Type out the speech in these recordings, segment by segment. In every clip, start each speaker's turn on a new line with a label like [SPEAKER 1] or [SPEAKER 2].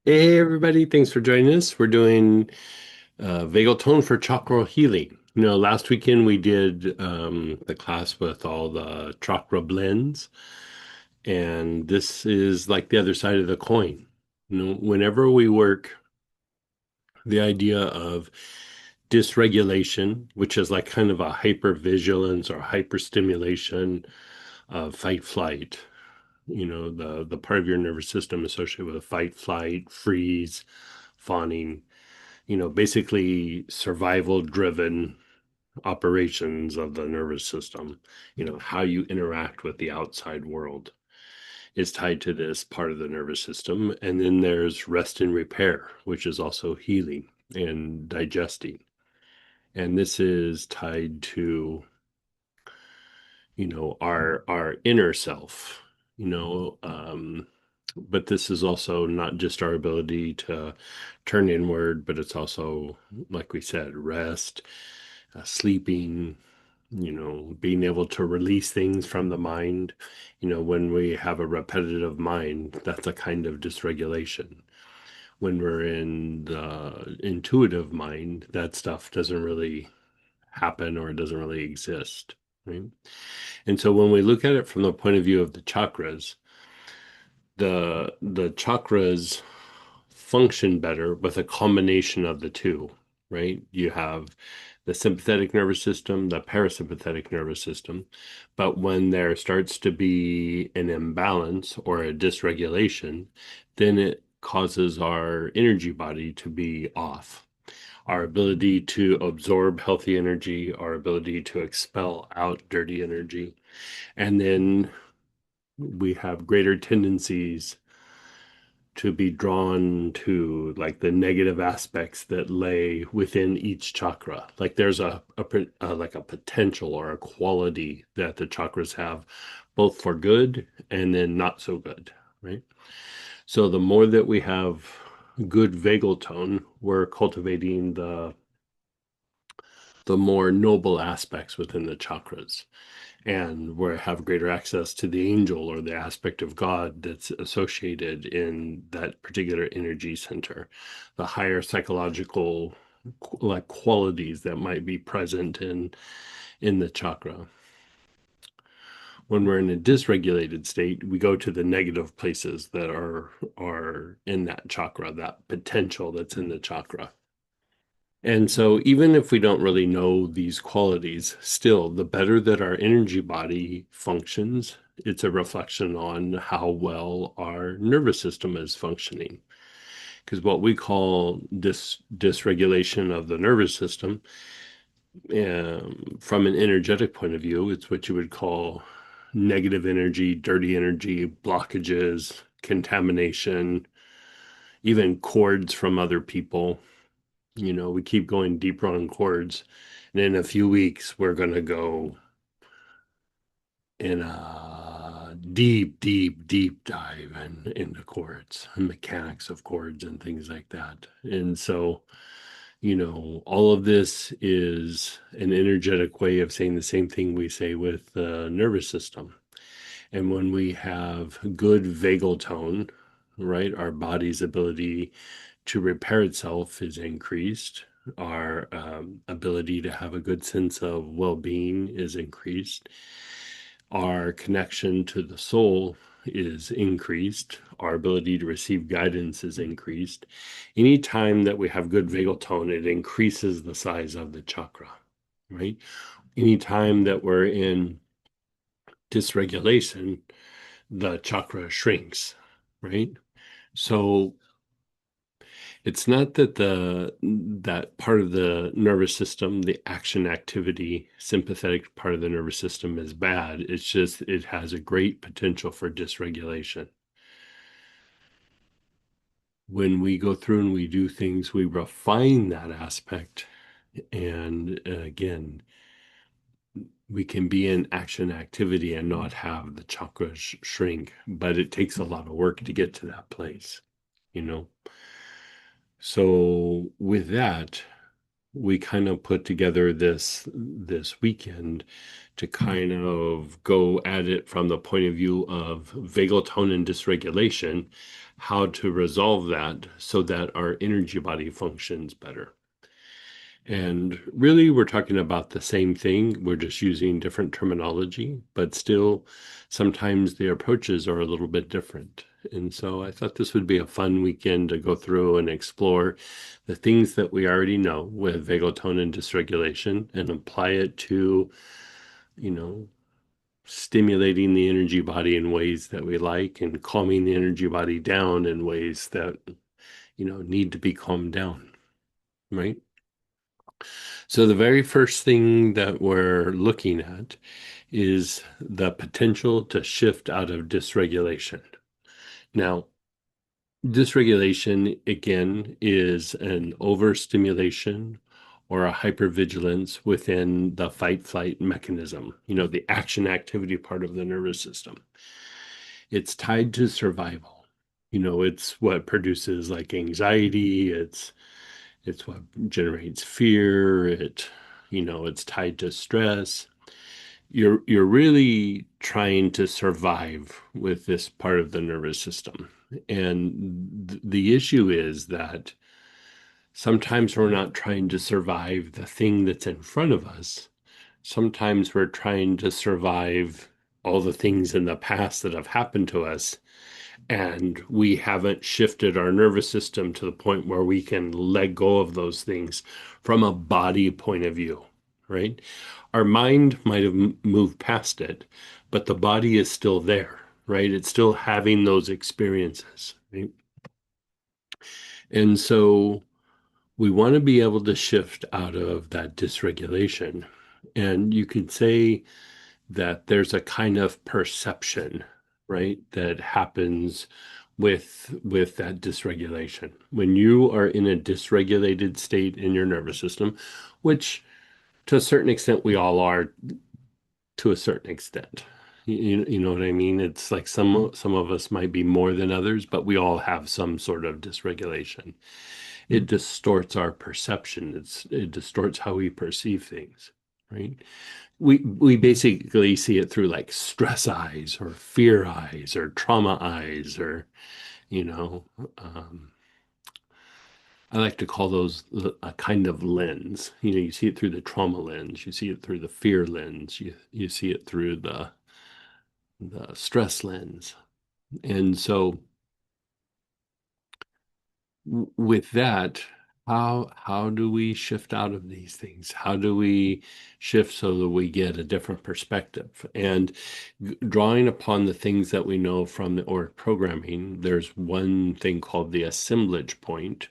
[SPEAKER 1] Hey everybody, thanks for joining us. We're doing vagal tone for chakra healing. Last weekend we did the class with all the chakra blends, and this is like the other side of the coin. Whenever we work the idea of dysregulation, which is like kind of a hypervigilance or hyperstimulation of fight flight, the part of your nervous system associated with fight, flight, freeze, fawning, basically survival driven operations of the nervous system, how you interact with the outside world is tied to this part of the nervous system. And then there's rest and repair, which is also healing and digesting. And this is tied to, our inner self, but this is also not just our ability to turn inward, but it's also, like we said, rest, sleeping, being able to release things from the mind. When we have a repetitive mind, that's a kind of dysregulation. When we're in the intuitive mind, that stuff doesn't really happen or it doesn't really exist, right? And so when we look at it from the point of view of the chakras, the chakras function better with a combination of the two, right? You have the sympathetic nervous system, the parasympathetic nervous system, but when there starts to be an imbalance or a dysregulation, then it causes our energy body to be off. Our ability to absorb healthy energy, our ability to expel out dirty energy, and then we have greater tendencies to be drawn to like the negative aspects that lay within each chakra. Like there's like a potential or a quality that the chakras have, both for good and then not so good, right? So the more that we have good vagal tone, we're cultivating the more noble aspects within the chakras, and where I have greater access to the angel or the aspect of God that's associated in that particular energy center, the higher psychological like qualities that might be present in the chakra. When we're in a dysregulated state, we go to the negative places that are in that chakra, that potential that's in the chakra. And so, even if we don't really know these qualities, still, the better that our energy body functions, it's a reflection on how well our nervous system is functioning. Because what we call dysregulation of the nervous system, from an energetic point of view, it's what you would call negative energy, dirty energy, blockages, contamination, even cords from other people. We keep going deeper on chords. And in a few weeks, we're going to go in a deep, deep, deep dive into chords and mechanics of chords and things like that. And so, all of this is an energetic way of saying the same thing we say with the nervous system. And when we have good vagal tone, right, our body's ability to repair itself is increased. Our ability to have a good sense of well being is increased. Our connection to the soul is increased. Our ability to receive guidance is increased. Anytime that we have good vagal tone, it increases the size of the chakra, right? Anytime that we're in dysregulation, the chakra shrinks, right? So it's not that that part of the nervous system, the action activity, sympathetic part of the nervous system is bad. It's just it has a great potential for dysregulation. When we go through and we do things, we refine that aspect. And again, we can be in action activity and not have the chakra shrink, but it takes a lot of work to get to that place, you know? So with that, we kind of put together this weekend to kind of go at it from the point of view of vagal tone and dysregulation, how to resolve that so that our energy body functions better. And really, we're talking about the same thing. We're just using different terminology, but still, sometimes the approaches are a little bit different. And so I thought this would be a fun weekend to go through and explore the things that we already know with vagal tone and dysregulation and apply it to, you know, stimulating the energy body in ways that we like and calming the energy body down in ways that, need to be calmed down, right? So the very first thing that we're looking at is the potential to shift out of dysregulation. Now, dysregulation, again, is an overstimulation or a hypervigilance within the fight flight mechanism, the action activity part of the nervous system. It's tied to survival. It's what produces like anxiety, it's what generates fear, it's tied to stress. You're really trying to survive with this part of the nervous system. And the issue is that sometimes we're not trying to survive the thing that's in front of us. Sometimes we're trying to survive all the things in the past that have happened to us, and we haven't shifted our nervous system to the point where we can let go of those things from a body point of view, right? Our mind might have moved past it, but the body is still there, right? It's still having those experiences, right? And so we want to be able to shift out of that dysregulation. And you could say that there's a kind of perception, right, that happens with that dysregulation. When you are in a dysregulated state in your nervous system, which to a certain extent we all are to a certain extent. You know what I mean? It's like some of us might be more than others, but we all have some sort of dysregulation. It distorts our perception. It distorts how we perceive things, right? We basically see it through like stress eyes or fear eyes or trauma eyes or you know um, I like to call those a kind of lens. You see it through the trauma lens, you see it through the fear lens, you see it through the stress lens. And so with that, how do we shift out of these things? How do we shift so that we get a different perspective? And drawing upon the things that we know from the org programming, there's one thing called the assemblage point,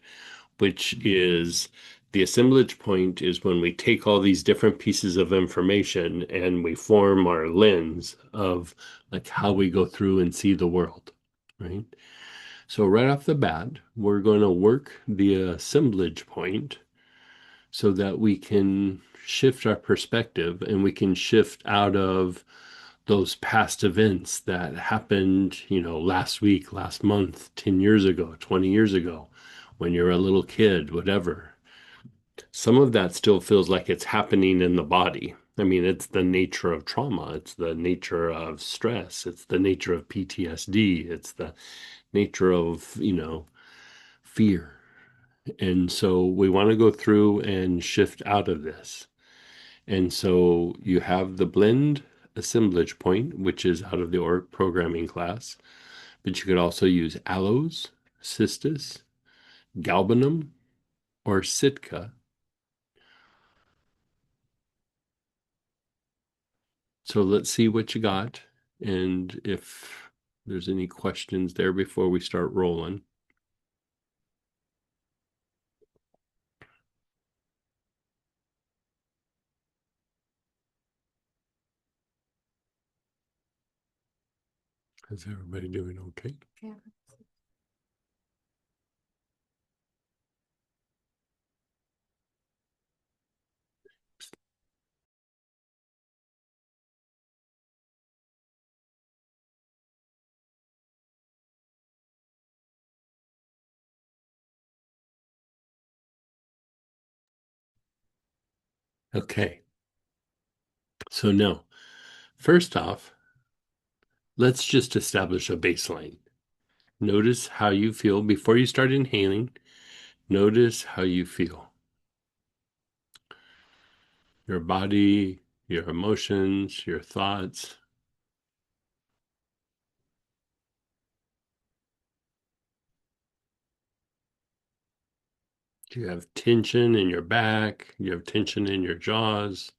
[SPEAKER 1] which is the assemblage point is when we take all these different pieces of information and we form our lens of like how we go through and see the world, right? So right off the bat, we're going to work the assemblage point so that we can shift our perspective and we can shift out of those past events that happened, last week, last month, 10 years ago, 20 years ago, when you're a little kid, whatever. Some of that still feels like it's happening in the body. I mean, it's the nature of trauma, it's the nature of stress, it's the nature of PTSD, it's the nature of, fear. And so we want to go through and shift out of this. And so you have the blend assemblage point, which is out of the org programming class, but you could also use aloes, cistus, galbanum, or sitka. So let's see what you got and if there's any questions there before we start rolling. Is everybody doing okay?
[SPEAKER 2] Yeah.
[SPEAKER 1] Okay. So now, first off, let's just establish a baseline. Notice how you feel before you start inhaling. Notice how you feel. Your body, your emotions, your thoughts. Do you have tension in your back? Do you have tension in your jaws?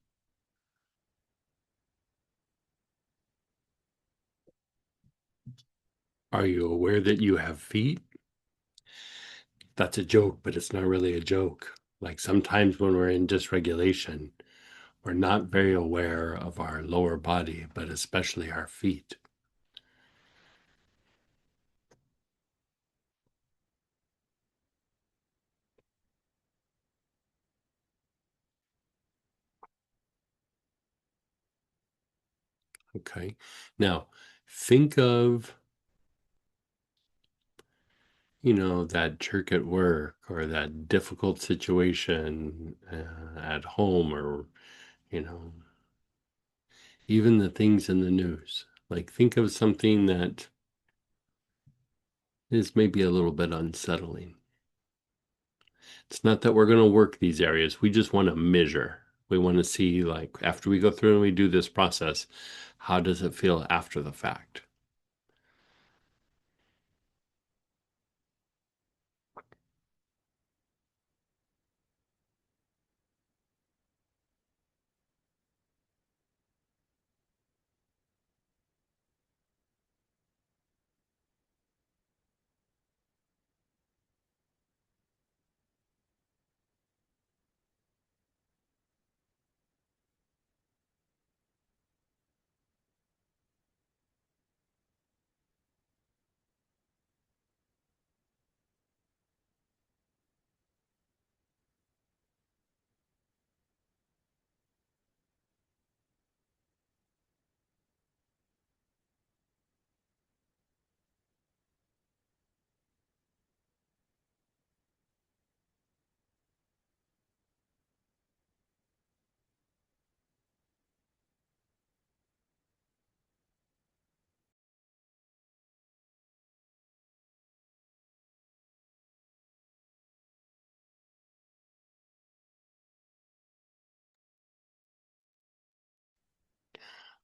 [SPEAKER 1] Are you aware that you have feet? That's a joke, but it's not really a joke. Like sometimes when we're in dysregulation, we're not very aware of our lower body, but especially our feet. Okay. Now, think of, that jerk at work or that difficult situation at home or, you know, even the things in the news. Like think of something that is maybe a little bit unsettling. It's not that we're going to work these areas. We just want to measure. We want to see, like, after we go through and we do this process, how does it feel after the fact?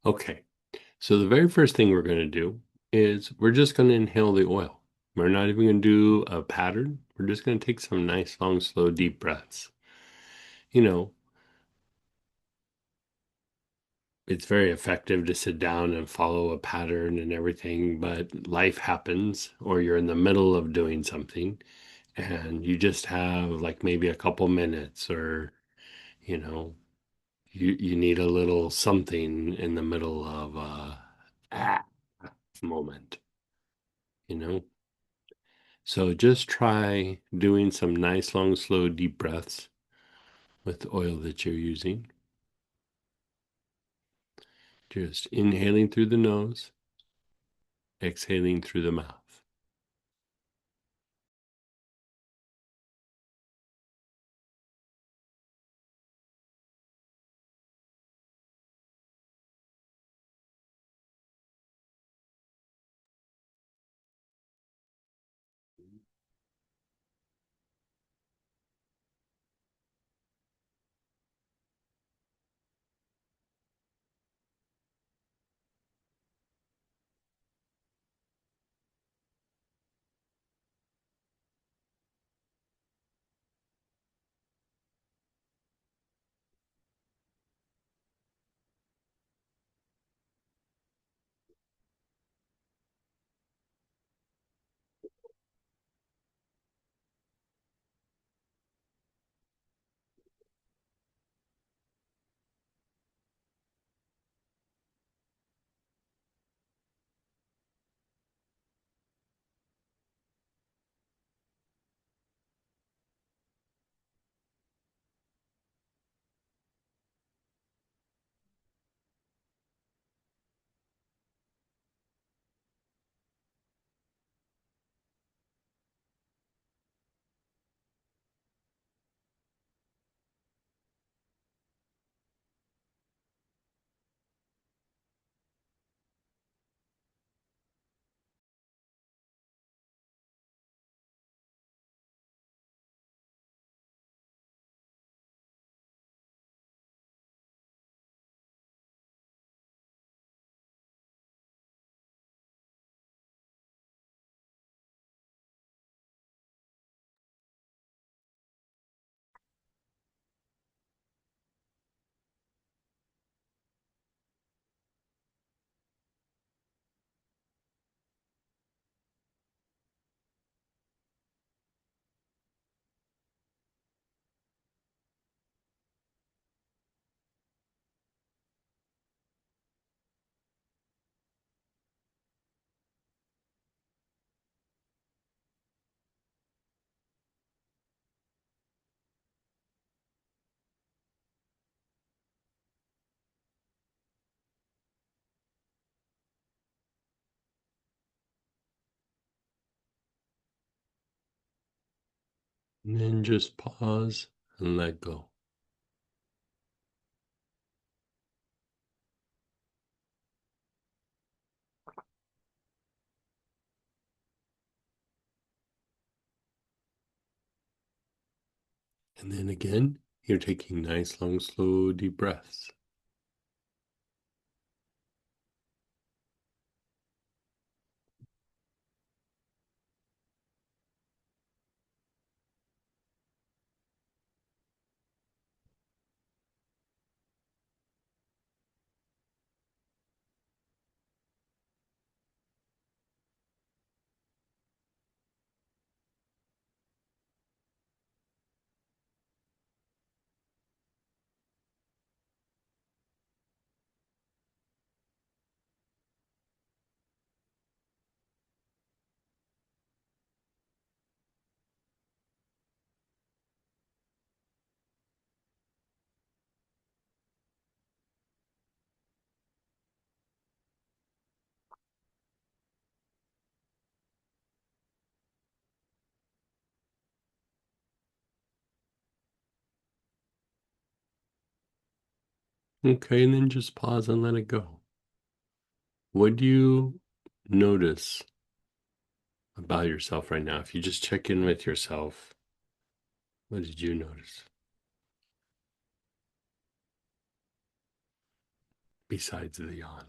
[SPEAKER 1] Okay. So the very first thing we're going to do is we're just going to inhale the oil. We're not even going to do a pattern. We're just going to take some nice, long, slow, deep breaths. You know, it's very effective to sit down and follow a pattern and everything, but life happens, or you're in the middle of doing something and you just have like maybe a couple minutes, or, you know, you need a little something in the middle of a moment, you know? So just try doing some nice, long, slow, deep breaths with the oil that you're using. Just inhaling through the nose, exhaling through the mouth. And then just pause and let go. And then again, you're taking nice, long, slow, deep breaths. Okay, and then just pause and let it go. What do you notice about yourself right now? If you just check in with yourself, what did you notice besides the yawn?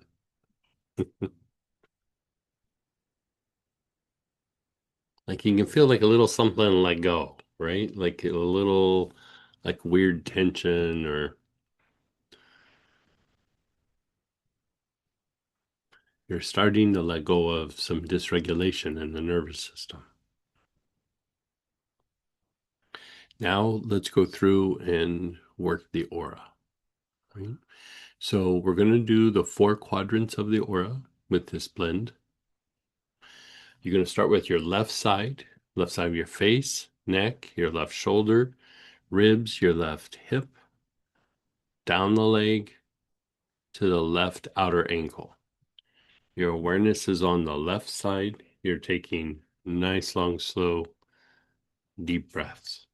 [SPEAKER 1] Like you can feel like a little something let go, right? Like a little like weird tension, or you're starting to let go of some dysregulation in the nervous system. Now let's go through and work the aura, right? So we're going to do the four quadrants of the aura with this blend. You're going to start with your left side of your face, neck, your left shoulder, ribs, your left hip, down the leg to the left outer ankle. Your awareness is on the left side. You're taking nice, long, slow, deep breaths.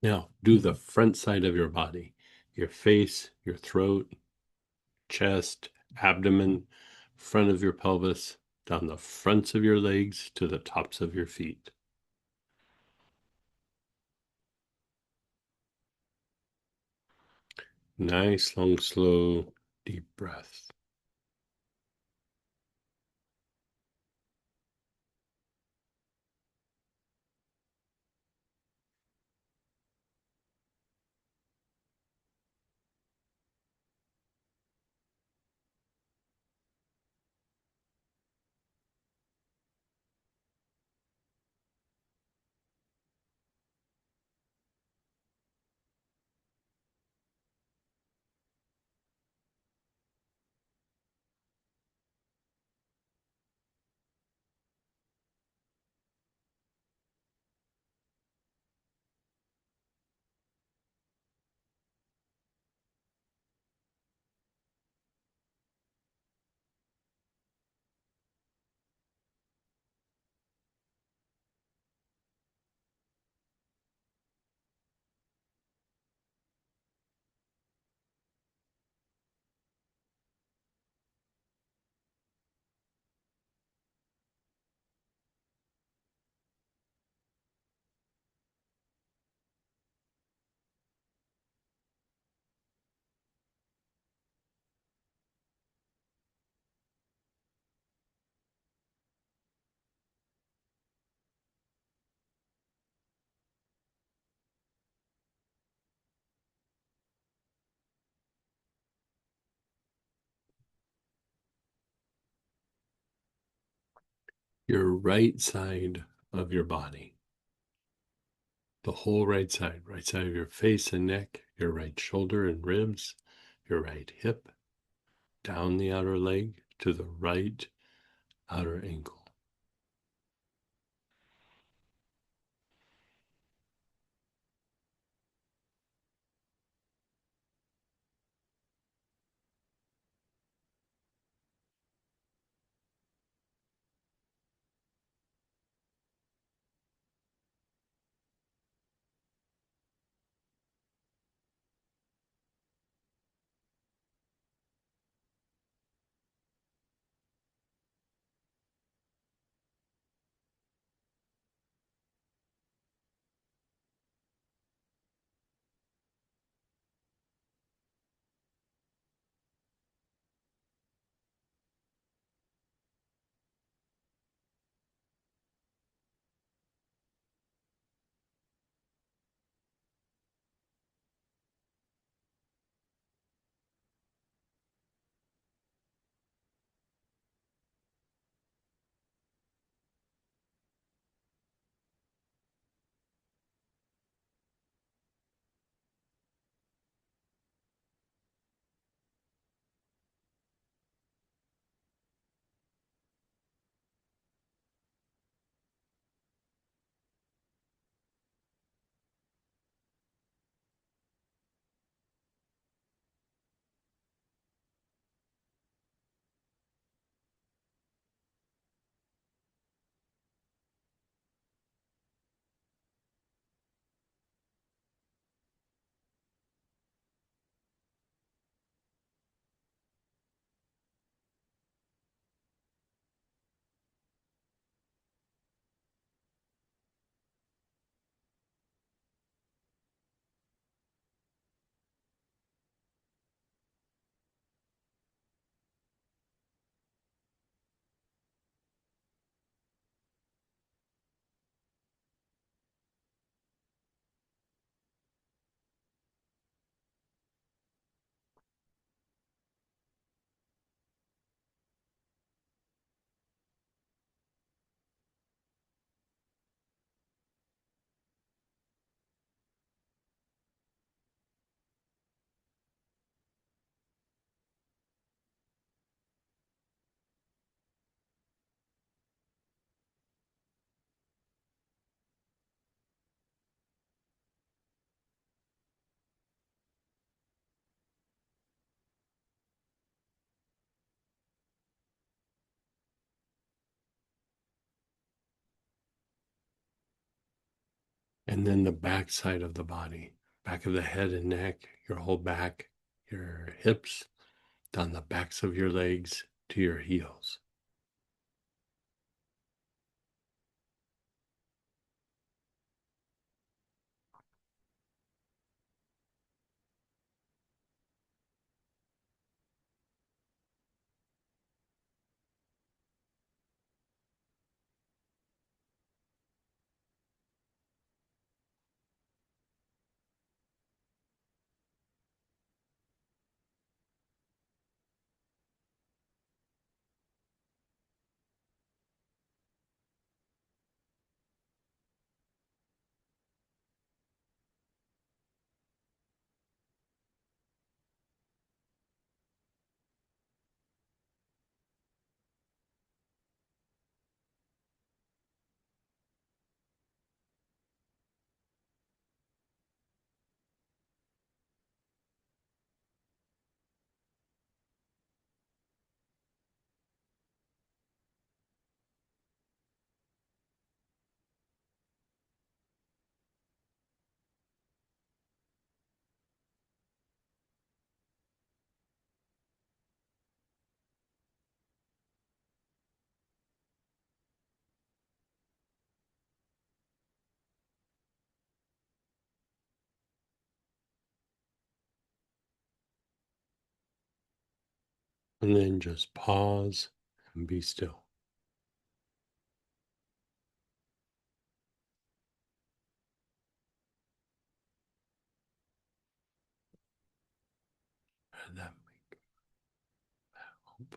[SPEAKER 1] Now, do the front side of your body, your face, your throat, chest, abdomen, front of your pelvis, down the fronts of your legs to the tops of your feet. Nice, long, slow, deep breath. Your right side of your body, the whole right side of your face and neck, your right shoulder and ribs, your right hip, down the outer leg to the right outer ankle. and then the back side of the body, back of the head and neck, your whole back, your hips, down the backs of your legs to your heels. And then just pause and be still. And that make hope.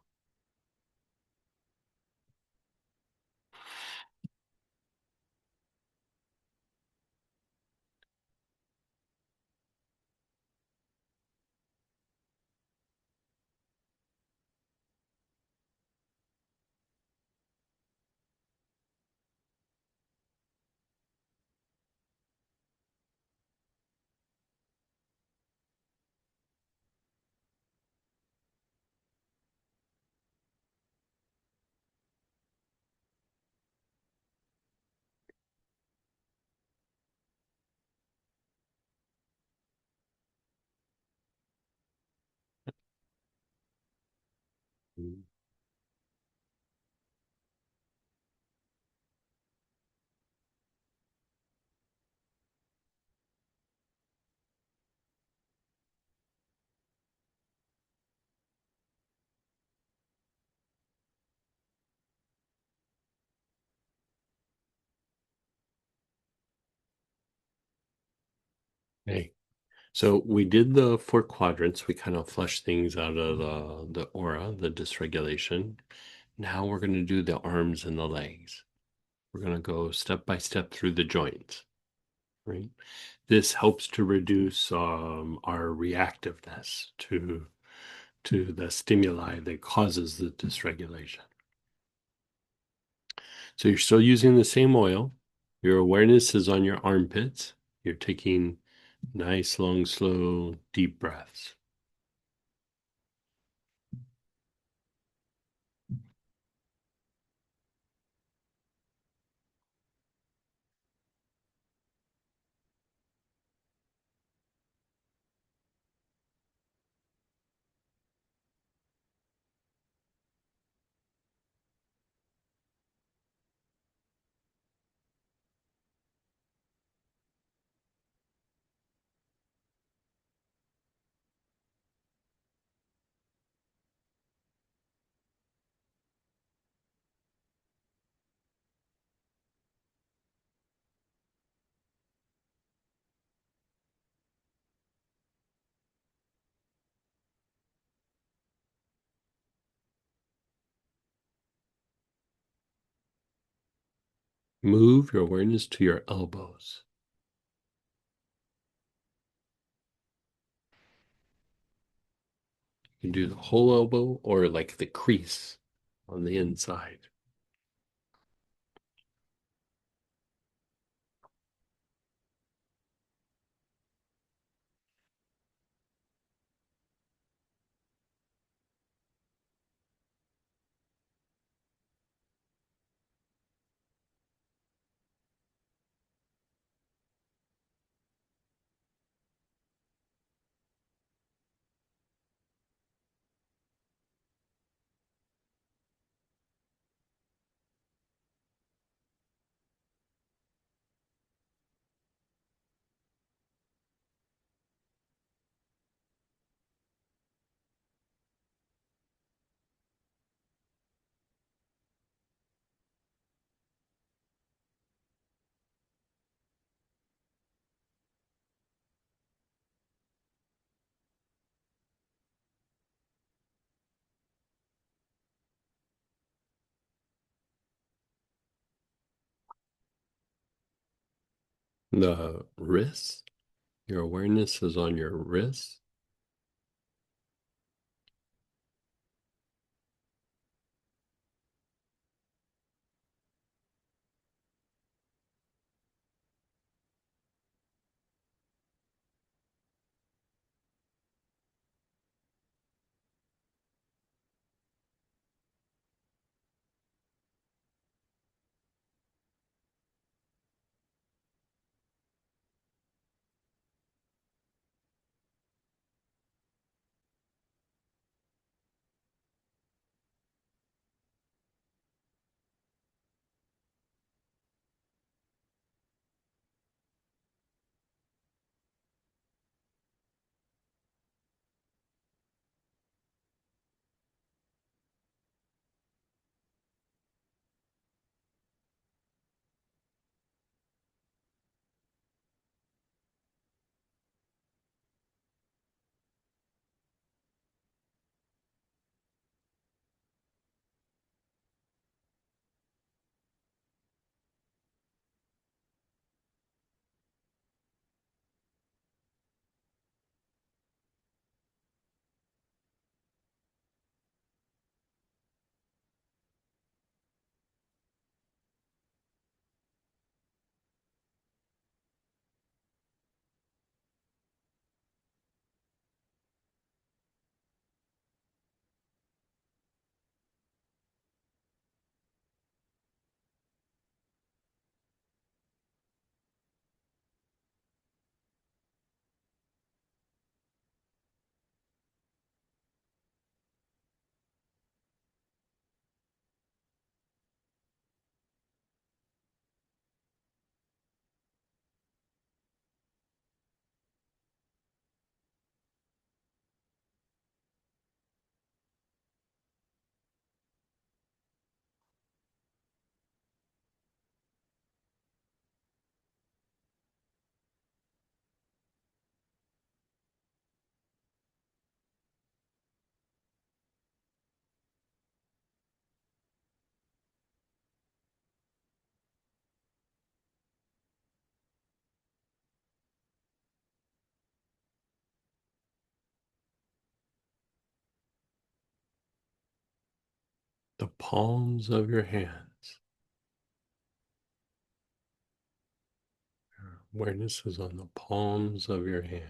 [SPEAKER 1] Okay. So we did the four quadrants. We kind of flushed things out of the aura, the dysregulation. Now we're going to do the arms and the legs. We're going to go step by step through the joints, right? This helps to reduce our reactiveness to the stimuli that causes the dysregulation. So you're still using the same oil. Your awareness is on your armpits. You're taking nice, long, slow, deep breaths. Move your awareness to your elbows. You can do the whole elbow or like the crease on the inside. The wrist. Your awareness is on your wrist. The palms of your hands. Your awareness is on the palms of your hand.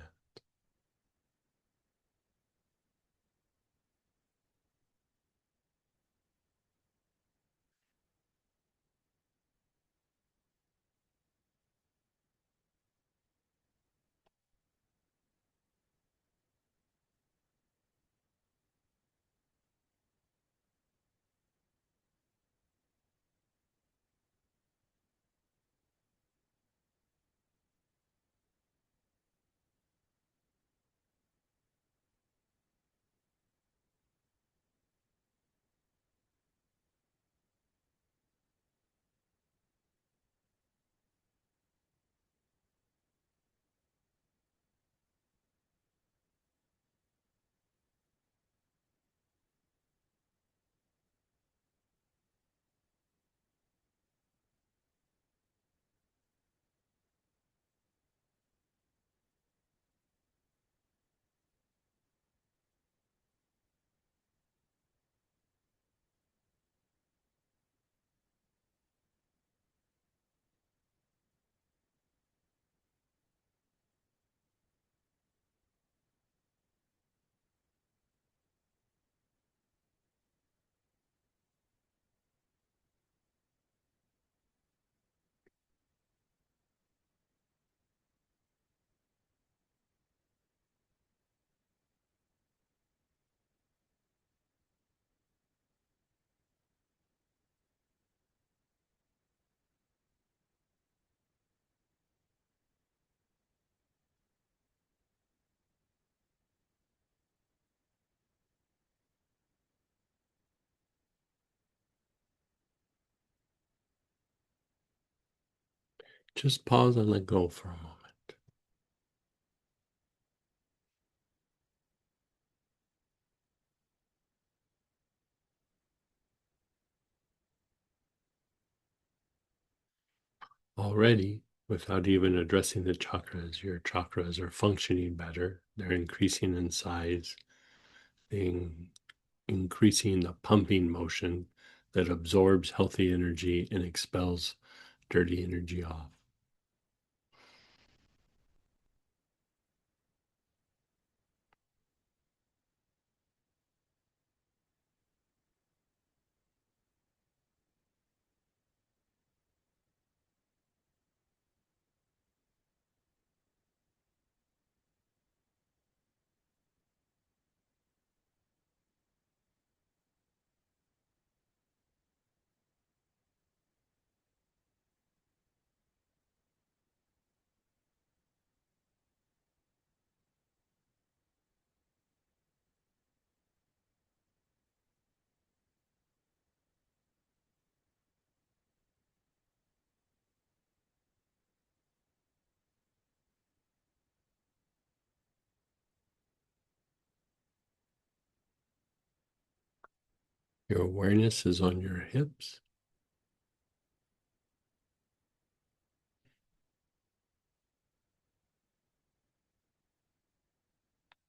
[SPEAKER 1] Just pause and let go for a moment. Already, without even addressing the chakras. Your chakras are functioning better. They're increasing in size, being increasing the pumping motion that absorbs healthy energy and expels dirty energy off. Your awareness is on your hips.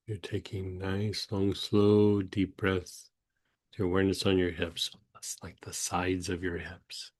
[SPEAKER 1] You're taking nice, long, slow, deep breaths. Your awareness on your hips. It's like the sides of your hips.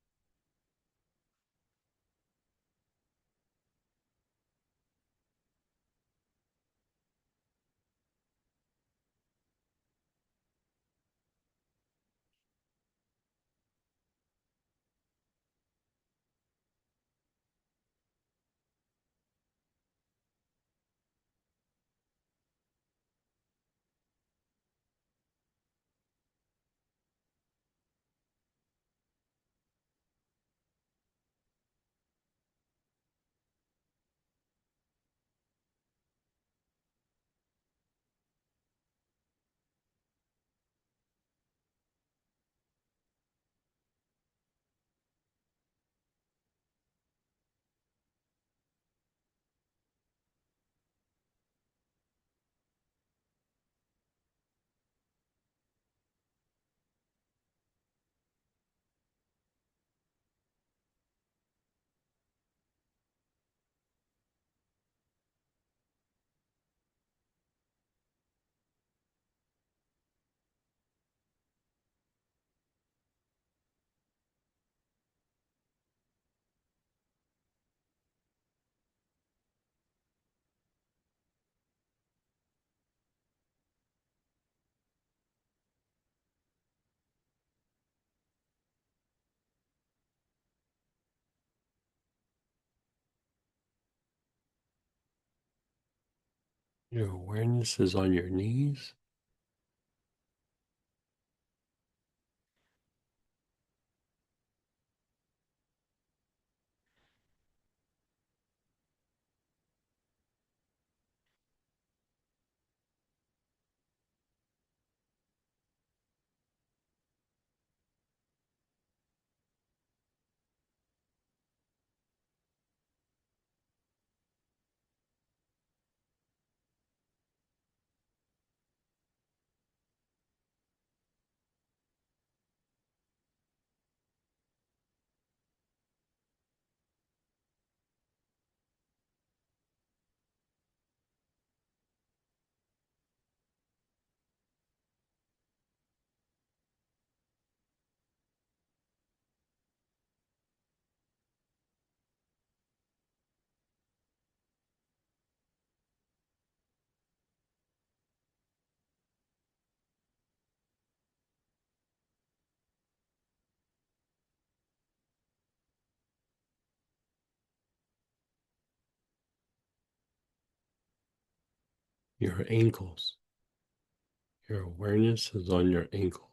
[SPEAKER 1] Your awareness is on your knees. Your ankles. Your awareness is on your ankles.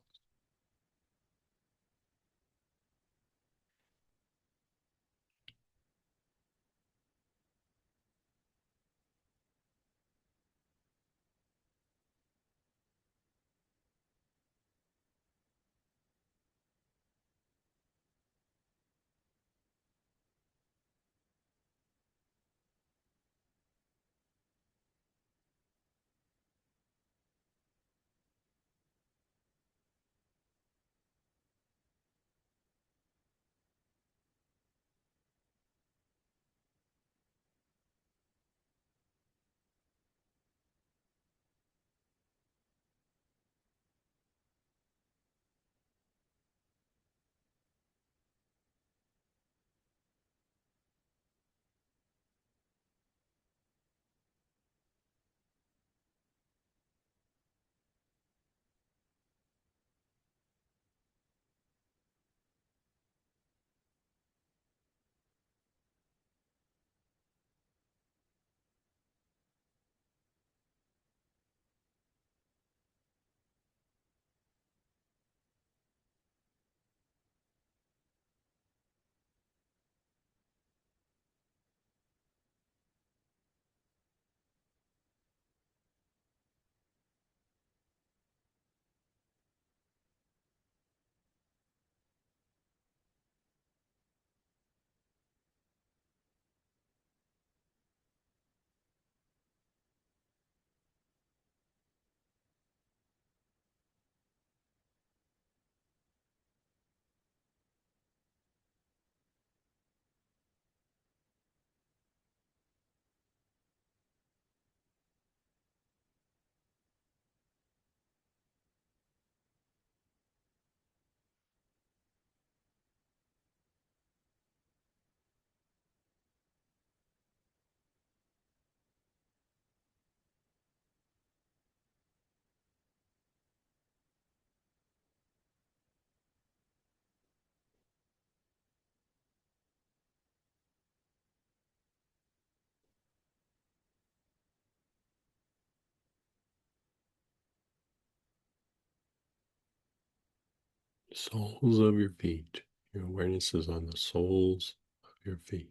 [SPEAKER 1] Soles of your feet. Your awareness is on the soles of your feet.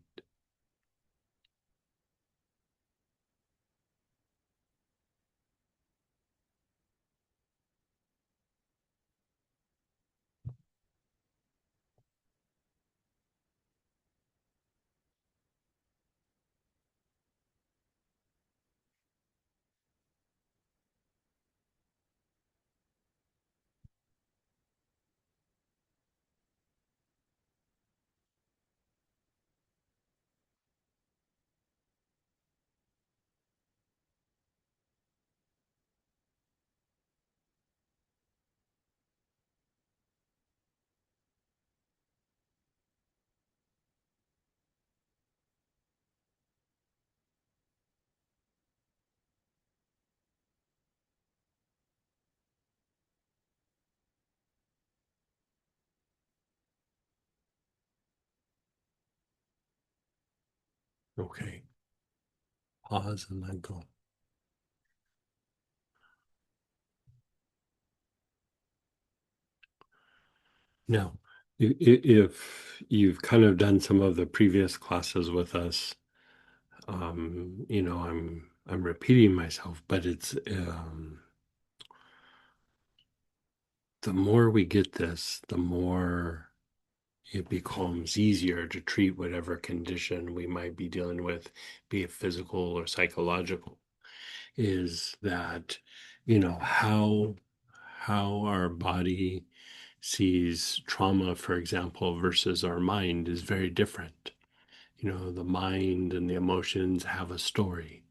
[SPEAKER 1] Okay. Pause and let go. Now, if you've kind of done some of the previous classes with us, I'm repeating myself, but it's the more we get this, the more it becomes easier to treat whatever condition we might be dealing with, be it physical or psychological. Is that, how our body sees trauma, for example, versus our mind is very different. The mind and the emotions have a story,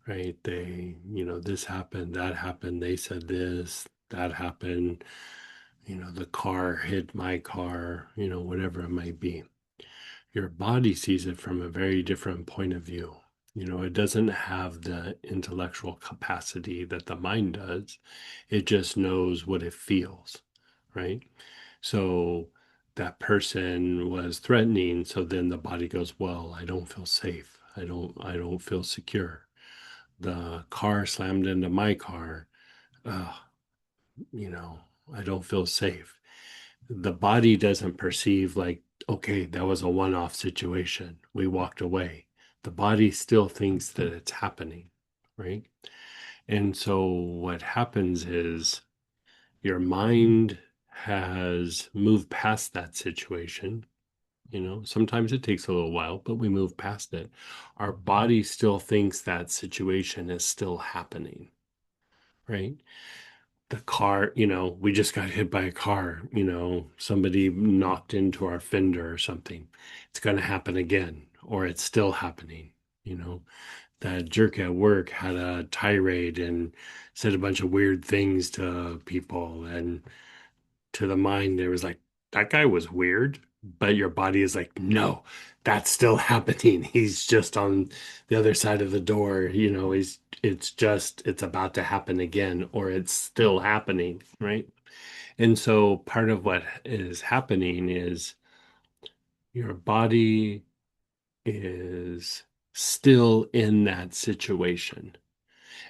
[SPEAKER 1] right? This happened, that happened, they said this, that happened, the car hit my car, whatever it might be. Your body sees it from a very different point of view. It doesn't have the intellectual capacity that the mind does. It just knows what it feels, right? So that person was threatening, so then the body goes, well, I don't feel safe. I don't feel secure. The car slammed into my car. Uh, you know, I don't feel safe. The body doesn't perceive like, okay, that was a one-off situation. We walked away. The body still thinks that it's happening, right? And so what happens is your mind has moved past that situation. Sometimes it takes a little while, but we move past it. Our body still thinks that situation is still happening, right? The car, we just got hit by a car, somebody knocked into our fender or something. It's going to happen again, or it's still happening. You know, that jerk at work had a tirade and said a bunch of weird things to people. And to the mind, there was like, that guy was weird. But your body is like, no, that's still happening. He's just on the other side of the door. It's about to happen again, or it's still happening, right? And so part of what is happening is your body is still in that situation.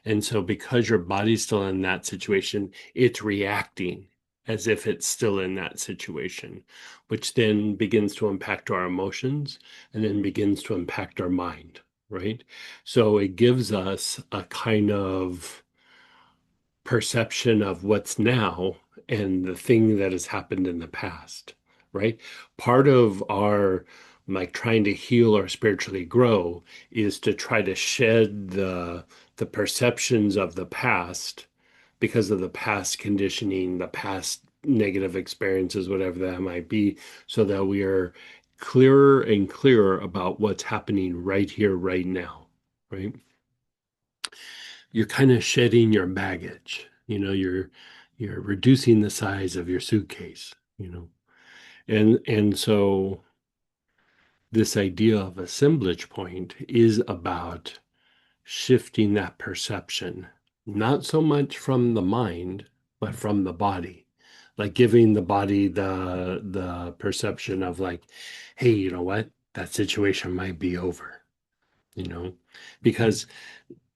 [SPEAKER 1] And so, because your body's still in that situation, it's reacting as if it's still in that situation, which then begins to impact our emotions and then begins to impact our mind, right? So, it gives us a kind of perception of what's now and the thing that has happened in the past, right? Part of our like trying to heal or spiritually grow is to try to shed the perceptions of the past because of the past conditioning, the past negative experiences, whatever that might be, so that we are clearer and clearer about what's happening right here, right now, right? You're kind of shedding your baggage. You're reducing the size of your suitcase. And so this idea of assemblage point is about shifting that perception, not so much from the mind, but from the body. Like giving the body the perception of like, hey, you know what? That situation might be over, you know, because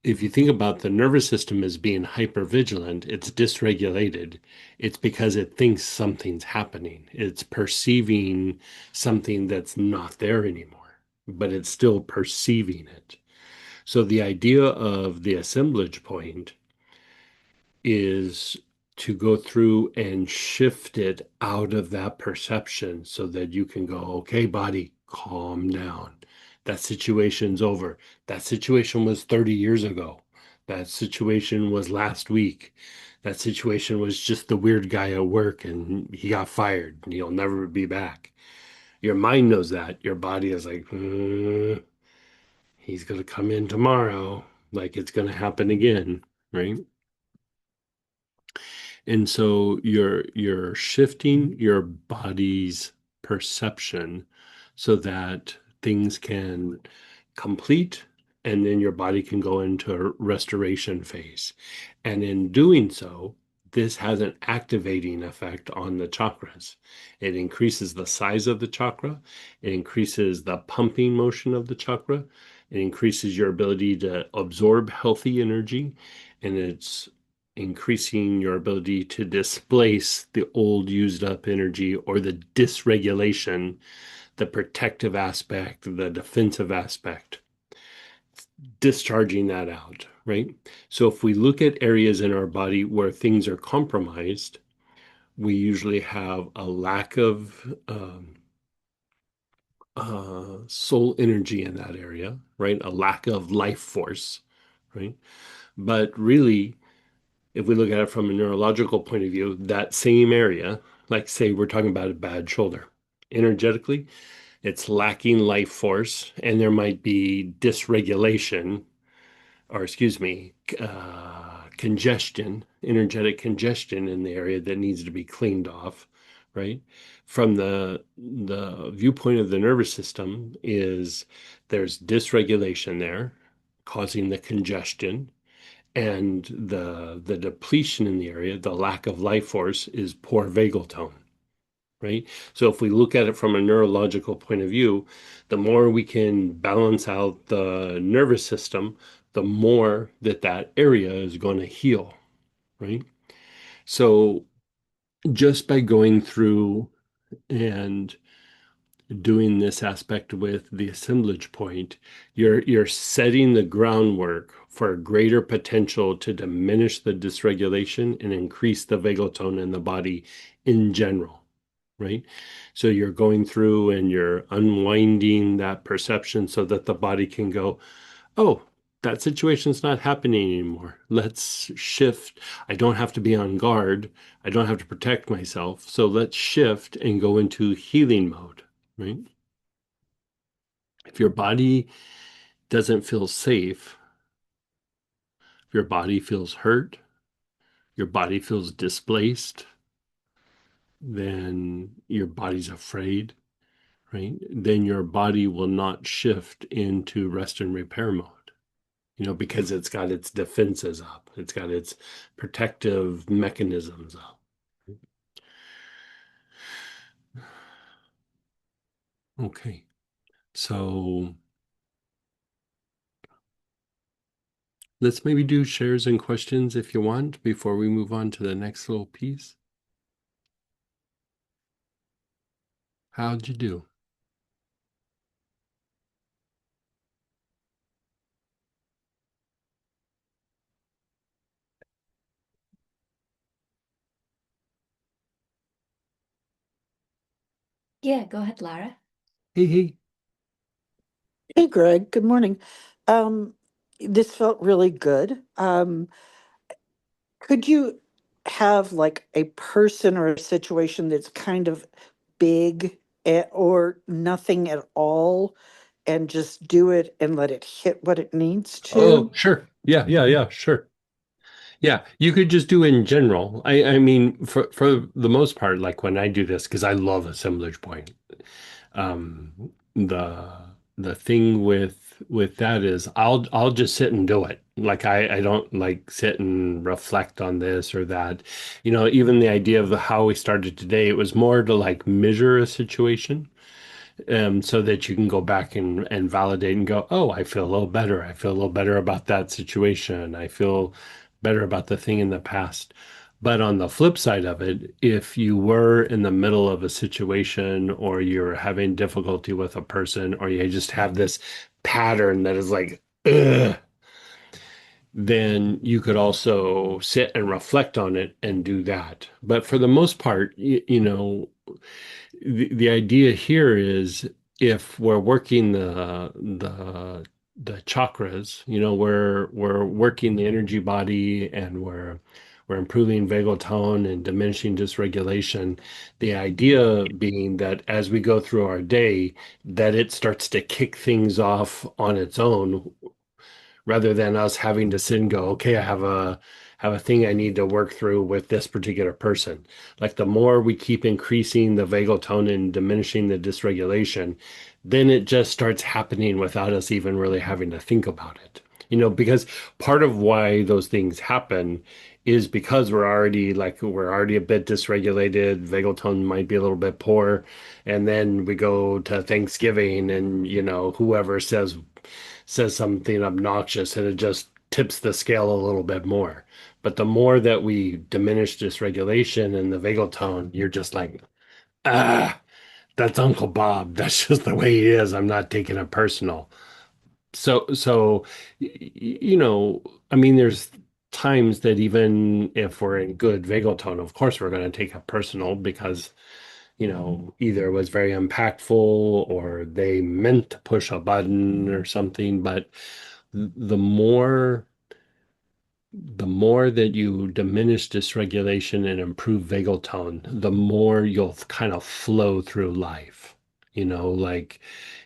[SPEAKER 1] if you think about the nervous system as being hypervigilant, it's dysregulated. It's because it thinks something's happening. It's perceiving something that's not there anymore, but it's still perceiving it. So the idea of the assemblage point is to go through and shift it out of that perception so that you can go, okay, body, calm down. That situation's over. That situation was 30 years ago. That situation was last week. That situation was just the weird guy at work and he got fired and he'll never be back. Your mind knows that. Your body is like, he's going to come in tomorrow. Like it's going to happen again, right? And so you're shifting your body's perception so that things can complete and then your body can go into a restoration phase. And in doing so, this has an activating effect on the chakras. It increases the size of the chakra, it increases the pumping motion of the chakra, it increases your ability to absorb healthy energy, and it's increasing your ability to displace the old used up energy or the dysregulation, the protective aspect, the defensive aspect, discharging that out, right? So if we look at areas in our body where things are compromised, we usually have a lack of soul energy in that area, right? A lack of life force, right? But really, if we look at it from a neurological point of view, that same area, like say we're talking about a bad shoulder, energetically, it's lacking life force, and there might be dysregulation, or excuse me, congestion, energetic congestion in the area that needs to be cleaned off, right? From the viewpoint of the nervous system is there's dysregulation there, causing the congestion, and the depletion in the area, the lack of life force, is poor vagal tone, right? So if we look at it from a neurological point of view, the more we can balance out the nervous system, the more that that area is going to heal, right? So just by going through and doing this aspect with the assemblage point, you're setting the groundwork for a greater potential to diminish the dysregulation and increase the vagal tone in the body in general, right? So you're going through and you're unwinding that perception so that the body can go, oh, that situation's not happening anymore. Let's shift. I don't have to be on guard. I don't have to protect myself. So let's shift and go into healing mode, right? If your body doesn't feel safe, if your body feels hurt, your body feels displaced, then your body's afraid, right? Then your body will not shift into rest and repair mode, because it's got its defenses up, it's got its protective mechanisms up. Okay, so let's maybe do shares and questions if you want before we move on to the next little piece. How'd you do?
[SPEAKER 2] Yeah, go ahead, Lara.
[SPEAKER 1] Hey, hey.
[SPEAKER 3] Hey, Greg. Good morning. Um, this felt really good. Could you have like a person or a situation that's kind of big or nothing at all and just do it and let it hit what it needs
[SPEAKER 1] Oh,
[SPEAKER 3] to?
[SPEAKER 1] sure. Yeah, yeah, yeah, sure. Yeah, you could just do in general. I mean, for the most part, like when I do this, because I love assemblage point. Um, the the thing with that is I'll just sit and do it. Like I don't like sit and reflect on this or that. Even the idea of how we started today, it was more to like measure a situation so that you can go back and validate and go, oh, I feel a little better. I feel a little better about that situation. I feel better about the thing in the past. But on the flip side of it, if you were in the middle of a situation or you're having difficulty with a person or you just have this pattern that is like, ugh, then you could also sit and reflect on it and do that. But for the most part, the idea here is if we're working the chakras, we're working the energy body and we're improving vagal tone and diminishing dysregulation. The idea being that as we go through our day, that it starts to kick things off on its own rather than us having to sit and go, okay, I have a thing I need to work through with this particular person. Like the more we keep increasing the vagal tone and diminishing the dysregulation, then it just starts happening without us even really having to think about it. Because part of why those things happen is because we're already a bit dysregulated, vagal tone might be a little bit poor, and then we go to Thanksgiving and whoever says something obnoxious and it just tips the scale a little bit more. But the more that we diminish dysregulation and the vagal tone, you're just like, ah, that's Uncle Bob. That's just the way he is. I'm not taking it personal. So, I mean, there's times that even if we're in good vagal tone, of course, we're going to take it personal because either it was very impactful or they meant to push a button or something. But the more the more that you diminish dysregulation and improve vagal tone, the more you'll kind of flow through life. Like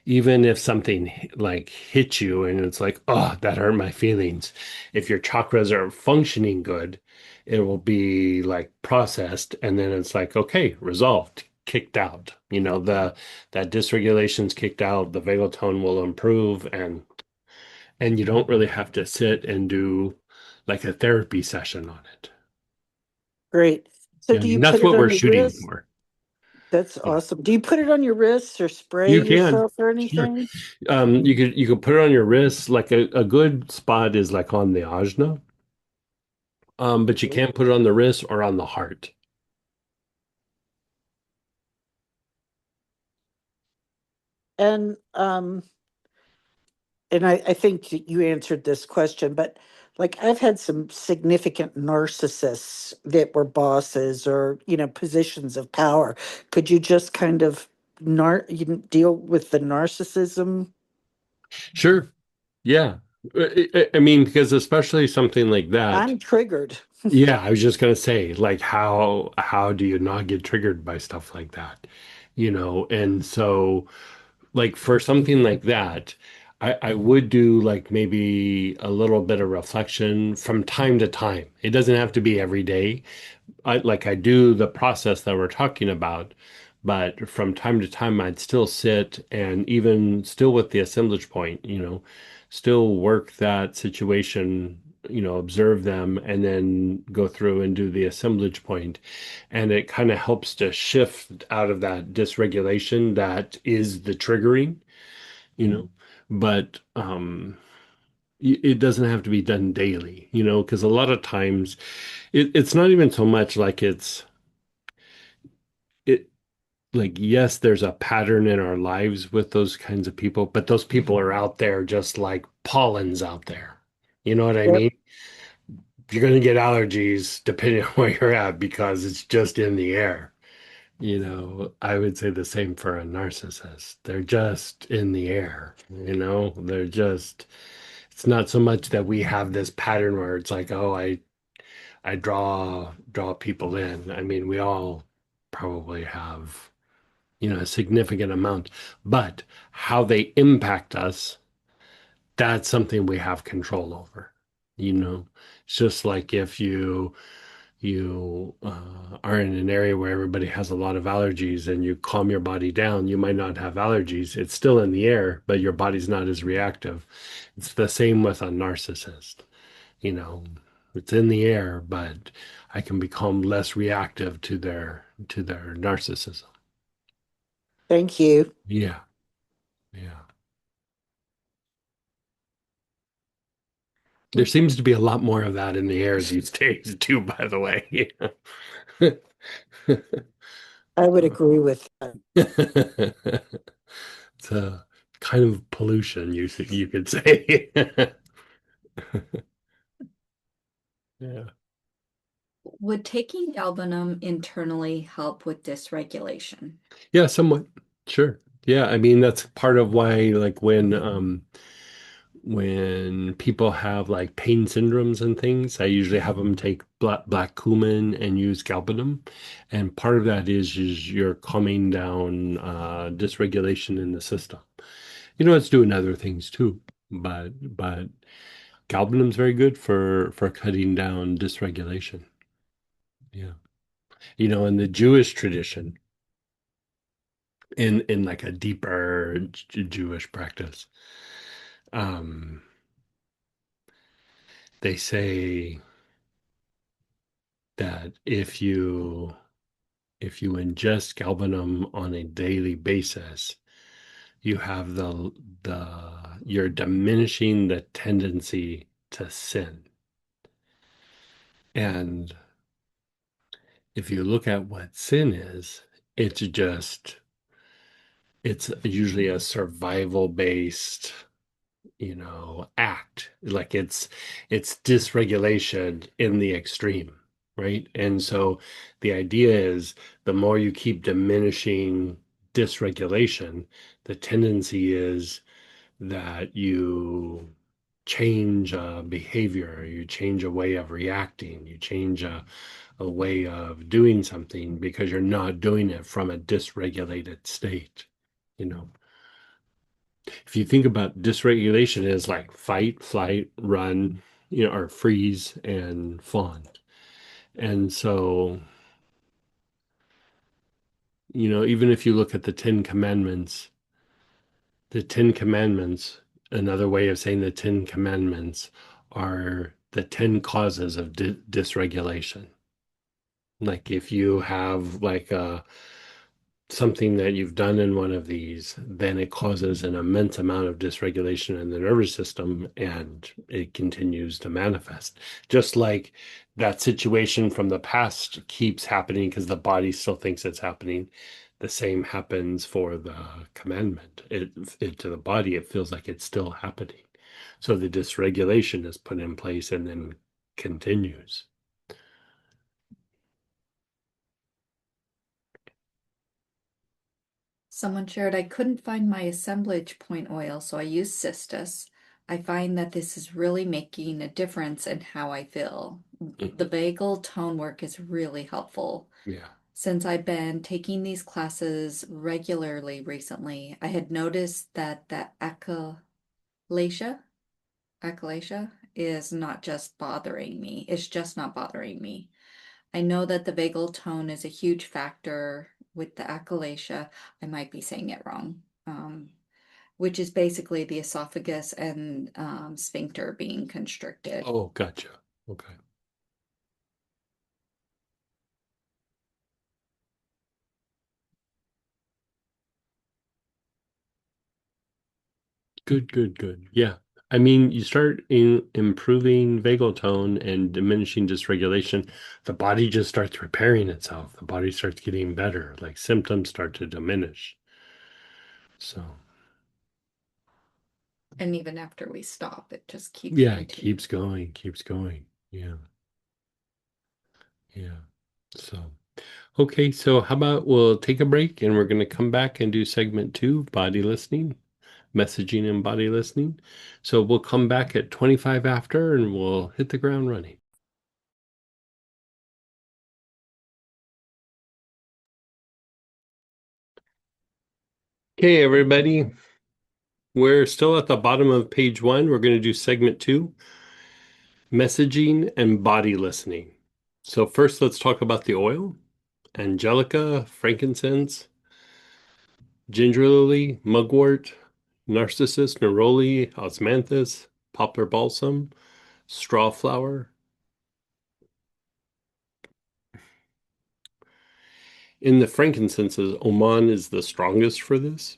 [SPEAKER 1] even if something like hits you and it's like, oh, that hurt my feelings. If your chakras are functioning good, it will be like processed and then it's like, okay, resolved, kicked out. That dysregulation's kicked out, the vagal tone will improve and you don't really have to sit and do like a therapy session on it.
[SPEAKER 3] Great. So
[SPEAKER 1] Yeah, I
[SPEAKER 3] do
[SPEAKER 1] mean,
[SPEAKER 3] you put
[SPEAKER 1] that's
[SPEAKER 3] it
[SPEAKER 1] what
[SPEAKER 3] on
[SPEAKER 1] we're
[SPEAKER 3] your
[SPEAKER 1] shooting
[SPEAKER 3] wrist?
[SPEAKER 1] for.
[SPEAKER 3] That's
[SPEAKER 1] Yeah.
[SPEAKER 3] awesome. Do you put it on your wrists or spray
[SPEAKER 1] You can,
[SPEAKER 3] yourself or
[SPEAKER 1] sure.
[SPEAKER 3] anything?
[SPEAKER 1] You could put it on your wrist. Like a good spot is like on the ajna. But you can't put it on the wrist or on the heart.
[SPEAKER 3] And I think you answered this question, but like I've had some significant narcissists that were bosses or, positions of power. Could you just kind of deal with the narcissism?
[SPEAKER 1] Sure. Yeah. I mean, because especially something like that.
[SPEAKER 3] I'm triggered.
[SPEAKER 1] Yeah, I was just gonna say, like, how do you not get triggered by stuff like that? And so like for something like that, I would do like maybe a little bit of reflection from time to time. It doesn't have to be every day. I do the process that we're talking about, but from time to time I'd still sit and even still with the assemblage point, still work that situation, observe them and then go through and do the assemblage point. And it kind of helps to shift out of that dysregulation that is the triggering, you know. But it doesn't have to be done daily, because a lot of times it's not even so much like it like yes, there's a pattern in our lives with those kinds of people, but those people are out there just like pollen's out there. You know what I
[SPEAKER 3] Yep.
[SPEAKER 1] mean? You're going to get allergies depending on where you're at because it's just in the air. I would say the same for a narcissist. They're just in the air, They're just, it's not so much that we have this pattern where it's like, oh, I draw people in. I mean, we all probably have, a significant amount, but how they impact us, that's something we have control over. It's just like if you are in an area where everybody has a lot of allergies and you calm your body down, you might not have allergies. It's still in the air, but your body's not as reactive. It's the same with a narcissist. You know, it's in the air, but I can become less reactive to their narcissism.
[SPEAKER 3] Thank you.
[SPEAKER 1] Yeah, yeah. There
[SPEAKER 2] Would
[SPEAKER 1] seems to be a lot more of that in the air these days, too, by the way.
[SPEAKER 3] I would agree with that.
[SPEAKER 1] It's a kind of pollution, you could say. Yeah.
[SPEAKER 2] would taking galbanum internally help with dysregulation?
[SPEAKER 1] Yeah, somewhat. Sure. Yeah, I mean that's part of why like when people have like pain syndromes and things, I usually have them take black cumin and use galbanum. And part of that is you're calming down dysregulation in the system. You know, it's doing other things too, but galbanum's very good for cutting down dysregulation. Yeah. You know, in the Jewish tradition, in like a deeper Jewish practice, um, they say that if you ingest galbanum on a daily basis, you have the you're diminishing the tendency to sin. And if you look at what sin is, it's just it's usually a survival based, act. Like it's dysregulation in the extreme, right? And so the idea is the more you keep diminishing dysregulation, the tendency is that you change behavior, you change a way of reacting, you change a way of doing something because you're not doing it from a dysregulated state, you know. If you think about dysregulation as like fight, flight, run, or freeze and fawn. And so, even if you look at the Ten Commandments, another way of saying the Ten Commandments are the 10 causes of dysregulation. Like if you have like something that you've done in one of these, then it causes an immense amount of dysregulation in the nervous system and it continues to manifest. Just like that situation from the past keeps happening because the body still thinks it's happening. The same happens for the commandment. It to the body, it feels like it's still happening. So the dysregulation is put in place and then continues.
[SPEAKER 2] Someone shared, I couldn't find my assemblage point oil, so I used Cistus. I find that this is really making a difference in how I feel. The
[SPEAKER 1] Mhm.
[SPEAKER 2] vagal tone work is really helpful.
[SPEAKER 1] Yeah.
[SPEAKER 2] Since I've been taking these classes regularly recently, I had noticed that the achalasia is not just bothering me. It's just not bothering me. I know that the vagal tone is a huge factor with the achalasia. I might be saying it wrong, which is basically the esophagus and sphincter being constricted.
[SPEAKER 1] Oh, gotcha. Okay. Good, good, good. Yeah. I mean, you start improving vagal tone and diminishing dysregulation, the body just starts repairing itself. The body starts getting better, like symptoms start to diminish. So,
[SPEAKER 2] And even after we stop, it just keeps
[SPEAKER 1] yeah, it
[SPEAKER 2] continuing.
[SPEAKER 1] keeps going, keeps going. Yeah, yeah. So, okay, so how about we'll take a break and we're going to come back and do segment two, body listening, messaging and body listening. So we'll come back at 25 after and we'll hit the ground running. Okay, everybody. We're still at the bottom of page one. We're going to do segment two, messaging and body listening. So first, let's talk about the oil. Angelica, frankincense, ginger lily, mugwort, narcissus, neroli, osmanthus, poplar balsam, straw flower. In the frankincenses, Oman is the strongest for this.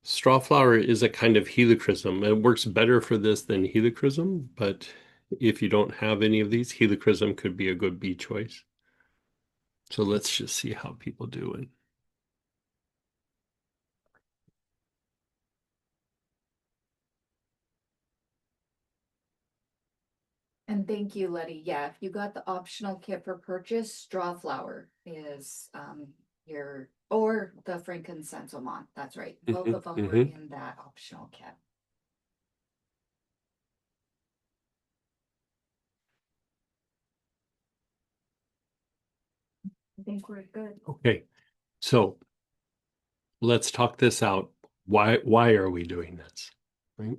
[SPEAKER 1] Straw flower is a kind of helichrysum. It works better for this than helichrysum, but if you don't have any of these, helichrysum could be a good bee choice. So let's just see how people do it.
[SPEAKER 2] And thank you, Letty. Yeah, if you got the optional kit for purchase, straw flower is your or the frankincense Oman. That's right. Both
[SPEAKER 1] Mhm,
[SPEAKER 2] of them were
[SPEAKER 1] mhm.
[SPEAKER 2] in that optional kit. I think we're good.
[SPEAKER 1] Okay, so let's talk this out. Why are we doing this? Right?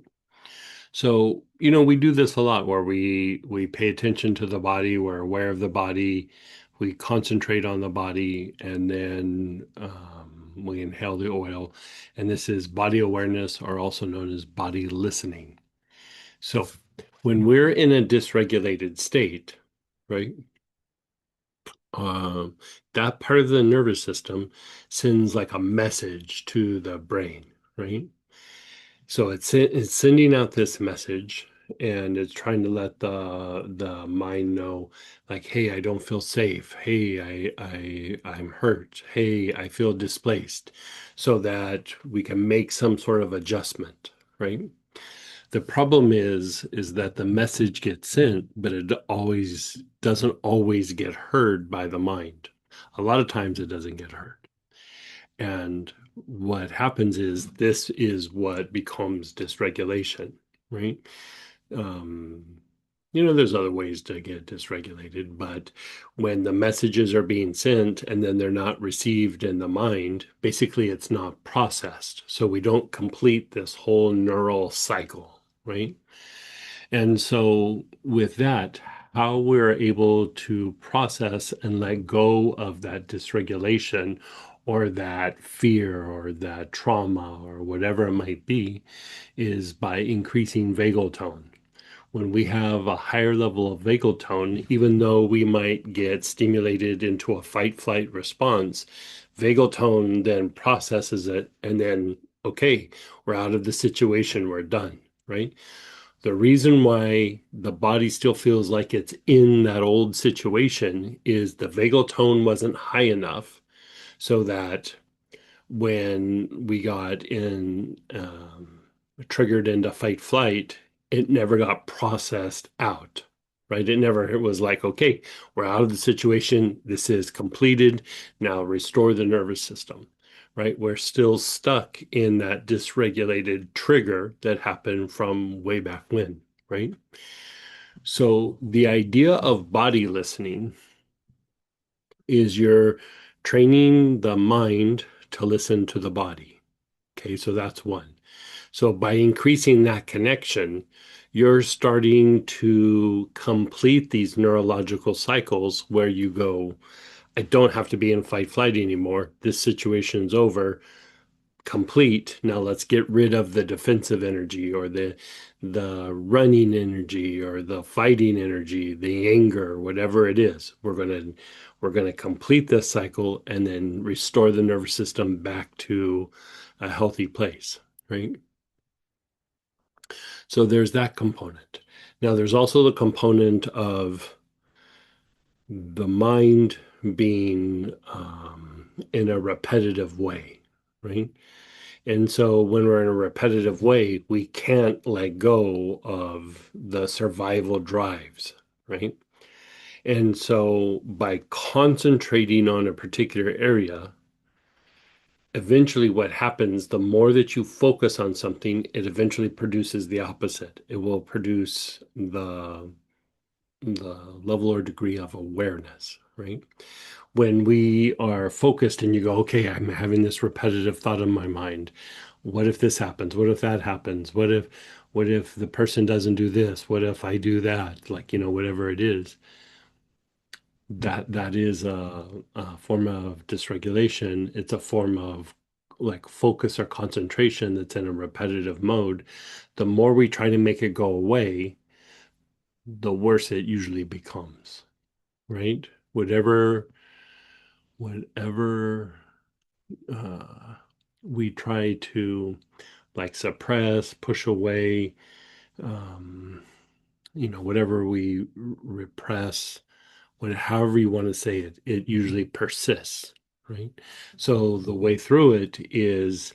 [SPEAKER 1] So, we do this a lot where we pay attention to the body, we're aware of the body, we concentrate on the body, and then we inhale the oil. And this is body awareness, or also known as body listening. So, when we're in a dysregulated state, right, um, that part of the nervous system sends like a message to the brain, right? So it's sending out this message, and it's trying to let the mind know, like, hey, I don't feel safe. Hey, I'm hurt. Hey, I feel displaced, so that we can make some sort of adjustment, right? The problem is that the message gets sent, but it always doesn't always get heard by the mind. A lot of times it doesn't get heard. And what happens is this is what becomes dysregulation, right? Um, there's other ways to get dysregulated, but when the messages are being sent and then they're not received in the mind, basically it's not processed. So we don't complete this whole neural cycle, right? And so, with that, how we're able to process and let go of that dysregulation or that fear or that trauma or whatever it might be is by increasing vagal tone. When we have a higher level of vagal tone, even though we might get stimulated into a fight flight response, vagal tone then processes it and then, okay, we're out of the situation, we're done, right? The reason why the body still feels like it's in that old situation is the vagal tone wasn't high enough so that when we got in triggered into fight flight, it never got processed out, right? It was like, okay, we're out of the situation. This is completed. Now restore the nervous system, right? We're still stuck in that dysregulated trigger that happened from way back when, right? So the idea of body listening is you're training the mind to listen to the body. Okay, so that's one. So by increasing that connection, you're starting to complete these neurological cycles where you go, I don't have to be in fight flight anymore. This situation's over, complete. Now let's get rid of the defensive energy or the running energy or the fighting energy, the anger, whatever it is. We're gonna complete this cycle and then restore the nervous system back to a healthy place, right? So there's that component. Now there's also the component of the mind being in a repetitive way, right? And so when we're in a repetitive way, we can't let go of the survival drives, right? And so by concentrating on a particular area, eventually what happens, the more that you focus on something, it eventually produces the opposite. It will produce the level or degree of awareness, right? When we are focused and you go, okay, I'm having this repetitive thought in my mind. What if this happens? What if that happens? What if the person doesn't do this? What if I do that? Like, whatever it is, that is a form of dysregulation. It's a form of like focus or concentration that's in a repetitive mode. The more we try to make it go away, the worse it usually becomes. right? Whatever uh, we try to like suppress, push away, um, whatever we repress, however you want to say it, it usually persists, right? So the way through it is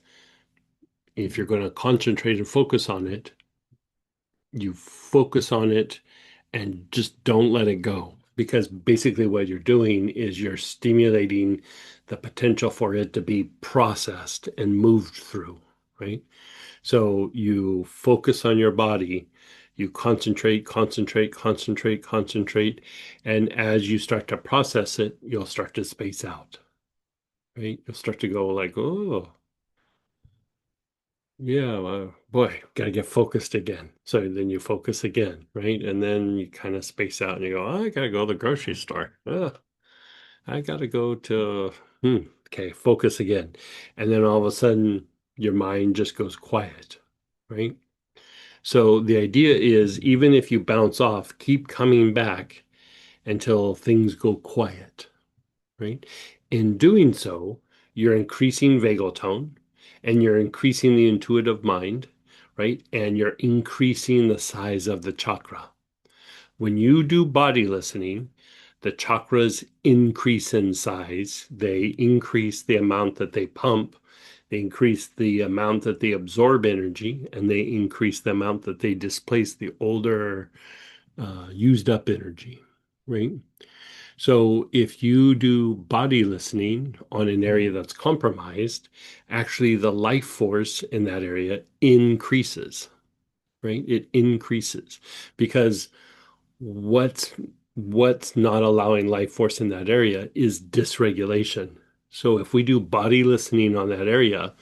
[SPEAKER 1] if you're going to concentrate and focus on it, you focus on it and just don't let it go. Because basically, what you're doing is you're stimulating the potential for it to be processed and moved through, right? So you focus on your body, you concentrate, concentrate, concentrate, concentrate. And as you start to process it, you'll start to space out, right? You'll start to go like, oh, yeah, boy, gotta get focused again. So then you focus again, right? And then you kind of space out and you go, oh, I gotta go to the grocery store. I gotta go to, okay, focus again. And then all of a sudden, your mind just goes quiet, right? So the idea is even if you bounce off, keep coming back until things go quiet, right? In doing so, you're increasing vagal tone and you're increasing the intuitive mind, right? And you're increasing the size of the chakra. When you do body listening, the chakras increase in size. They increase the amount that they pump. They increase the amount that they absorb energy, and they increase the amount that they displace the older, used up energy, right? So if you do body listening on an area that's compromised, actually the life force in that area increases, right? It increases because what's what's not allowing life force in that area is dysregulation. So if we do body listening on that area,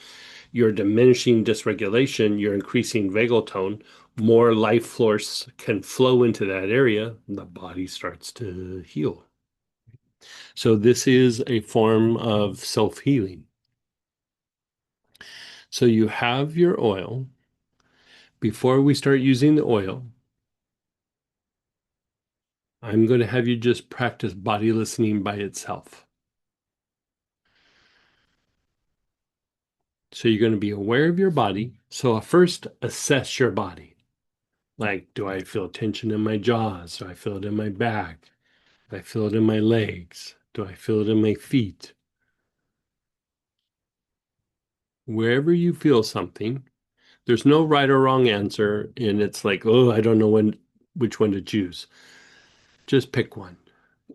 [SPEAKER 1] you're diminishing dysregulation, you're increasing vagal tone, more life force can flow into that area, and the body starts to heal. So this is a form of self-healing. So you have your oil. Before we start using the oil, I'm going to have you just practice body listening by itself. So you're going to be aware of your body. So first assess your body. Like, do I feel tension in my jaws? Do I feel it in my back? Do I feel it in my legs? Do I feel it in my feet? Wherever you feel something, there's no right or wrong answer. And it's like, oh, I don't know which one to choose. Just pick one.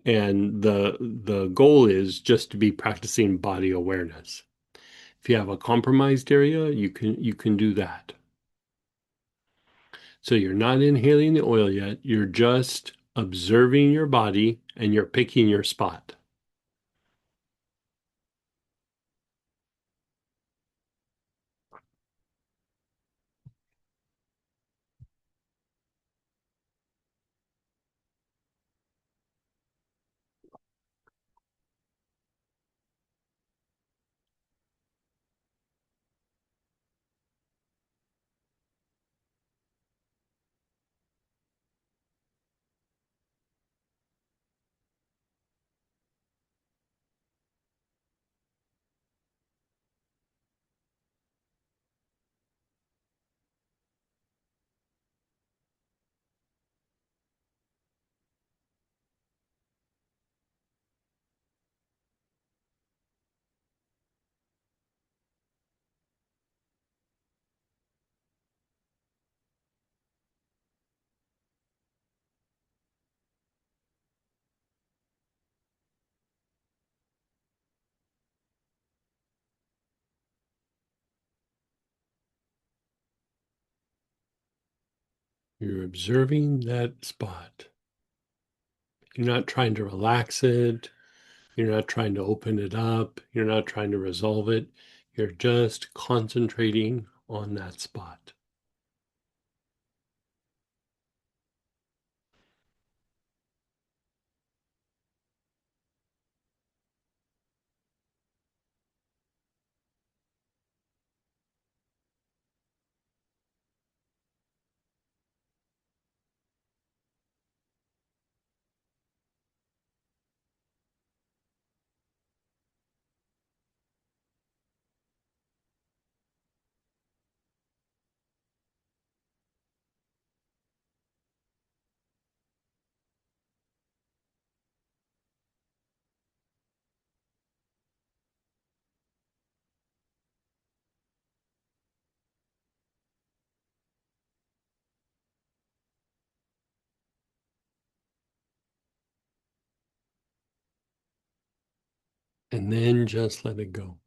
[SPEAKER 1] And the goal is just to be practicing body awareness. If you have a compromised area, you can do that. So you're not inhaling the oil yet. You're just observing your body and you're picking your spot. You're observing that spot. You're not trying to relax it. You're not trying to open it up. You're not trying to resolve it. You're just concentrating on that spot. And then just let it go.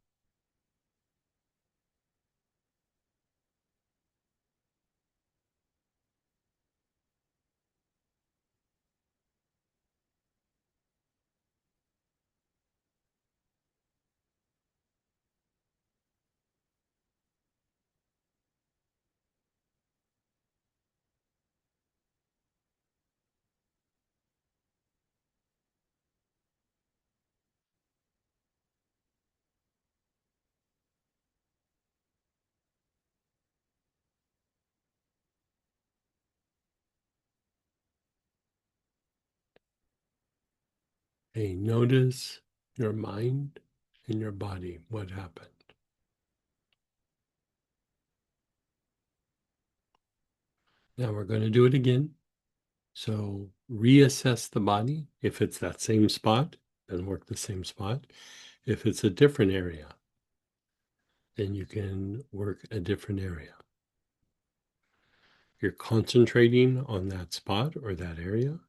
[SPEAKER 1] Hey, notice your mind and your body. What happened? Now we're going to do it again. So reassess the body. If it's that same spot, then work the same spot. If it's a different area, then you can work a different area. You're concentrating on that spot or that area.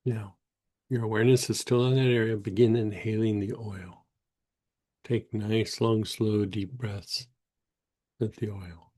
[SPEAKER 1] Now, your awareness is still in that area. Begin inhaling the oil. Take nice, long, slow, deep breaths with the oil.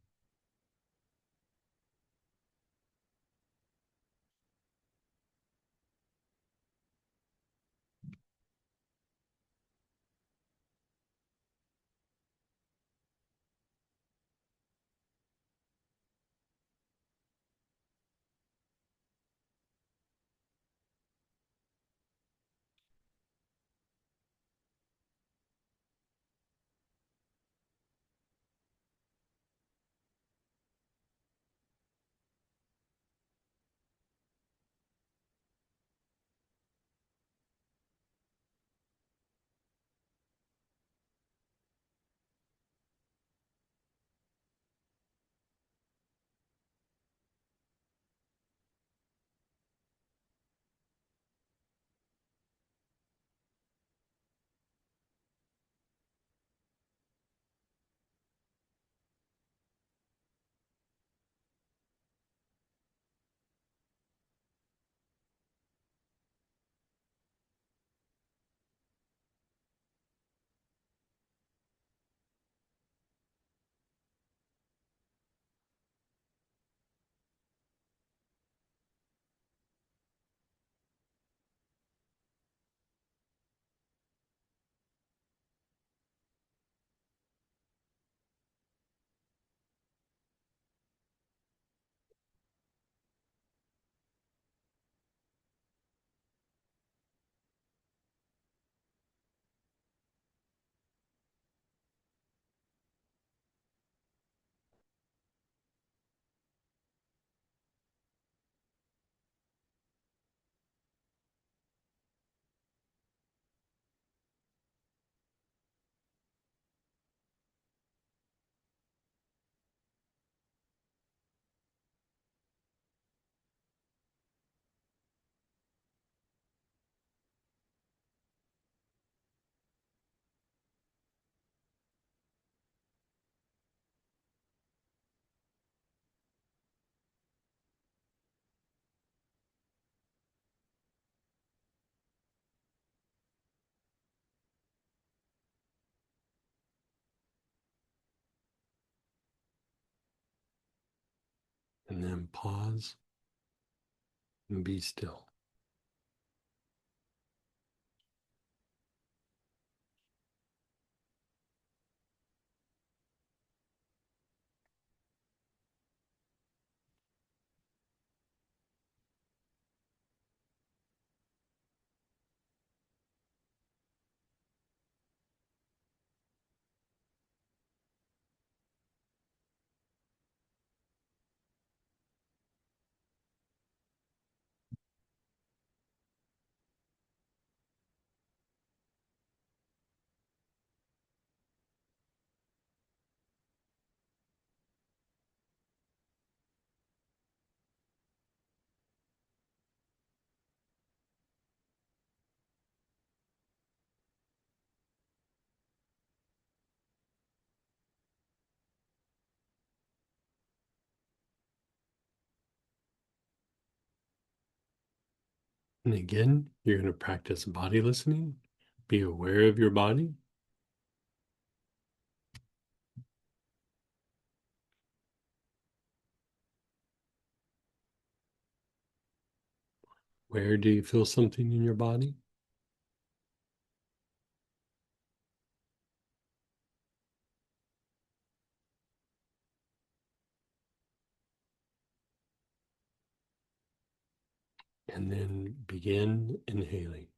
[SPEAKER 1] And then pause and be still. And again, you're going to practice body listening. Be aware of your body. Where do you feel something in your body? And then begin inhaling.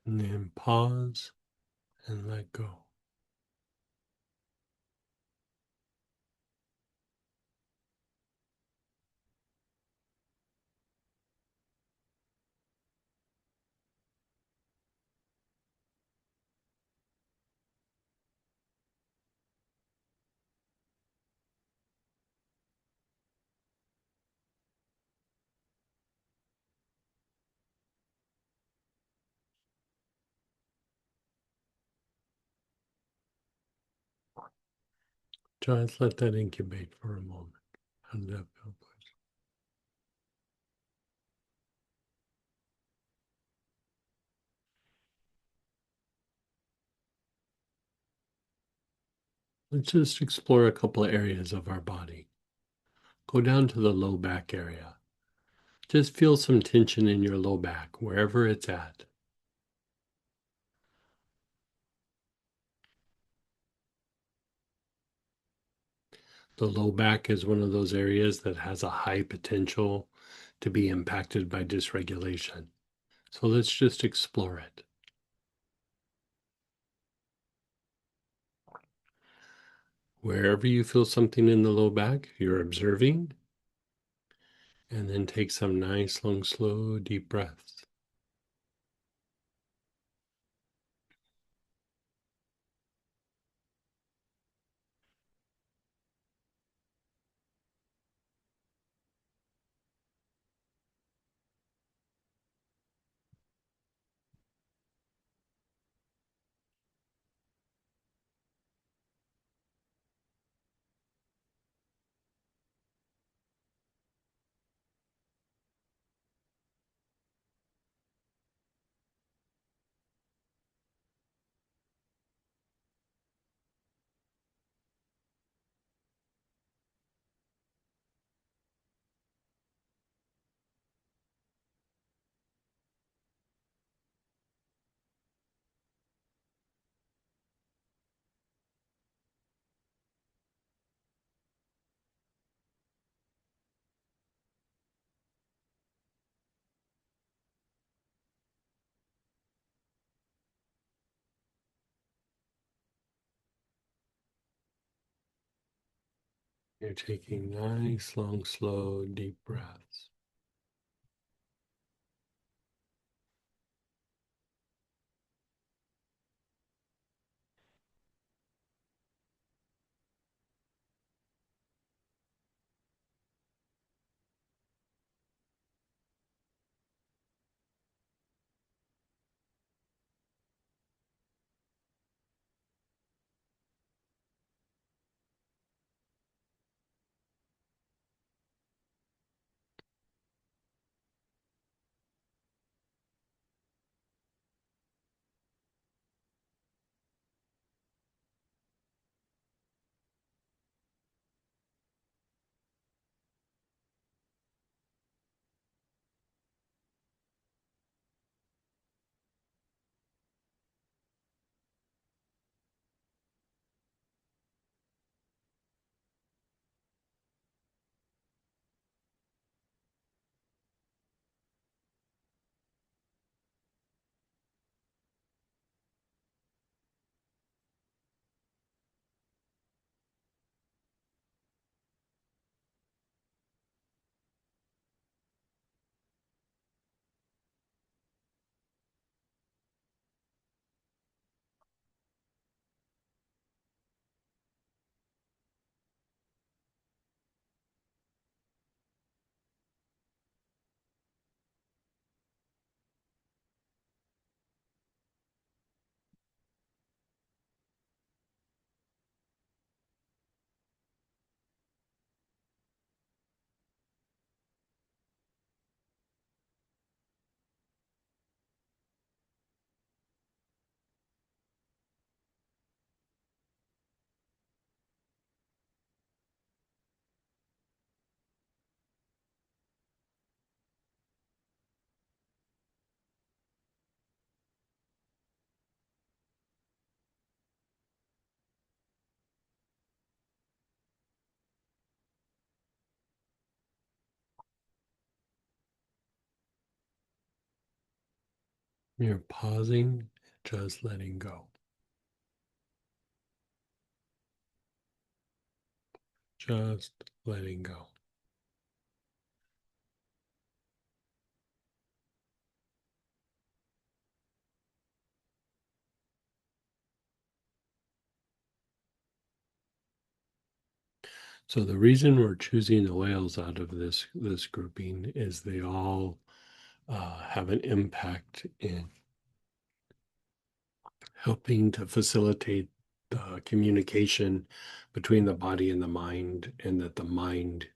[SPEAKER 1] And then pause and let go. Just let that incubate for a moment. How does that feel? Let's just explore a couple of areas of our body. Go down to the low back area. Just feel some tension in your low back, wherever it's at. The low back is one of those areas that has a high potential to be impacted by dysregulation. So let's just explore it. Wherever you feel something in the low back, you're observing, and then take some nice, long, slow, deep breaths. You're taking nice, long, slow, deep breaths. You're pausing, just letting go. Just letting go. So the reason we're choosing the whales out of this grouping is they all have an impact in helping to facilitate the communication between the body and the mind, and that the mind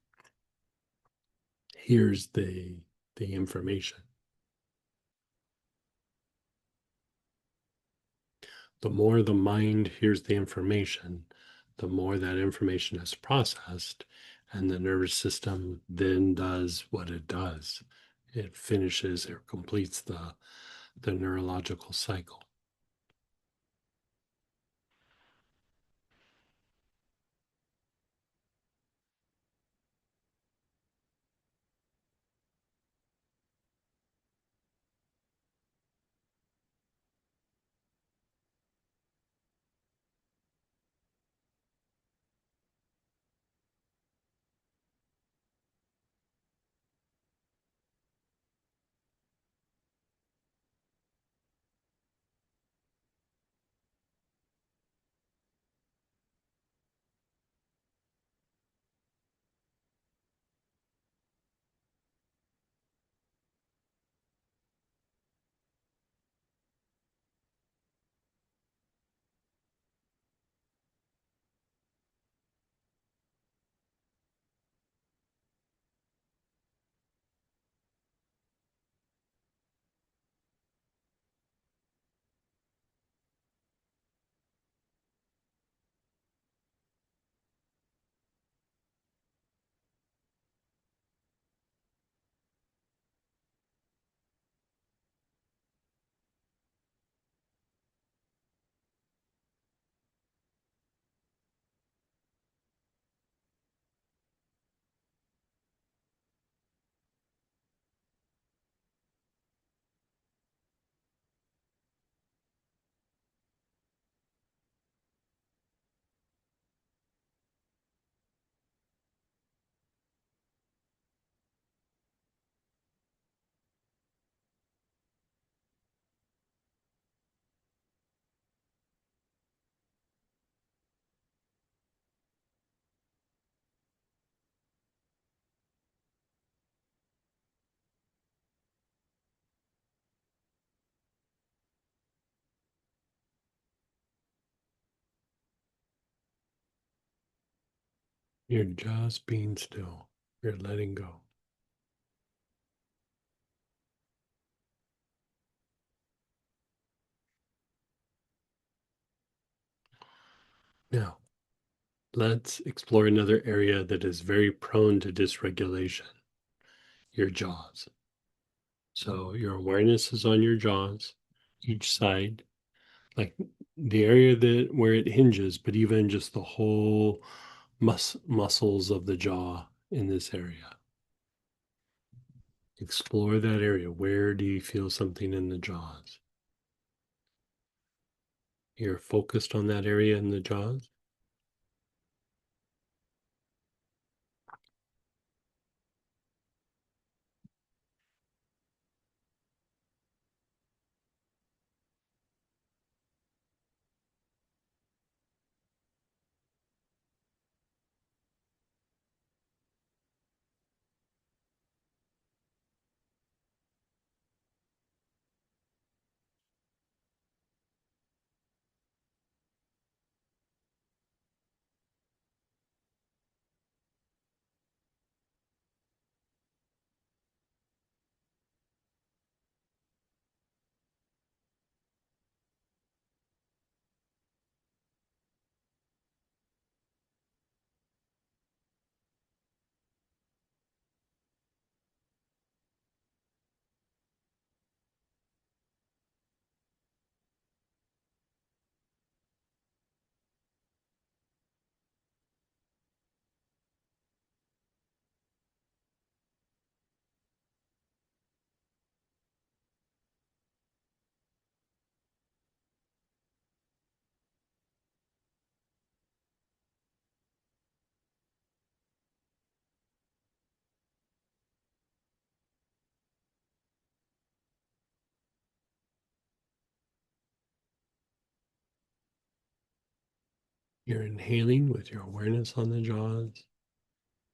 [SPEAKER 1] hears the information. The more the mind hears the information, the more that information is processed, and the nervous system then does what it does. It finishes or completes the neurological cycle. You're just being still. You're letting go. Now, let's explore another area that is very prone to dysregulation, your jaws. So your awareness is on your jaws, each side, like the area that where it hinges, but even just the whole muscles of the jaw in this area. Explore that area. Where do you feel something in the jaws? You're focused on that area in the jaws. You're inhaling with your awareness on the jaws.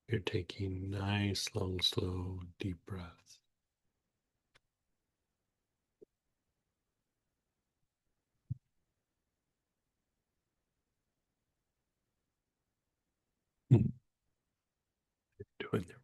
[SPEAKER 1] You're taking nice, long, slow, deep breaths. when they're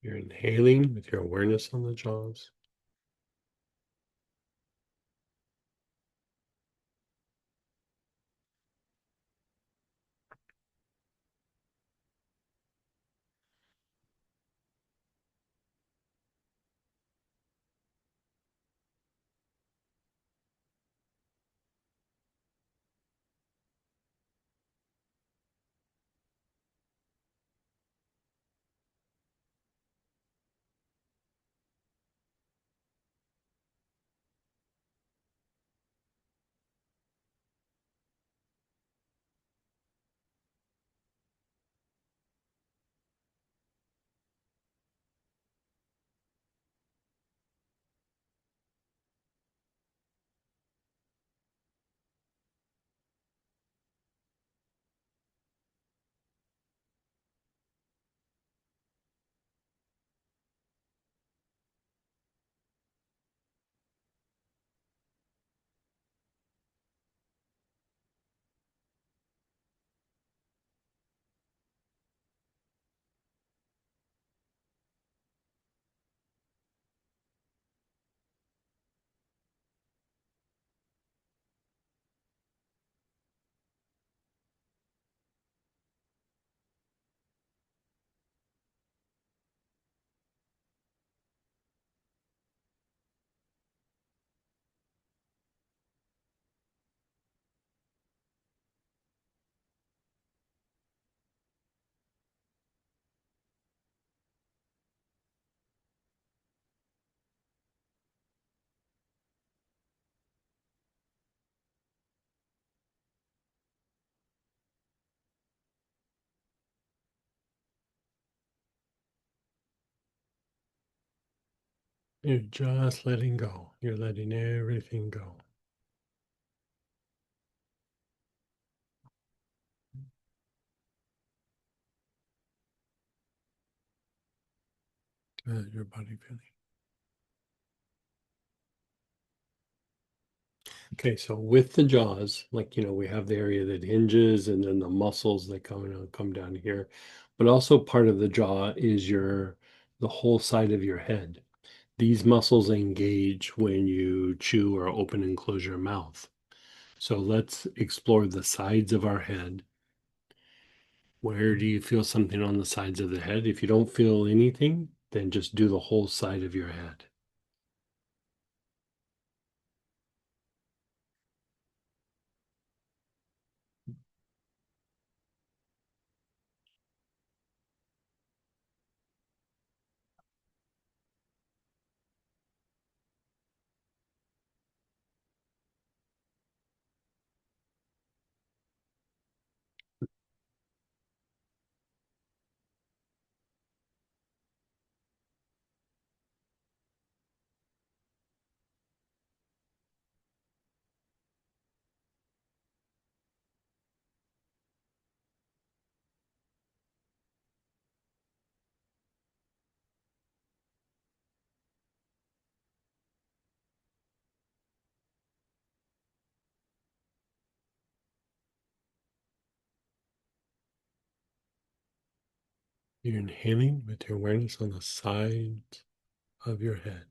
[SPEAKER 1] you're inhaling with your awareness on the jaws. You're just letting go. You're letting everything go. Your body feeling. Okay, so with the jaws, like we have the area that hinges and then the muscles that come down here, but also part of the jaw is the whole side of your head. These muscles engage when you chew or open and close your mouth. So let's explore the sides of our head. Where do you feel something on the sides of the head? If you don't feel anything, then just do the whole side of your head. You're inhaling with your awareness on the sides of your head.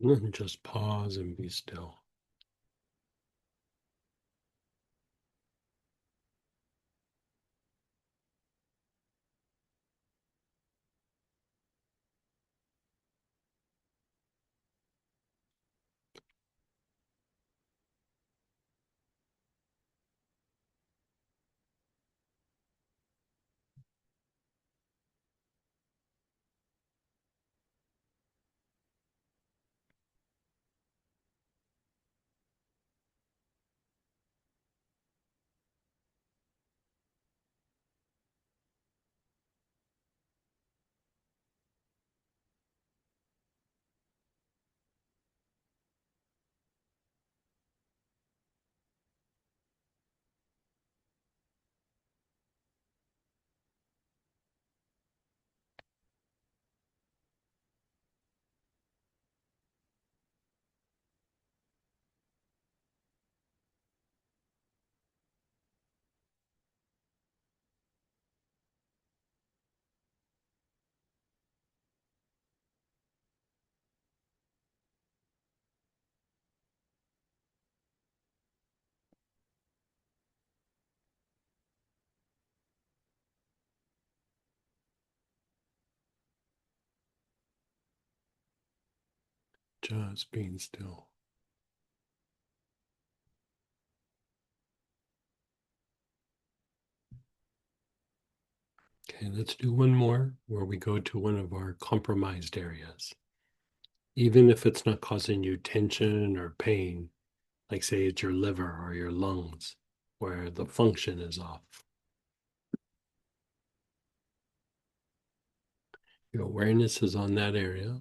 [SPEAKER 1] And just pause and be still. Just being still. Okay, let's do one more where we go to one of our compromised areas. Even if it's not causing you tension or pain, like say it's your liver or your lungs, where the function is off. Your awareness is on that area.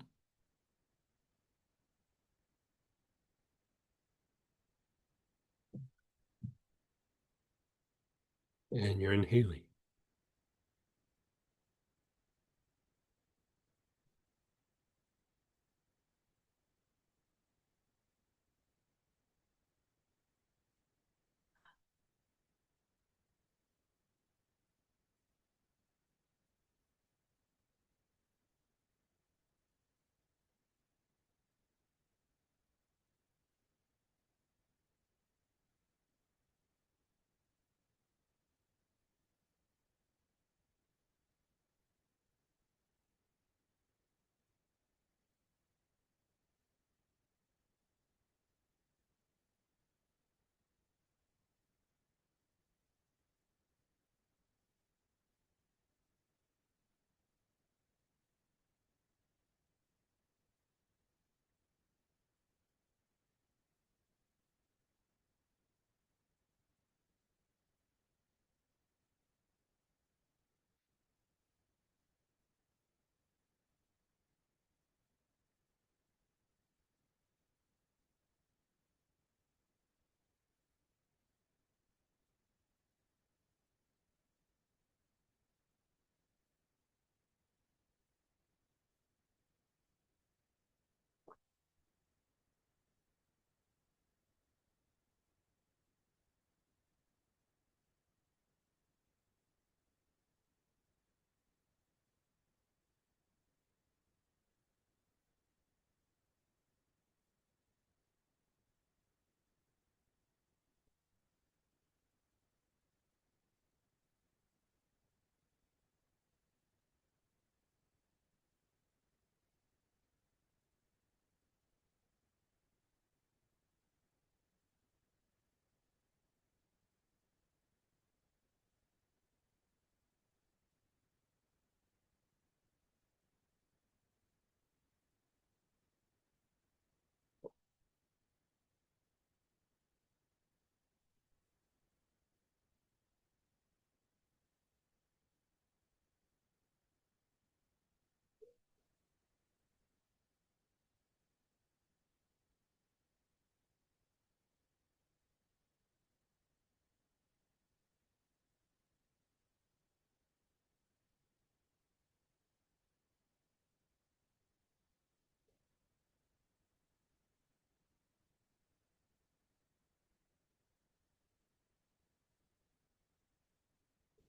[SPEAKER 1] And you're inhaling.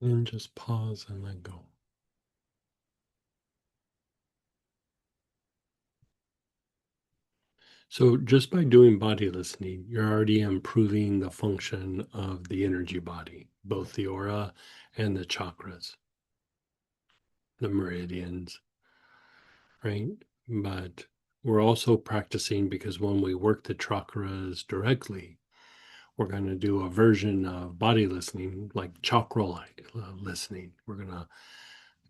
[SPEAKER 1] And just pause and let go. So, just by doing body listening, you're already improving the function of the energy body, both the aura and the chakras, the meridians, right? But we're also practicing because when we work the chakras directly, we're going to do a version of body listening, like chakral listening. We're going to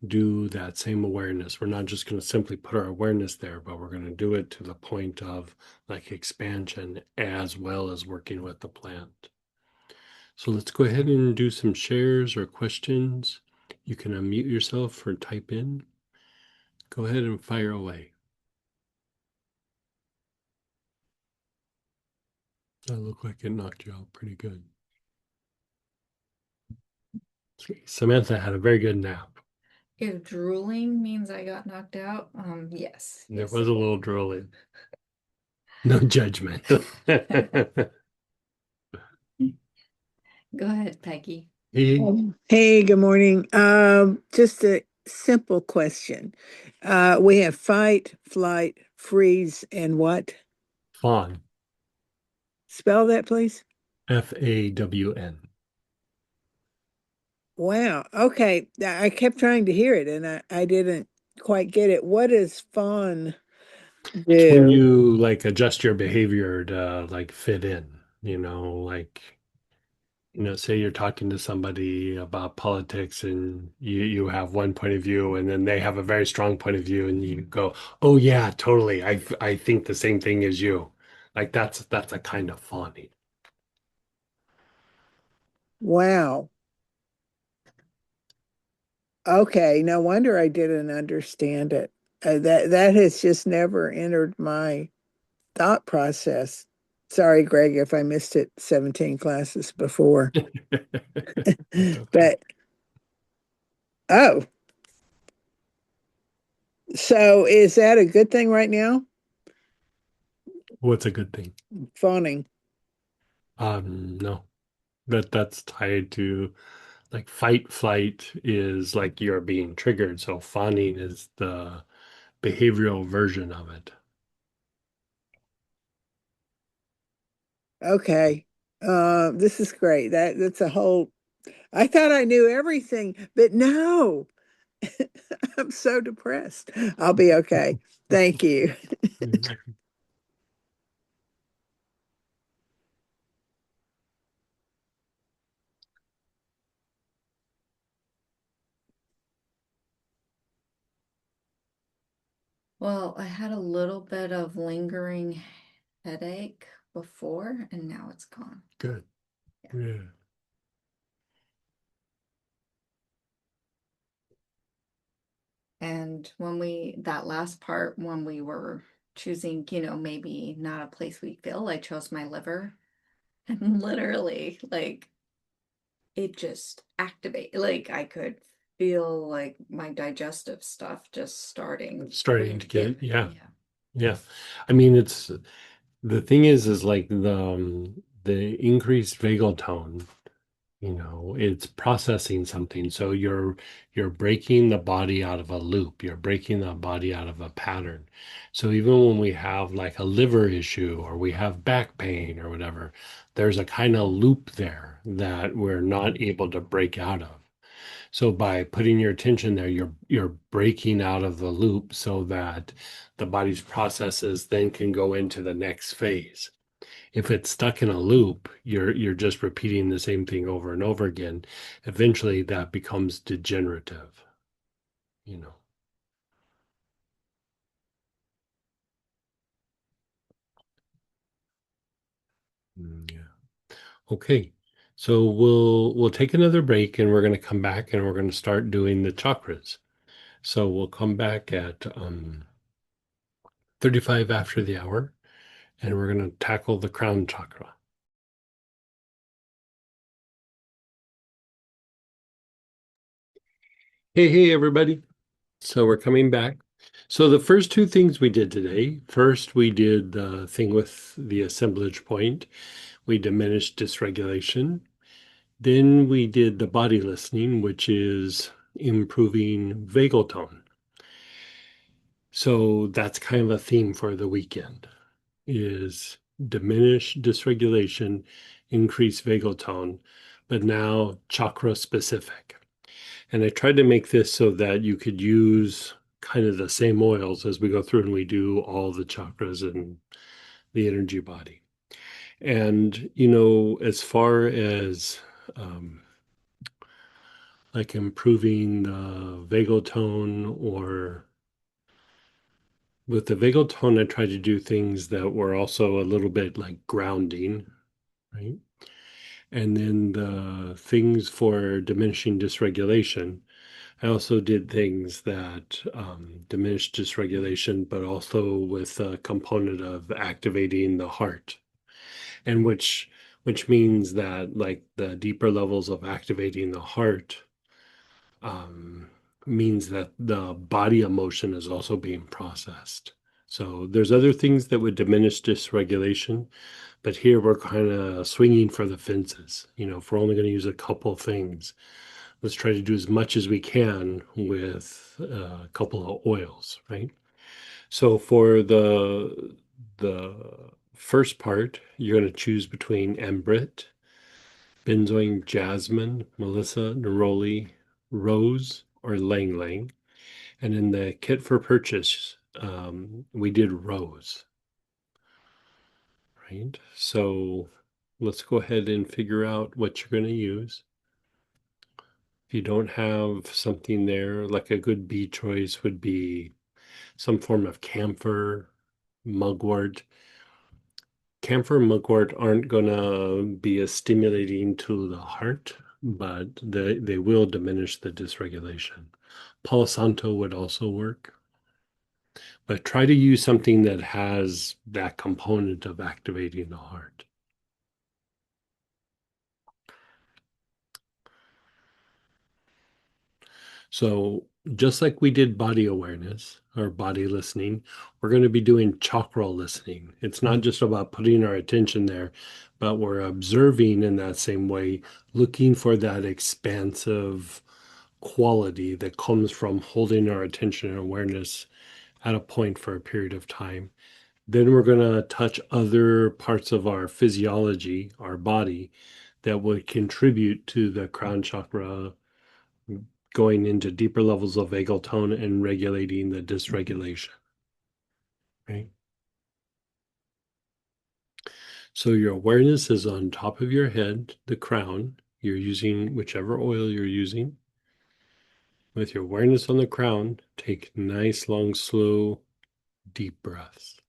[SPEAKER 1] do that same awareness. We're not just going to simply put our awareness there, but we're going to do it to the point of like expansion as well as working with the plant. So let's go ahead and do some shares or questions. You can unmute yourself or type in. Go ahead and fire away. That looked like it knocked you out pretty good. Samantha had a very good nap.
[SPEAKER 2] If drooling means I got knocked out, yes.
[SPEAKER 1] There
[SPEAKER 2] Yes.
[SPEAKER 1] was a little drooling. No judgment.
[SPEAKER 2] Go ahead, Peggy.
[SPEAKER 4] Hey, good morning. Just a simple question. We have fight, flight, freeze, and what?
[SPEAKER 1] Fawn.
[SPEAKER 4] Spell that, please.
[SPEAKER 1] Fawn.
[SPEAKER 4] Wow. Okay. I kept trying to hear it and I didn't quite get it. What is fawn?
[SPEAKER 1] It's when
[SPEAKER 4] Do.
[SPEAKER 1] you like adjust your behavior to like fit in, like say you're talking to somebody about politics and you have one point of view and then they have a very strong point of view and you go, "Oh yeah, totally. I think the same thing as you." Like that's a kind of fawning.
[SPEAKER 4] Wow. Okay, no wonder I didn't understand it. That has just never entered my thought process. Sorry, Greg, if I missed it 17 classes before.
[SPEAKER 1] That's okay.
[SPEAKER 4] But oh, so is that a good thing right now?
[SPEAKER 1] What's a good thing?
[SPEAKER 4] Phoning.
[SPEAKER 1] No, that's tied to like fight, flight is like you're being triggered. So fawning is the behavioral version of it.
[SPEAKER 4] Okay. This is great. That's a whole I thought I knew everything, but no. I'm so depressed. I'll be okay. Thank you.
[SPEAKER 2] Well, I had a little bit of lingering headache before, and now it's gone.
[SPEAKER 1] Good.
[SPEAKER 2] Yeah.
[SPEAKER 1] Yeah.
[SPEAKER 2] And that last part, when we were choosing, maybe not a place we feel, I chose my liver. And literally, like, it just activate. Like, I could feel like my digestive stuff just starting.
[SPEAKER 1] Starting to
[SPEAKER 2] Yeah.
[SPEAKER 1] get, yeah,
[SPEAKER 2] Yeah.
[SPEAKER 1] yeah. I mean, it's the thing is like the increased vagal tone, it's processing something. So you're breaking the body out of a loop. You're breaking the body out of a pattern. So even when we have like a liver issue or we have back pain or whatever, there's a kind of loop there that we're not able to break out of. So by putting your attention there, you're breaking out of the loop so that the body's processes then can go into the next phase. If it's stuck in a loop, you're just repeating the same thing over and over again. Eventually that becomes degenerative, you know. Yeah. Okay. So we'll take another break and we're going to come back and we're going to start doing the chakras. So we'll come back at 35 after the hour and we're going to tackle the crown chakra. Hey, everybody. So we're coming back. So the first two things we did today, first we did the thing with the assemblage point. We diminished dysregulation. Then we did the body listening, which is improving vagal tone. So that's kind of a theme for the weekend is diminish dysregulation, increase vagal tone, but now chakra specific. And I tried to make this so that you could use kind of the same oils as we go through and we do all the chakras and the energy body. And, as far as like improving the vagal tone or with the vagal tone, I tried to do things that were also a little bit like grounding, right? And then the things for diminishing dysregulation, I also did things that diminished dysregulation, but also with a component of activating the heart, and which means that like the deeper levels of activating the heart um, means that the body emotion is also being processed. So there's other things that would diminish dysregulation, but here we're kind of swinging for the fences. If we're only going to use a couple things, let's try to do as much as we can with a couple of oils, right? So for the first part, you're going to choose between Ambrit, benzoin jasmine, Melissa, neroli, rose, or lang lang. And in the kit for purchase, we did rows, right? So let's go ahead and figure out what you're going to use. If you don't have something there, like a good bee choice would be some form of camphor, mugwort. Camphor and mugwort aren't going to be as stimulating to the heart, but they will diminish the dysregulation. Palo Santo would also work, but try to use something that has that component of activating the heart. So just like we did body awareness or body listening, we're going to be doing chakral listening. It's not just about putting our attention there, but we're observing in that same way, looking for that expansive quality that comes from holding our attention and awareness at a point for a period of time. Then we're going to touch other parts of our physiology, our body, that would contribute to the crown chakra going into deeper levels of vagal tone and regulating the dysregulation. Right. So your awareness is on top of your head, the crown. You're using whichever oil you're using. With your awareness on the crown, take nice, long, slow, deep breaths.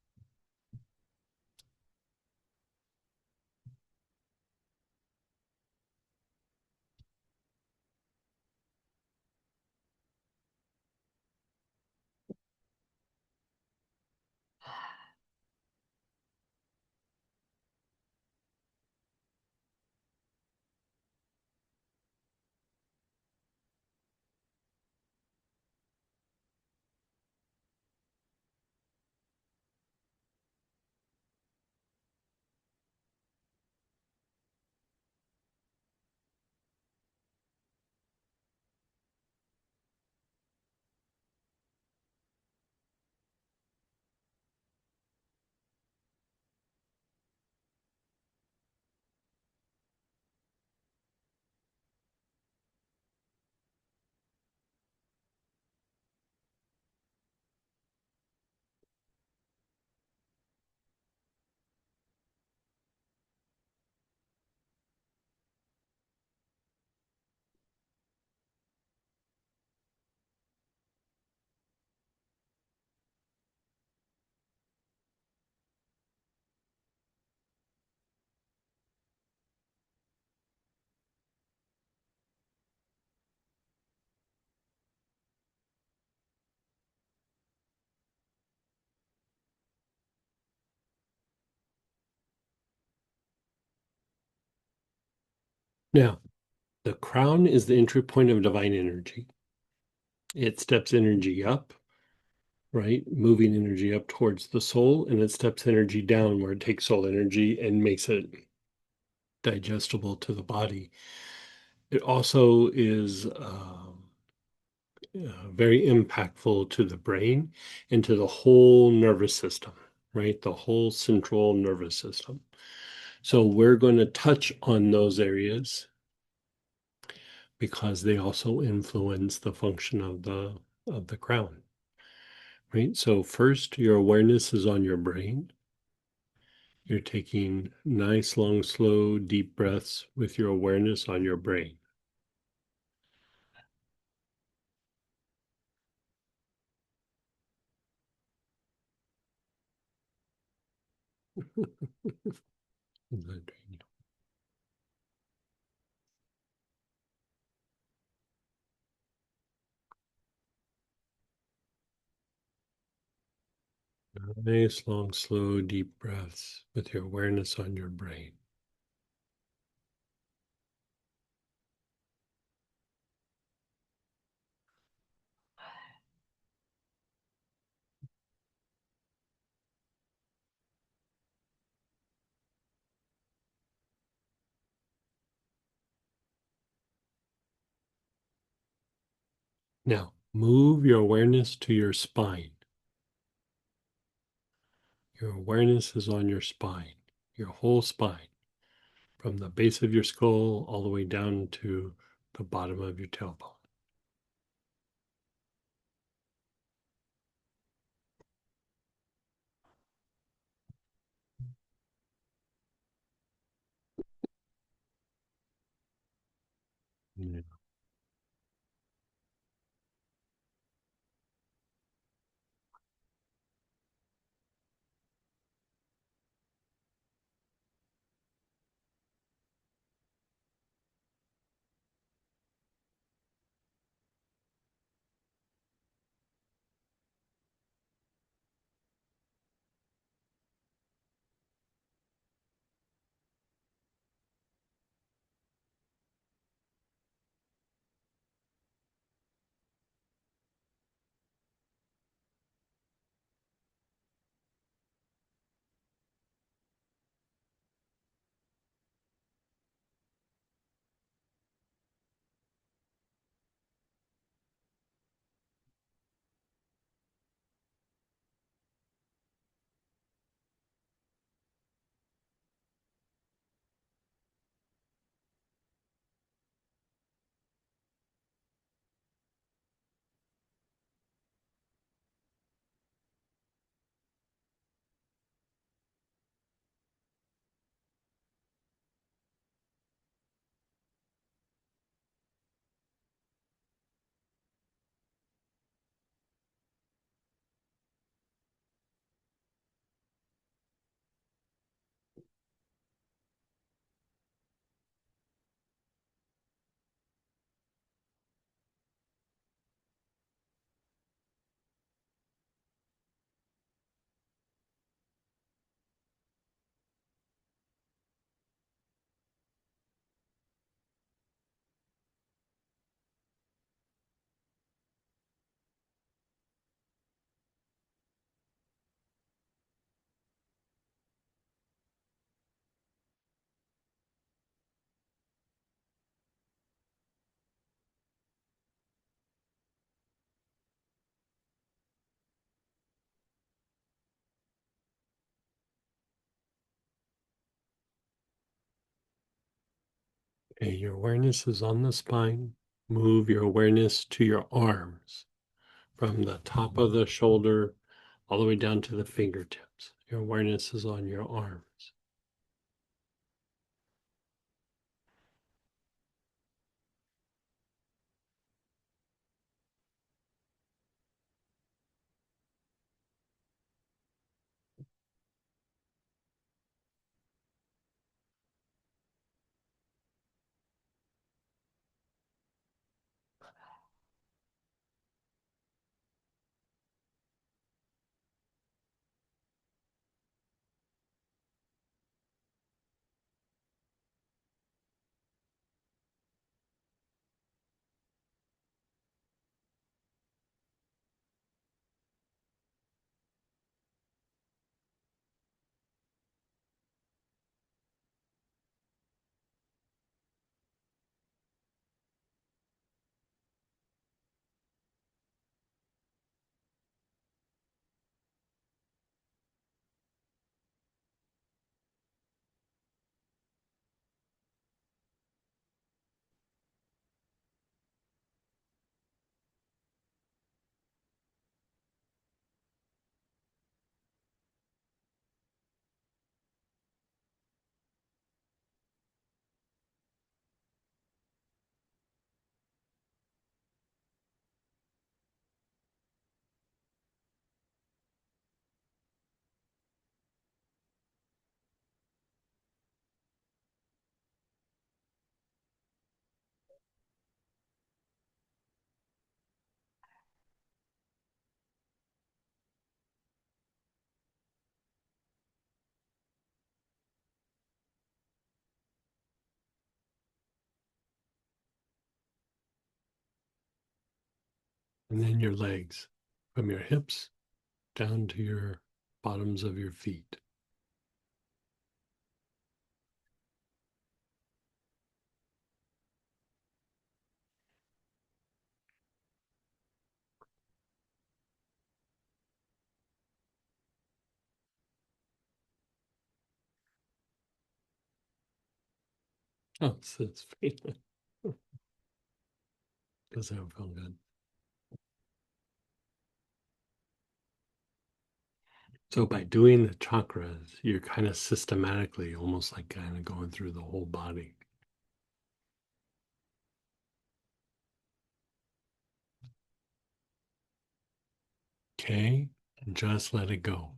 [SPEAKER 1] Now, the crown is the entry point of divine energy. It steps energy up, right? Moving energy up towards the soul, and it steps energy down where it takes soul energy and makes it digestible to the body. It also is very impactful to the brain and to the whole nervous system, right? The whole central nervous system. So we're going to touch on those areas because they also influence the function of the crown, right? So first, your awareness is on your brain. You're taking nice, long, slow, deep breaths with your awareness on your brain. Nice, long, slow, deep breaths with your awareness on your brain. Now, move your awareness to your spine. Your awareness is on your spine, your whole spine, from the base of your skull all the way down to the bottom of your tailbone. Okay, your awareness is on the spine. Move your awareness to your arms from the top of the shoulder all the way down to the fingertips. Your awareness is on your arms. And then your legs from your hips down to your bottoms of your feet. Oh, it's feeling. Does that feel good? So by doing the chakras, you're kind of systematically, almost like kind of going through the whole body. Okay, and just let it go.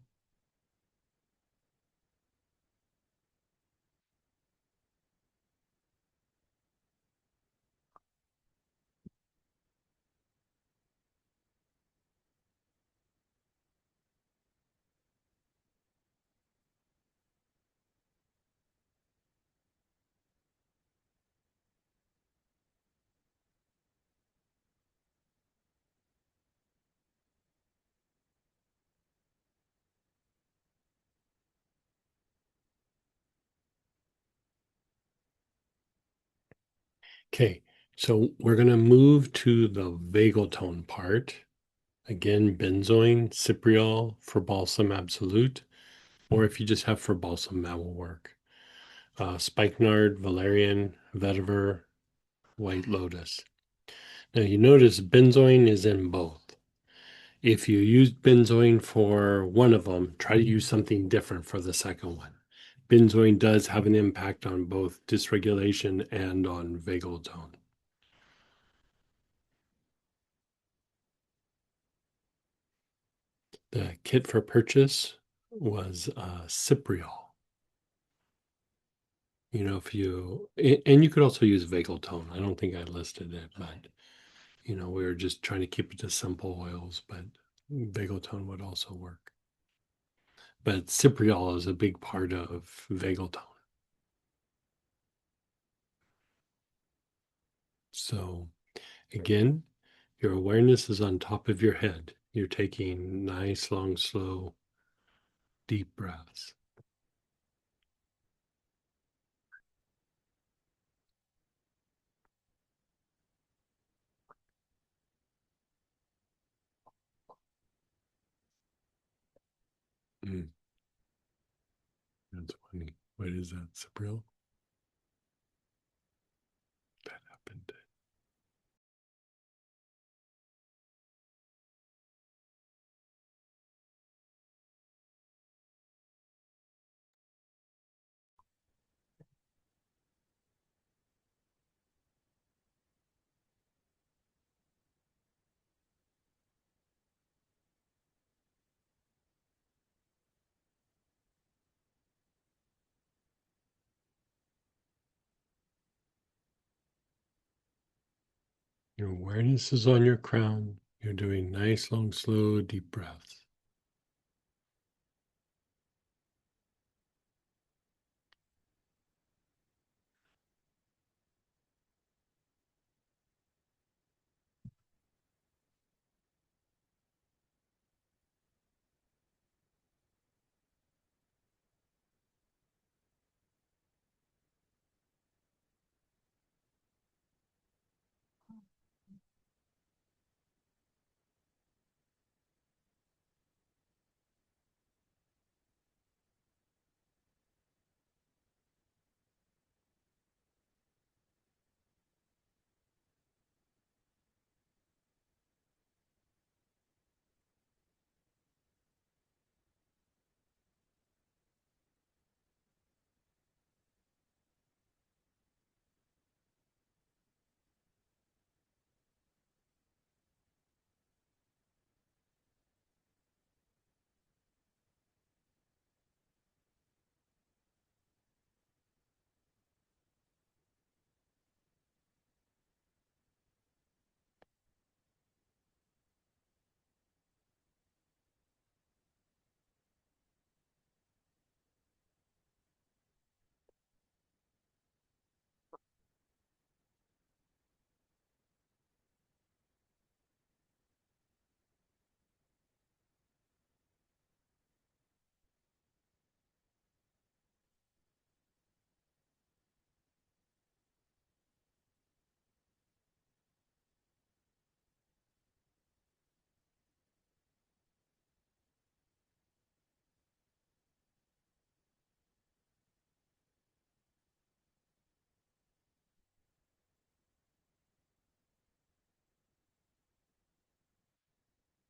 [SPEAKER 1] Okay, so we're going to move to the vagal tone part. Again, benzoin, cypriol, for balsam absolute, or if you just have for balsam, that will work. Spikenard, valerian, vetiver, white lotus. Now you notice benzoin is in both. If you use benzoin for one of them, try to use something different for the second one. Benzoin does have an impact on both dysregulation and on vagal tone. The kit for purchase was cypriol. You know, if you, and you could also use vagal tone. I don't think I listed it, but, you know, we were just trying to keep it to simple oils, but vagal tone would also work. But cypriol is a big part of vagal tone. So again, your awareness is on top of your head. You're taking nice, long, slow, deep breaths. Mm, that's funny. What is that, Cypriel? Your awareness is on your crown. You're doing nice, long, slow, deep breaths.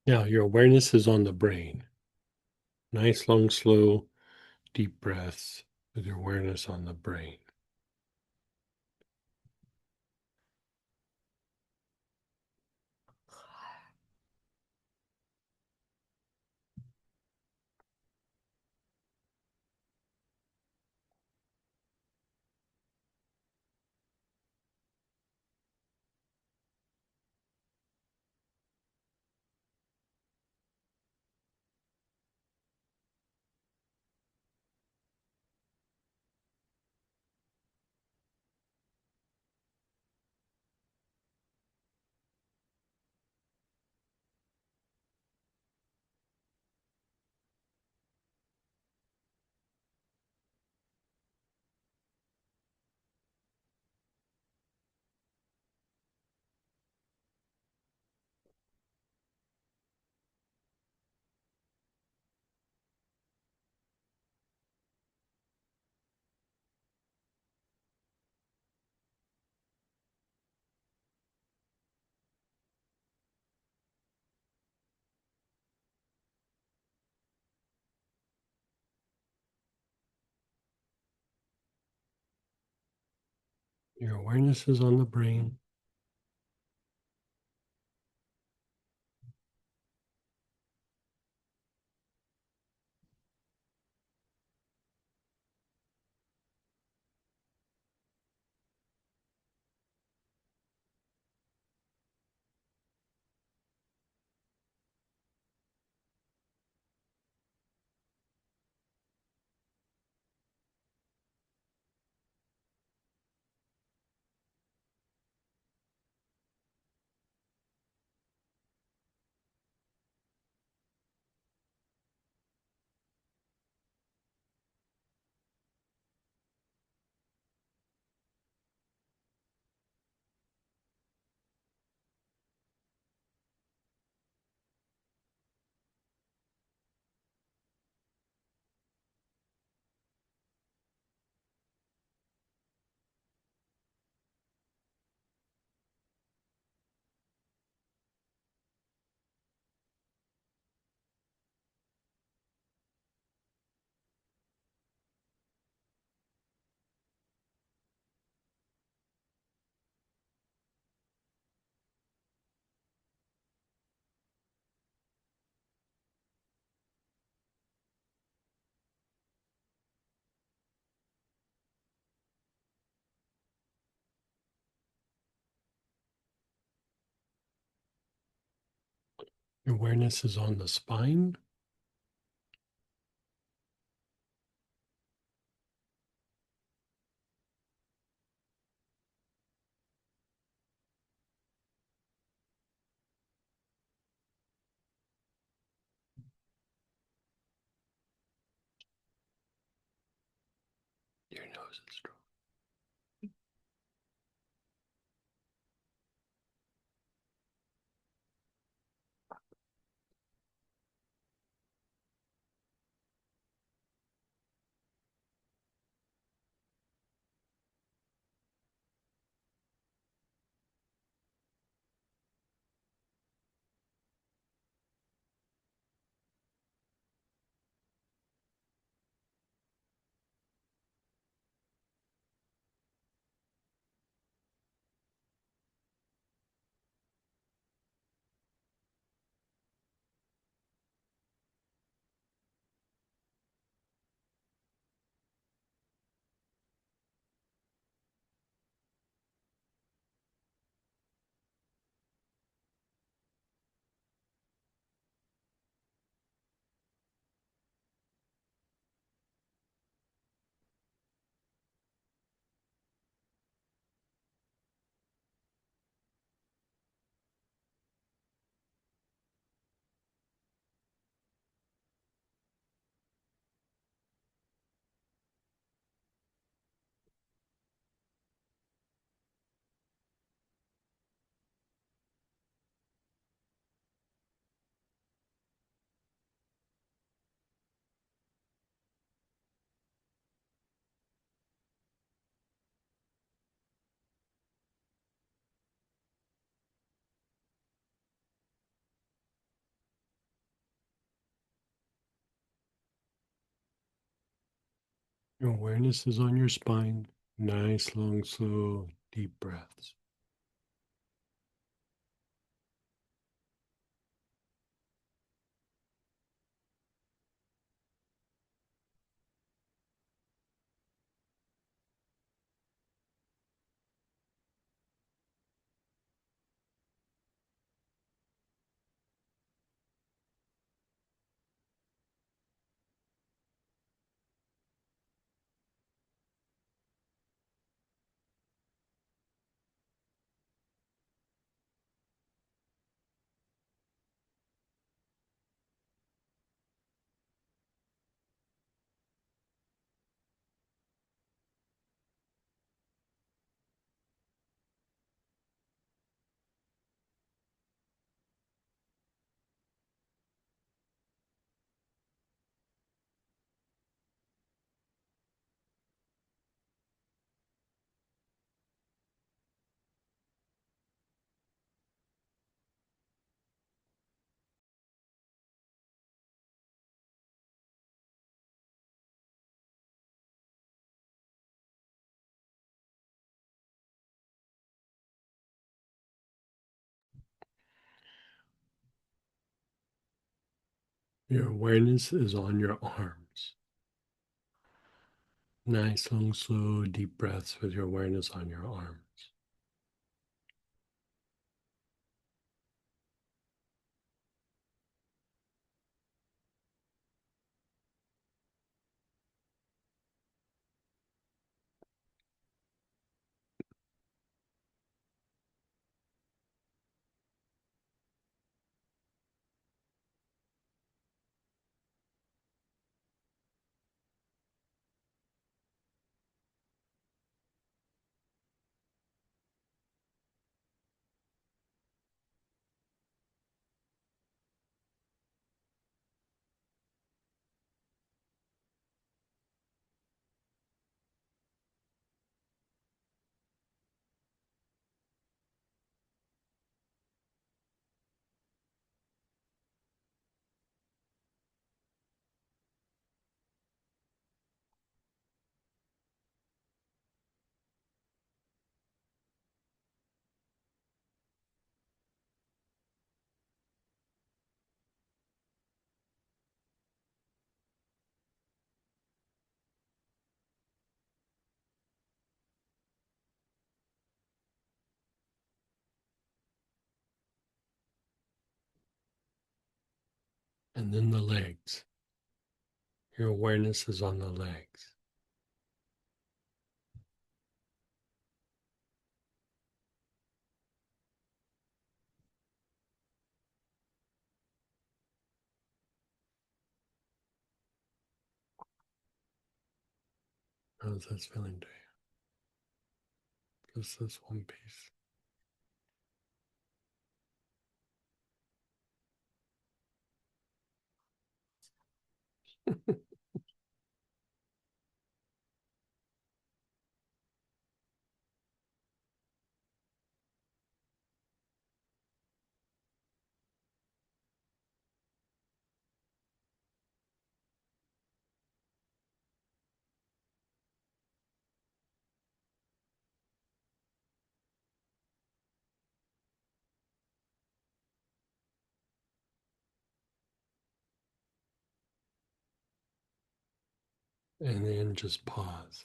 [SPEAKER 1] Now, your awareness is on the brain. Nice, long, slow, deep breaths with your awareness on the brain. Your awareness is on the brain. Awareness is on the spine. Your nose is strong. Your awareness is on your spine. Nice, long, slow, deep breaths. Your awareness is on your arms. Nice, long, slow, deep breaths with your awareness on your arms. And then the legs. Your awareness is on the legs. How's this feeling to you? Just this one piece. And then just pause.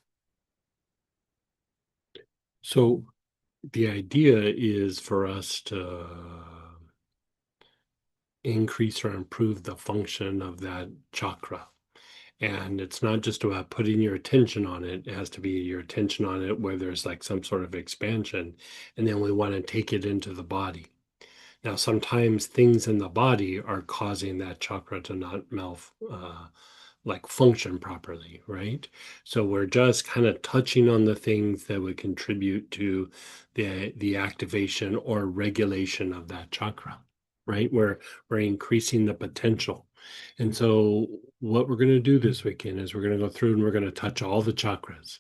[SPEAKER 1] So the idea is for us to increase or improve the function of that chakra. And it's not just about putting your attention on it. It has to be your attention on it where there's like some sort of expansion. And then we want to take it into the body. Now, sometimes things in the body are causing that chakra to not like function properly, right? So we're just kind of touching on the things that would contribute to the activation or regulation of that chakra, right? We're increasing the potential. And so what we're going to do this weekend is we're going to go through and we're going to touch all the chakras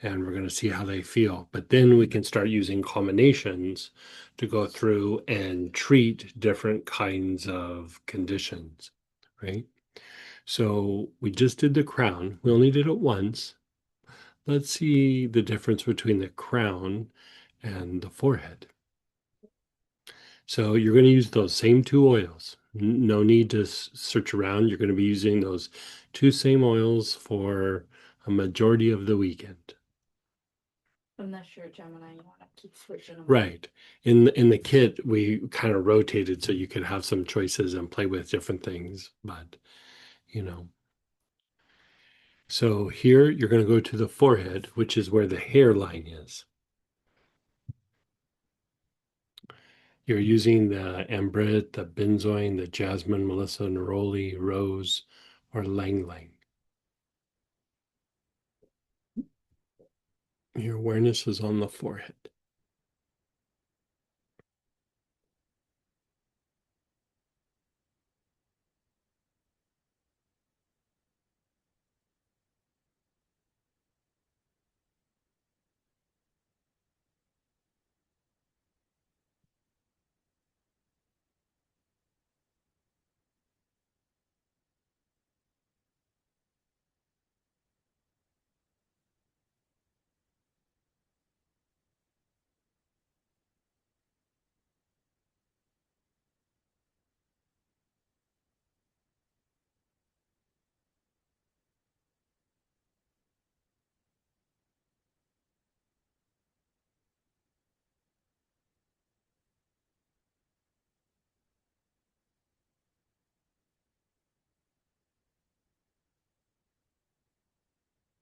[SPEAKER 1] and we're going to see how they feel. But then we can start using combinations to go through and treat different kinds of conditions, right? So we just did the crown. We only did it once. Let's see the difference between the crown and the forehead. So you're going to use those same two oils. No need to search around. You're going to be using those two same oils for a majority of the weekend.
[SPEAKER 2] Unless you're a Gemini, you want to keep switching them.
[SPEAKER 1] Right. In the kit, we kind of rotated so you could have some choices and play with different things. But, you know, so here you're going to go to the forehead, which is where the hairline is. You're using the ambrit, the benzoin, the jasmine, melissa, neroli, rose, or lang lang. Your awareness is on the forehead.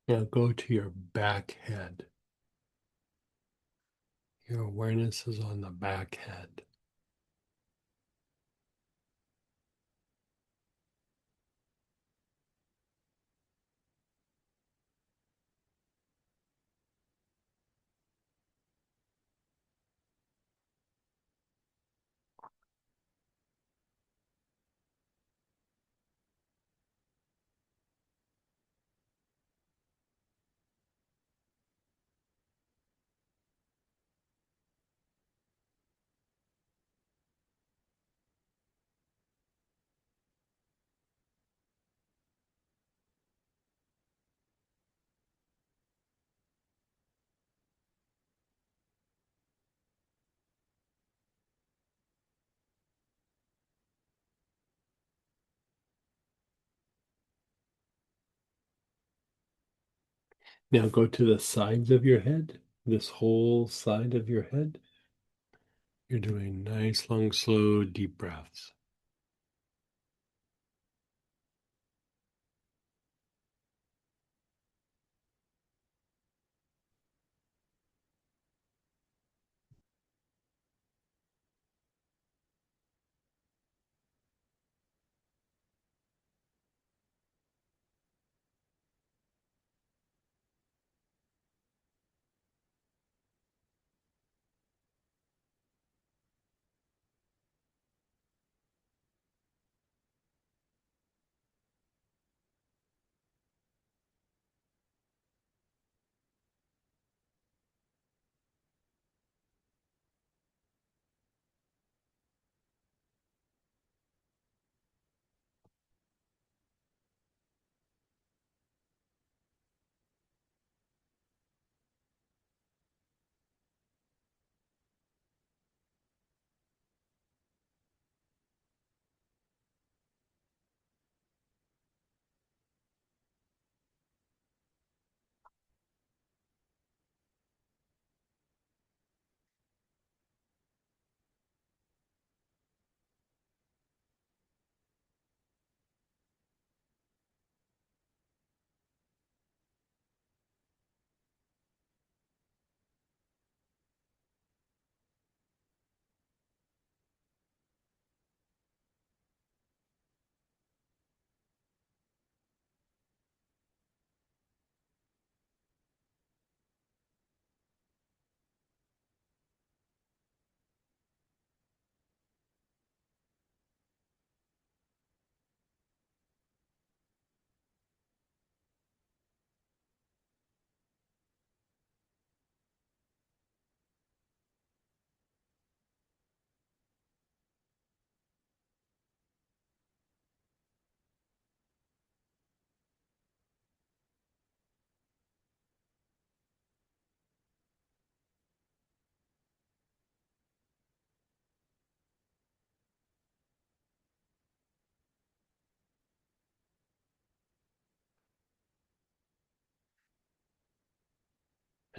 [SPEAKER 1] Now go to your back head. Your awareness is on the back head. Now go to the sides of your head, this whole side of your head. You're doing nice, long, slow, deep breaths.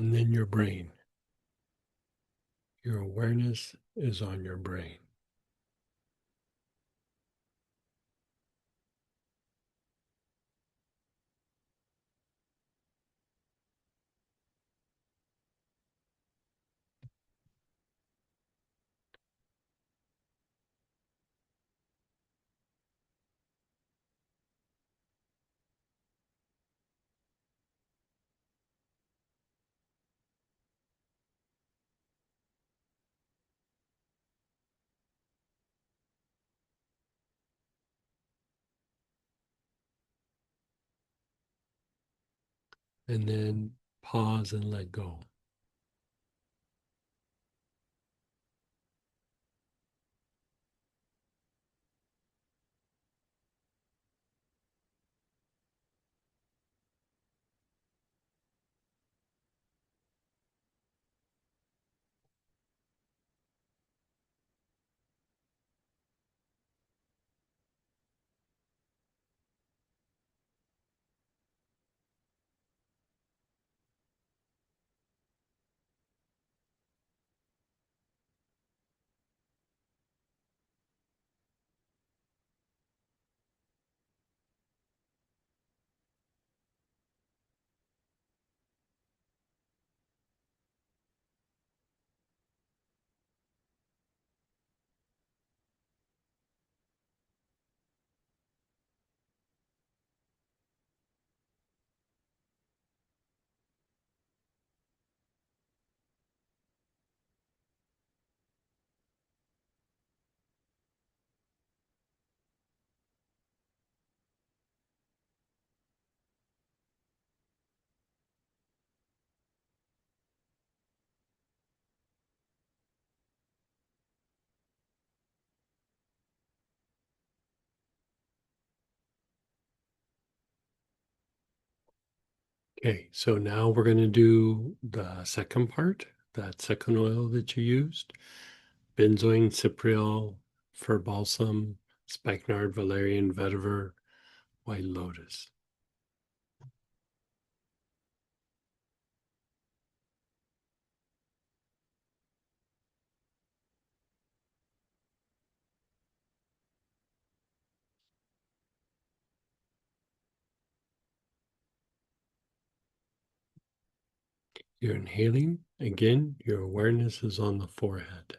[SPEAKER 1] and then your brain. Your awareness is on your brain. And then pause and let go. Okay, so now we're going to do the second part, that second oil that you used, benzoin, cypriol, fir balsam, spikenard, valerian, vetiver, white lotus. You're inhaling. Again, your awareness is on the forehead.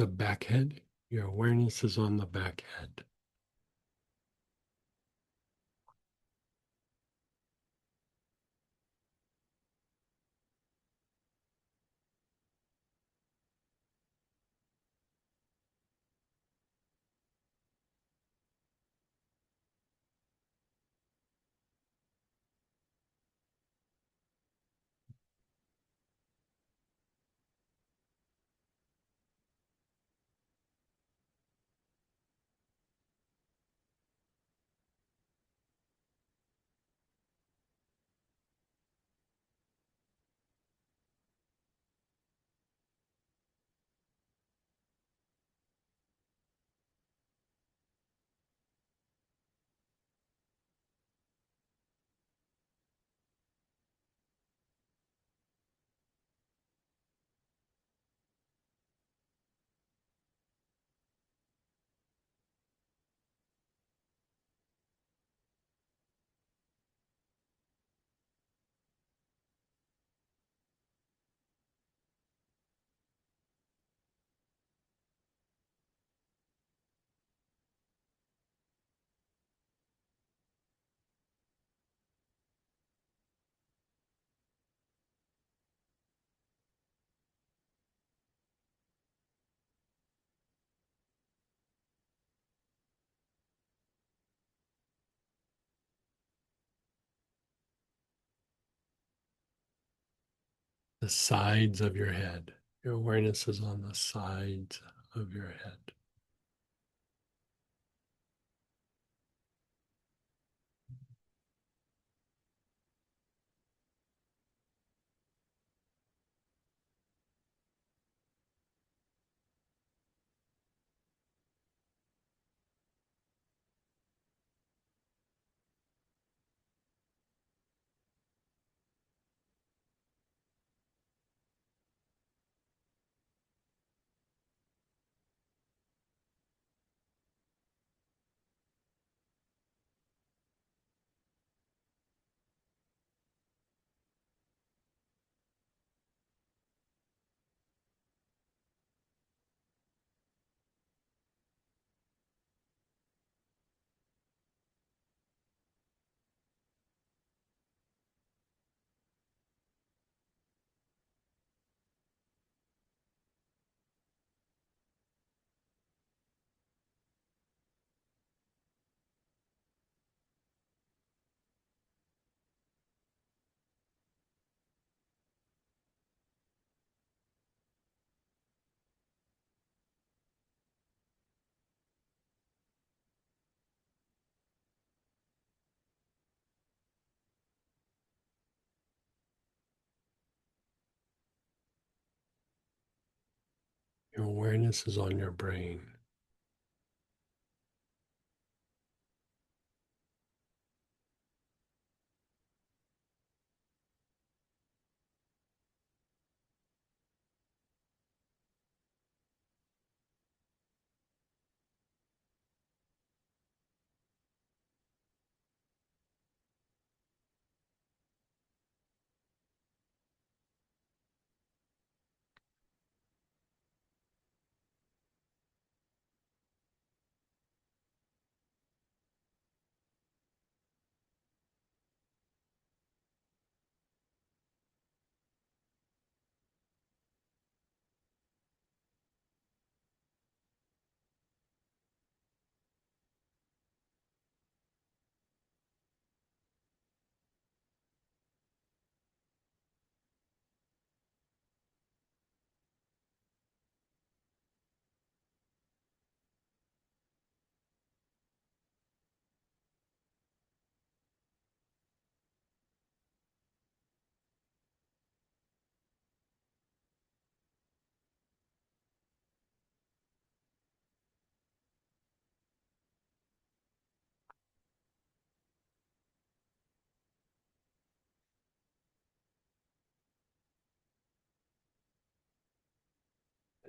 [SPEAKER 1] The back head. Your awareness is on the back head. The sides of your head. Your awareness is on the sides of your head. Your awareness is on your brain.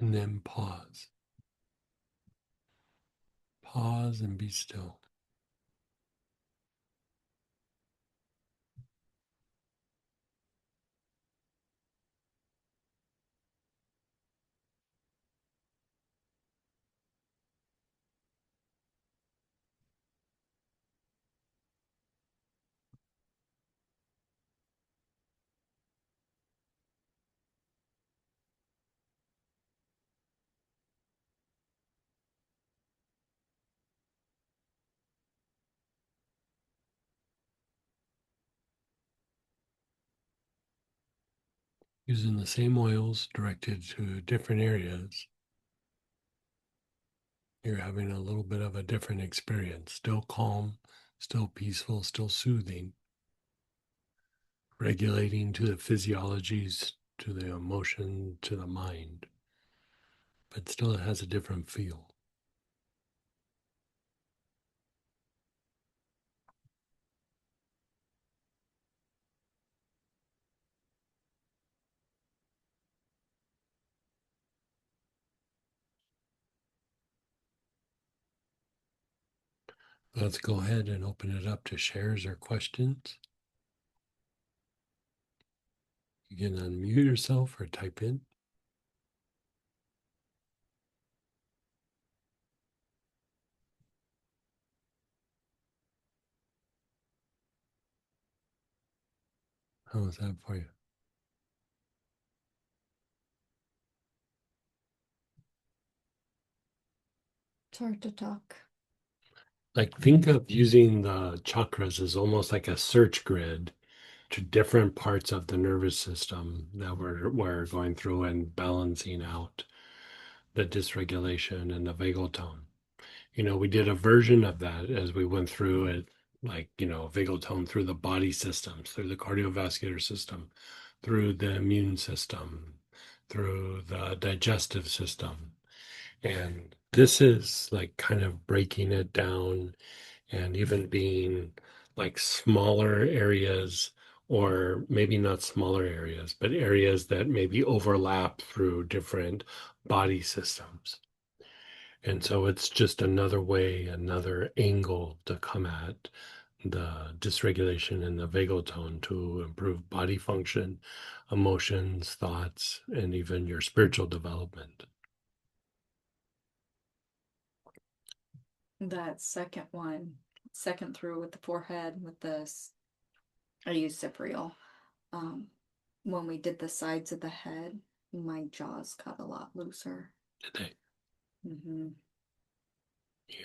[SPEAKER 1] And then pause. Pause and be still. using the same oils directed to different areas. You're having a little bit of a different experience. Still calm, still peaceful, still soothing, regulating to the physiologies, to the emotion, to the mind, but still it has a different feel. Let's go ahead and open it up to shares or questions. You can unmute yourself or type in. How was that for you?
[SPEAKER 2] It's hard to talk.
[SPEAKER 1] Like, think of using the chakras as almost like a search grid to different parts of the nervous system that we're going through and balancing out the dysregulation and the vagal tone. We did a version of that as we went through it, like, vagal tone through the body systems, through the cardiovascular system, through the immune system, through the digestive system. And this is like kind of breaking it down and even being like smaller areas, or maybe not smaller areas, but areas that maybe overlap through different body systems. And so it's just another way, another angle to come at the dysregulation in the vagal tone to improve body function, emotions, thoughts, and even your spiritual development.
[SPEAKER 2] That second one, second through with the forehead, with this, I use Cypriol. When we did the sides of the head, my jaws got a lot looser.
[SPEAKER 1] Did they?
[SPEAKER 2] Mm-hmm.
[SPEAKER 1] Yeah.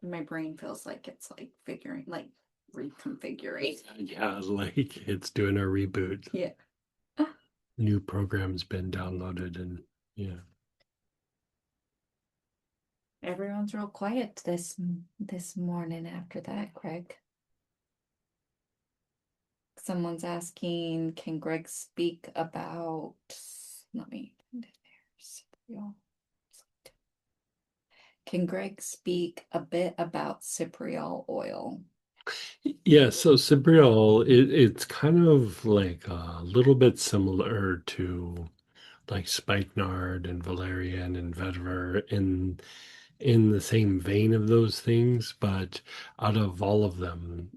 [SPEAKER 2] My brain feels like it's like reconfiguring.
[SPEAKER 1] Yeah, like it's doing a reboot.
[SPEAKER 2] Yeah.
[SPEAKER 1] New program's been downloaded, and yeah.
[SPEAKER 2] Everyone's real quiet this morning after that, Greg. Someone's asking, can Greg speak about, let me find it there. Can Greg speak a bit about cypriol oil?
[SPEAKER 1] Yeah, so Cypriol, it's kind of like a little bit similar to like spikenard and valerian and vetiver in the same vein of those things, but out of all of them,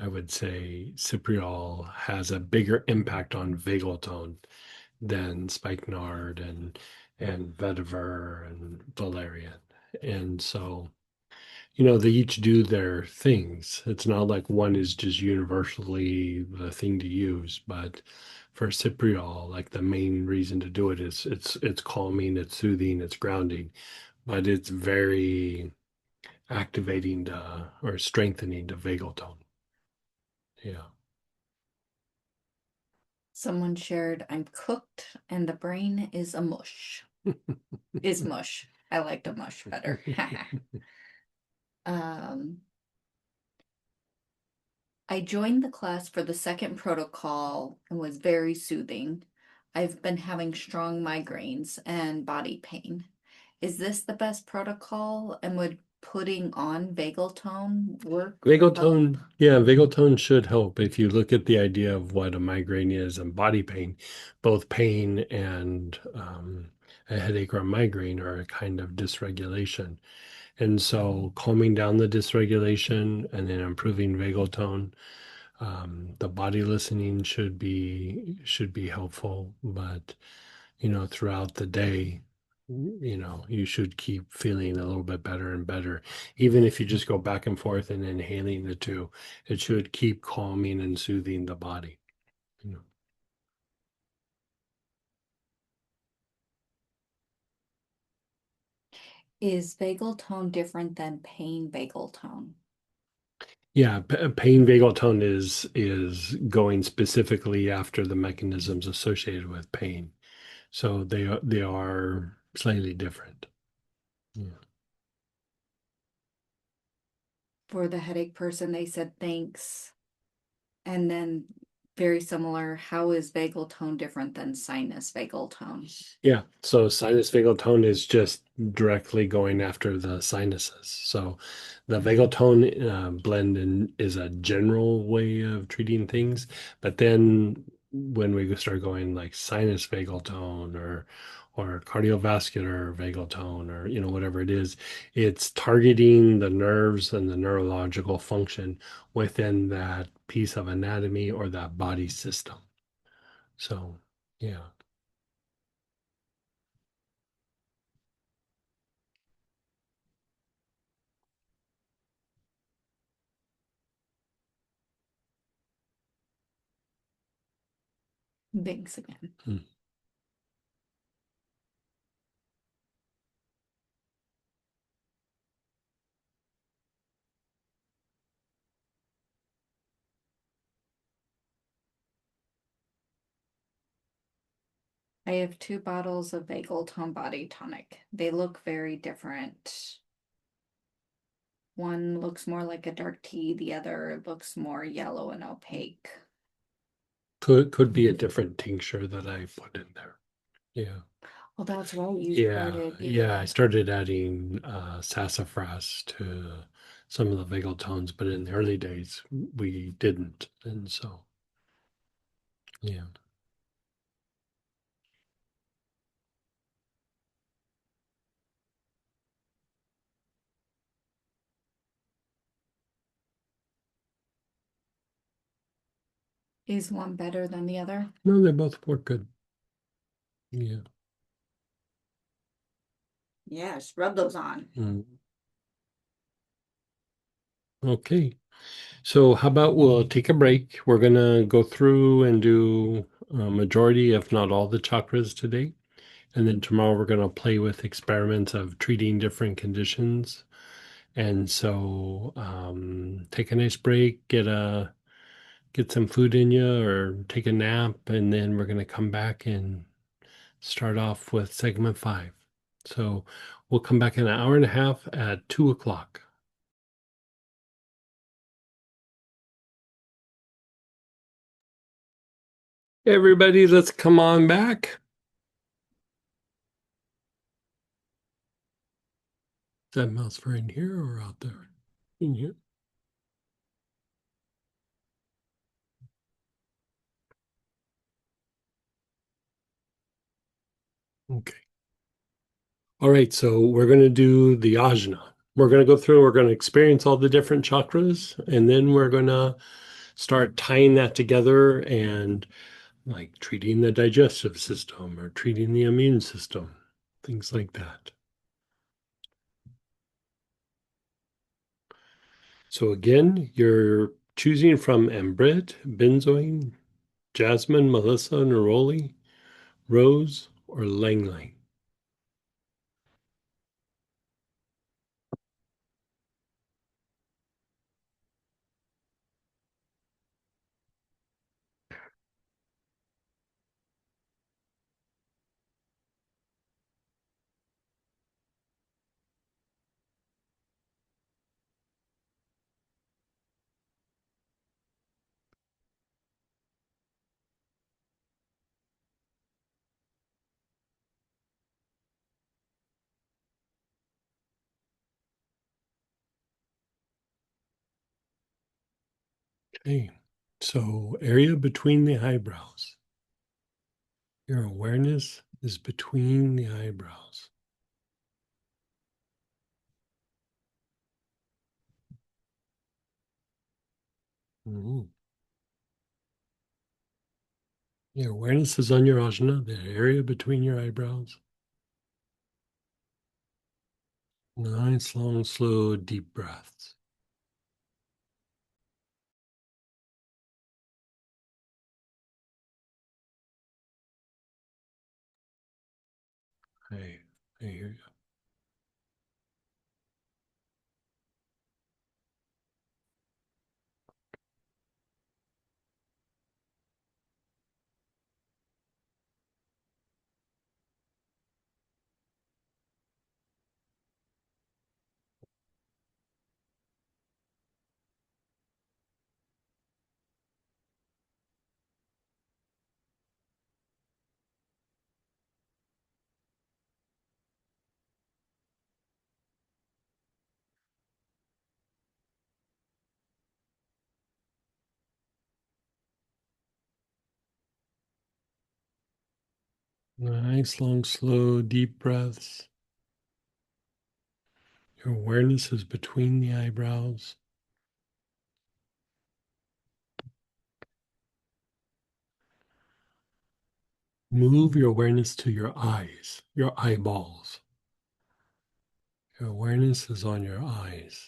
[SPEAKER 1] I would say Cypriol has a bigger impact on vagal tone than spikenard and vetiver and valerian. And so they each do their things. It's not like one is just universally the thing to use, but for Cypriol, like the main reason to do it is it's calming, it's soothing, it's grounding, but it's very activating or strengthening the vagal tone. Yeah.
[SPEAKER 2] Someone shared, I'm cooked and the brain is a mush. Is mush. I like the mush better. um, I joined the class for the second protocol and was very soothing. I've been having strong migraines and body pain. Is this the best protocol? And would putting on vagal tone work for
[SPEAKER 1] Vagal
[SPEAKER 2] both?
[SPEAKER 1] tone, yeah, vagal tone should help. If you look at the idea of what a migraine is and body pain, both pain and a headache or a migraine are a kind of dysregulation. And so calming down the dysregulation and then improving vagal tone, the body listening should be helpful, but throughout the day, you should keep feeling a little bit better and better. Even if you just go back and forth and inhaling the two, it should keep calming and soothing the body. You know.
[SPEAKER 2] Is vagal tone different than pain vagal tone?
[SPEAKER 1] Yeah, pain vagal tone is going specifically after the mechanisms associated with pain. So they are slightly different. Yeah.
[SPEAKER 2] For the headache person, they said thanks. And then very similar, how is vagal tone different than sinus vagal tone?
[SPEAKER 1] Yeah, so sinus vagal tone is just directly going after the sinuses. So the vagal tone blend is a general way of treating things, but then when we start going like sinus vagal tone or cardiovascular vagal tone or whatever it is, it's targeting the nerves and the neurological function within that piece of anatomy or that body system. So yeah.
[SPEAKER 2] Thanks again.
[SPEAKER 1] Hmm.
[SPEAKER 2] I have 2 bottles of Vagal Tone Body Tonic. They look very different. One looks more like a dark tea, the other looks more yellow and opaque.
[SPEAKER 1] Could be a different tincture that I put in there. Yeah.
[SPEAKER 2] Well, that's right. You
[SPEAKER 1] Yeah.
[SPEAKER 2] started,
[SPEAKER 1] Yeah. I
[SPEAKER 2] yeah.
[SPEAKER 1] started adding sassafras to some of the vagal tones, but in the early days we didn't. And so, yeah.
[SPEAKER 2] Is one better than the other?
[SPEAKER 1] No, they both work good. Yeah.
[SPEAKER 2] Yes, rub those on.
[SPEAKER 1] Mm. Okay. So how about we'll take a break. We're gonna go through and do a majority, if not all, the chakras today. And then tomorrow we're gonna play with experiments of treating different conditions. And so take a nice break, get some food in you or take a nap, and then we're gonna come back and start off with segment 5. So we'll come back in an hour and a half at 2 o'clock. Everybody, let's come on back. Is that mouse for in here or out there? In here. Okay. All right, so we're going to do the ajna. We're going to go through, we're going to experience all the different chakras, and then we're going to start tying that together and like treating the digestive system or treating the immune system, things like that. So again, you're choosing from ambrit, benzoin, jasmine, melissa, neroli, rose, or lang lang. Okay, so area between the eyebrows. Your awareness is between the eyebrows. Mhm. Your awareness is on your ajna, the area between your eyebrows. Nice, long, slow, deep breaths. Hey, I hear you. Nice, long, slow, deep breaths. Your awareness is between the eyebrows. Move your awareness to your eyes, your eyeballs. Your awareness is on your eyes.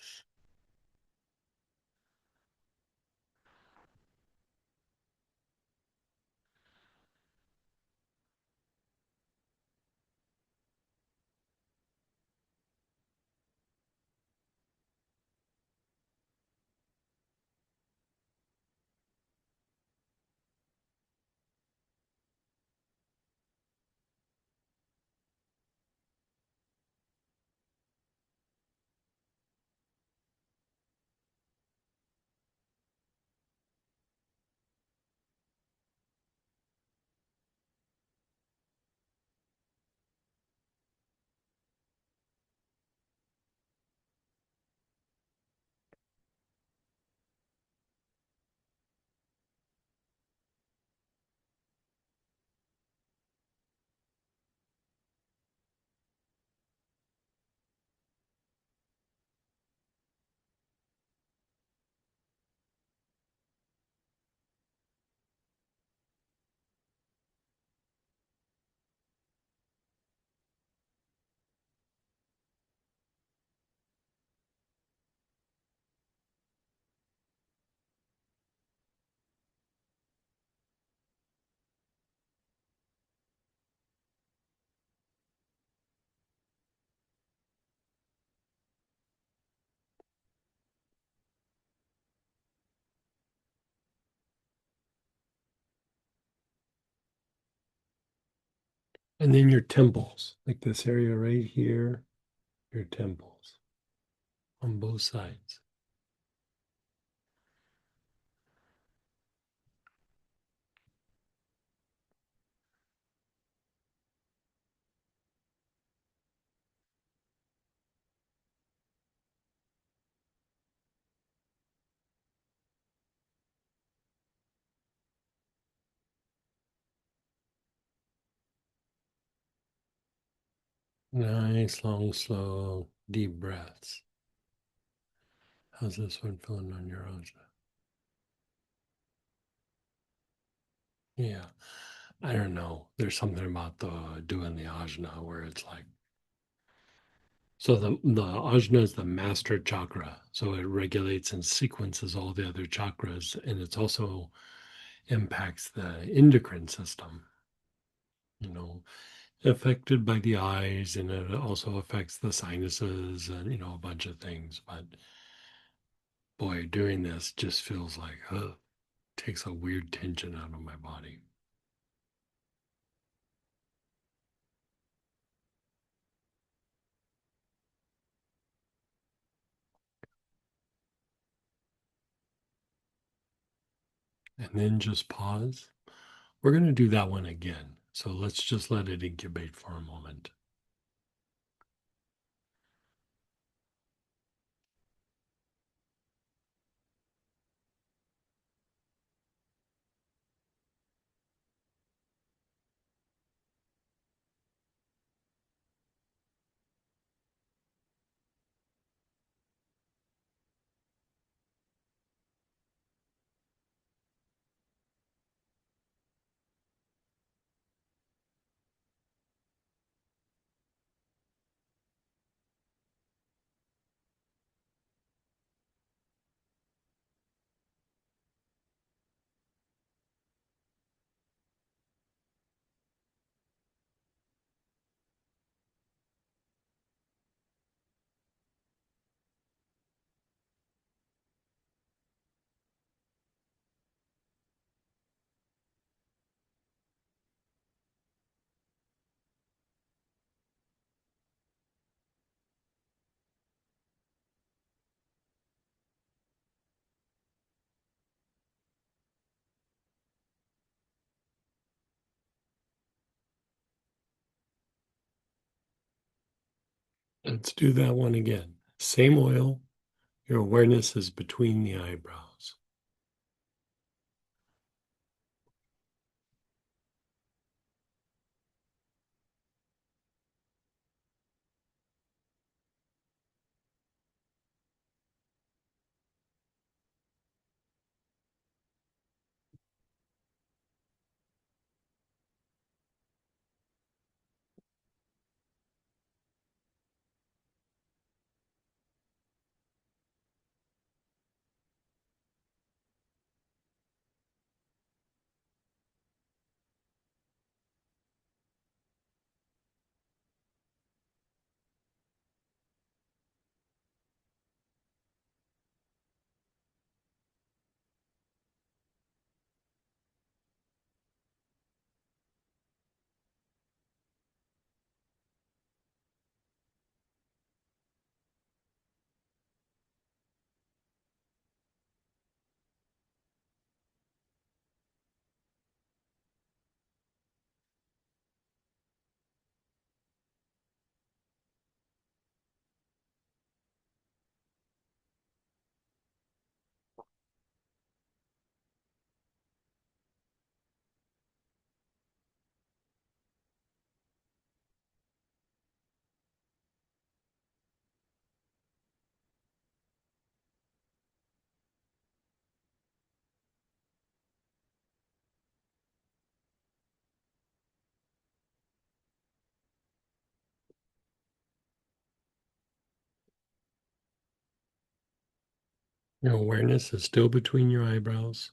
[SPEAKER 1] And then your temples, like this area right here, your temples on both sides. Nice, long, slow, deep breaths. How's this one feeling on your ajna? Yeah, I don't know. There's something about the doing the ajna where it's like, so the ajna is the master chakra. So it regulates and sequences all the other chakras, and it's also impacts the endocrine system, you know, affected by the eyes, and it also affects the sinuses and, a bunch of things. But boy, doing this just feels like, takes a weird tension out of my body. And then just pause. We're going to do that one again. So let's just let it incubate for a moment. Let's do that one again. Same oil. Your awareness is between the eyebrows. Your awareness is still between your eyebrows.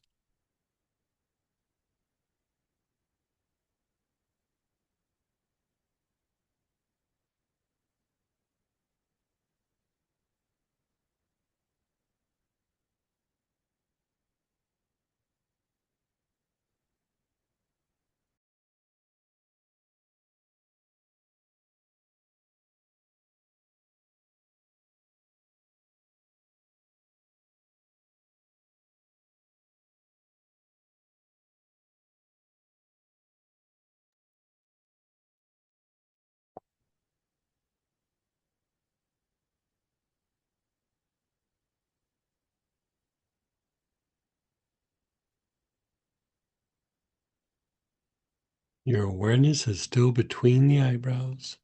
[SPEAKER 1] Your awareness is still between the eyebrows.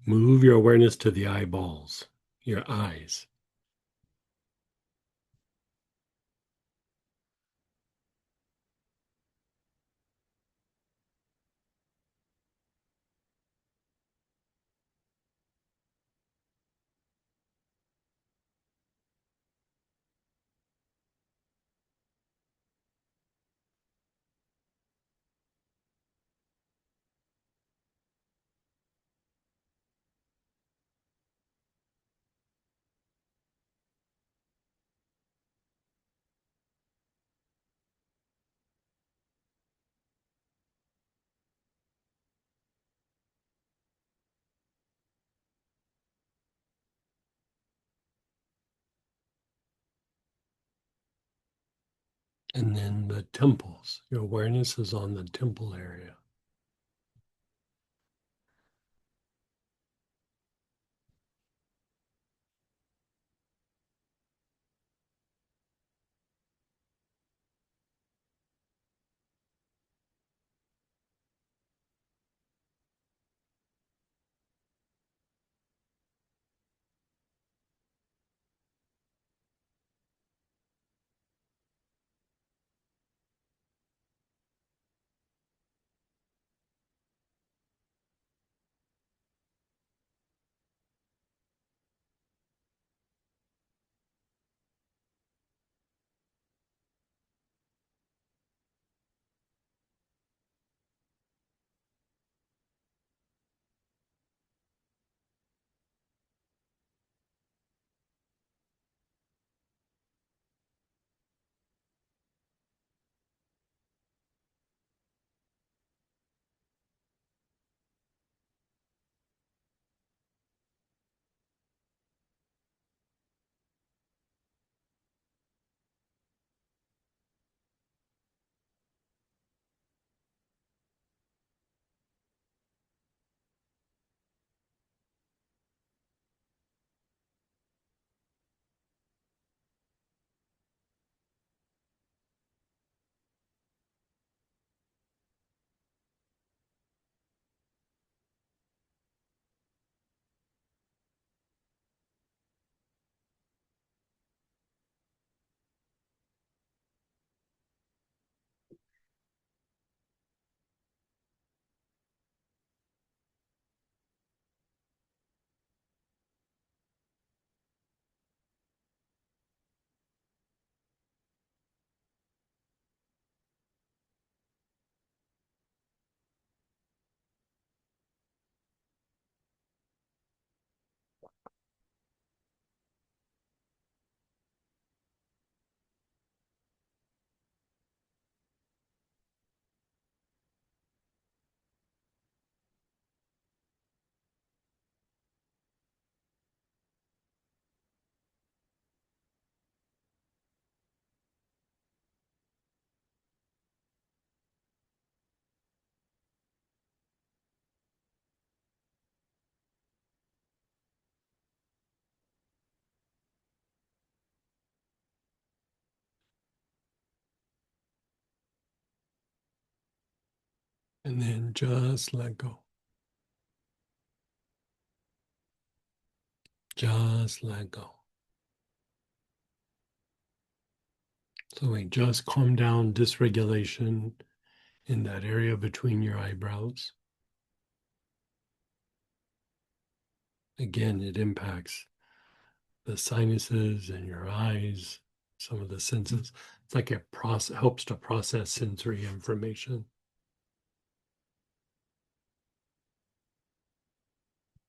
[SPEAKER 1] Move your awareness to the eyeballs, your eyes. And then the temples. Your awareness is on the temple area. And then just let go. Just let go. So we just calm down dysregulation in that area between your eyebrows. Again, it impacts the sinuses and your eyes, some of the senses. It's like it helps to process sensory information.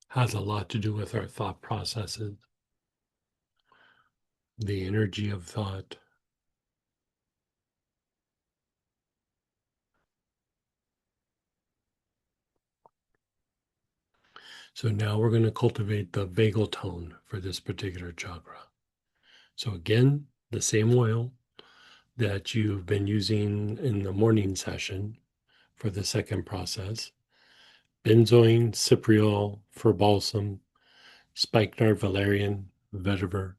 [SPEAKER 1] Has a lot to do with our thought processes, the energy of thought. So now we're going to cultivate the vagal tone for this particular chakra. So again, the same oil that you've been using in the morning session for the second process: benzoin, cypriol, fir balsam, spikenard, valerian, vetiver,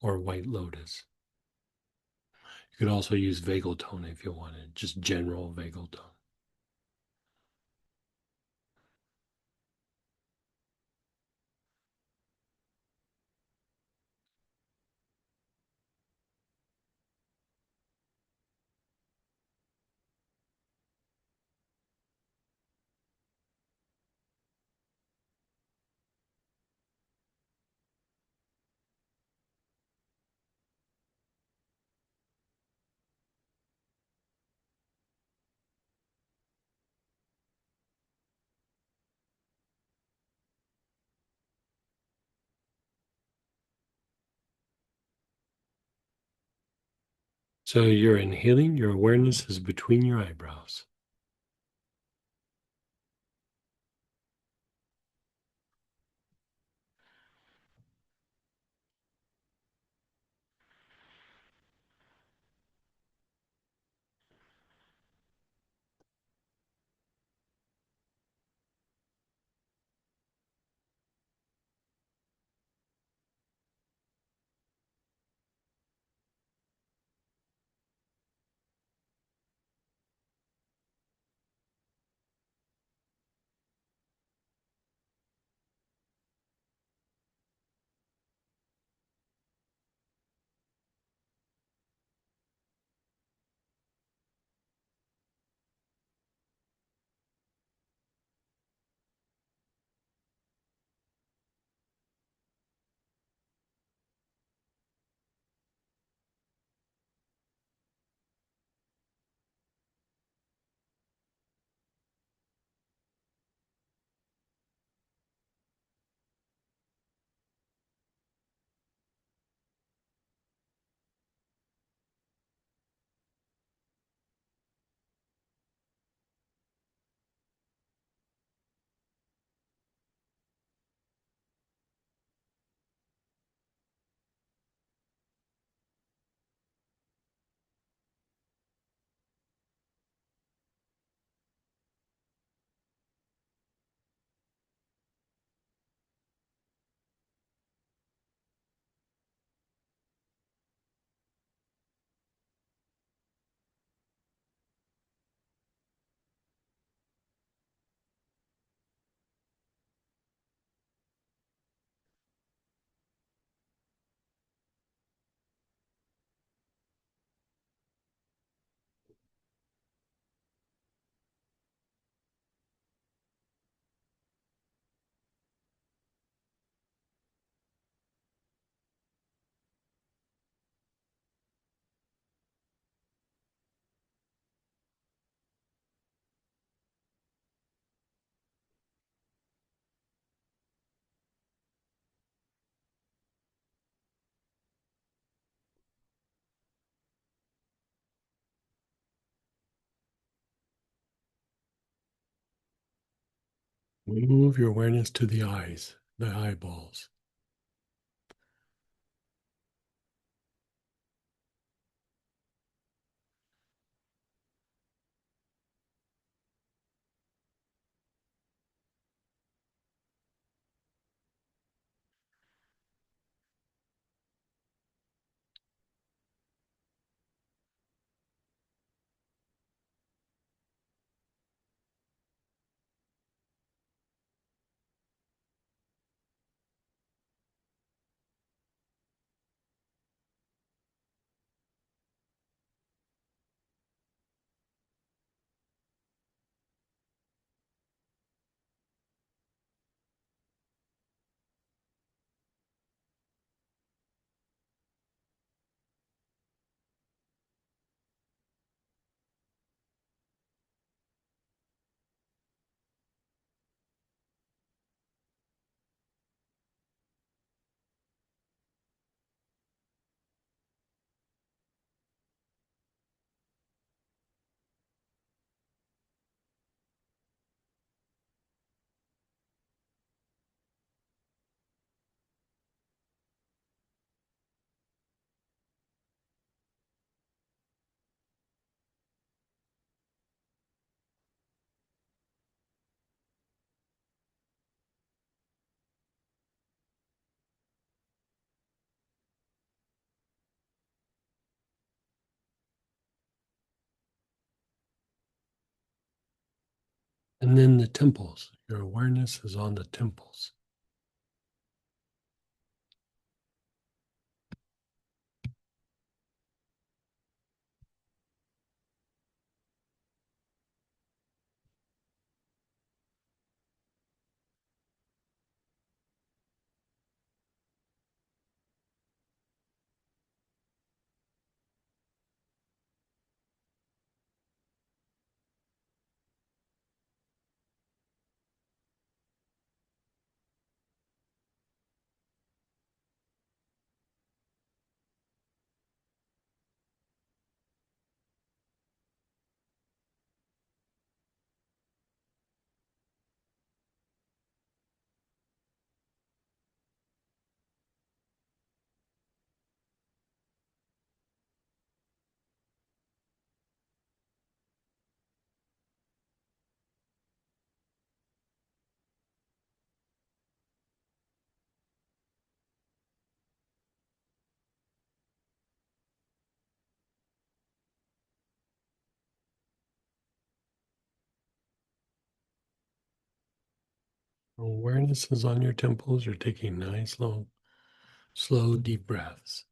[SPEAKER 1] or white lotus. You could also use vagal tone if you wanted, just general vagal tone. So you're inhaling, your awareness is between your eyebrows. Move your awareness to the eyes, the eyeballs. And then the temples. Your awareness is on the temples. Awareness is on your temples. You're taking nice, long, slow, deep breaths.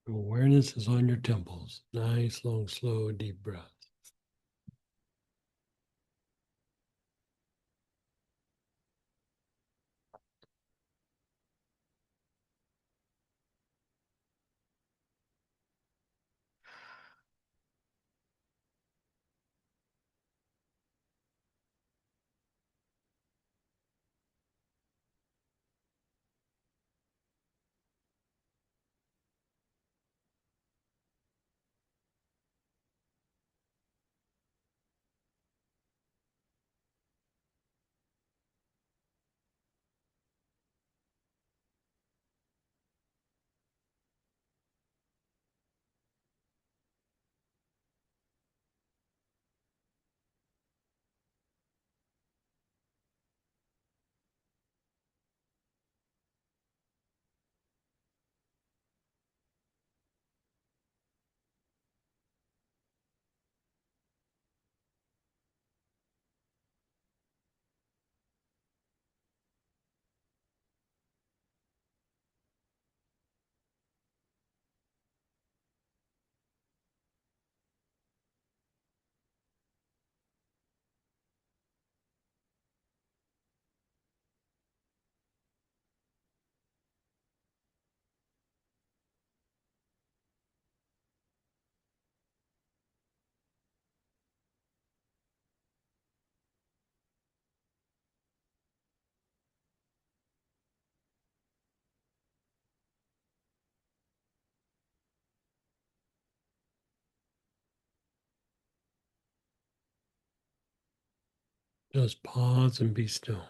[SPEAKER 1] Awareness is on your temples. Nice, long, slow, deep breath. Just pause and be still.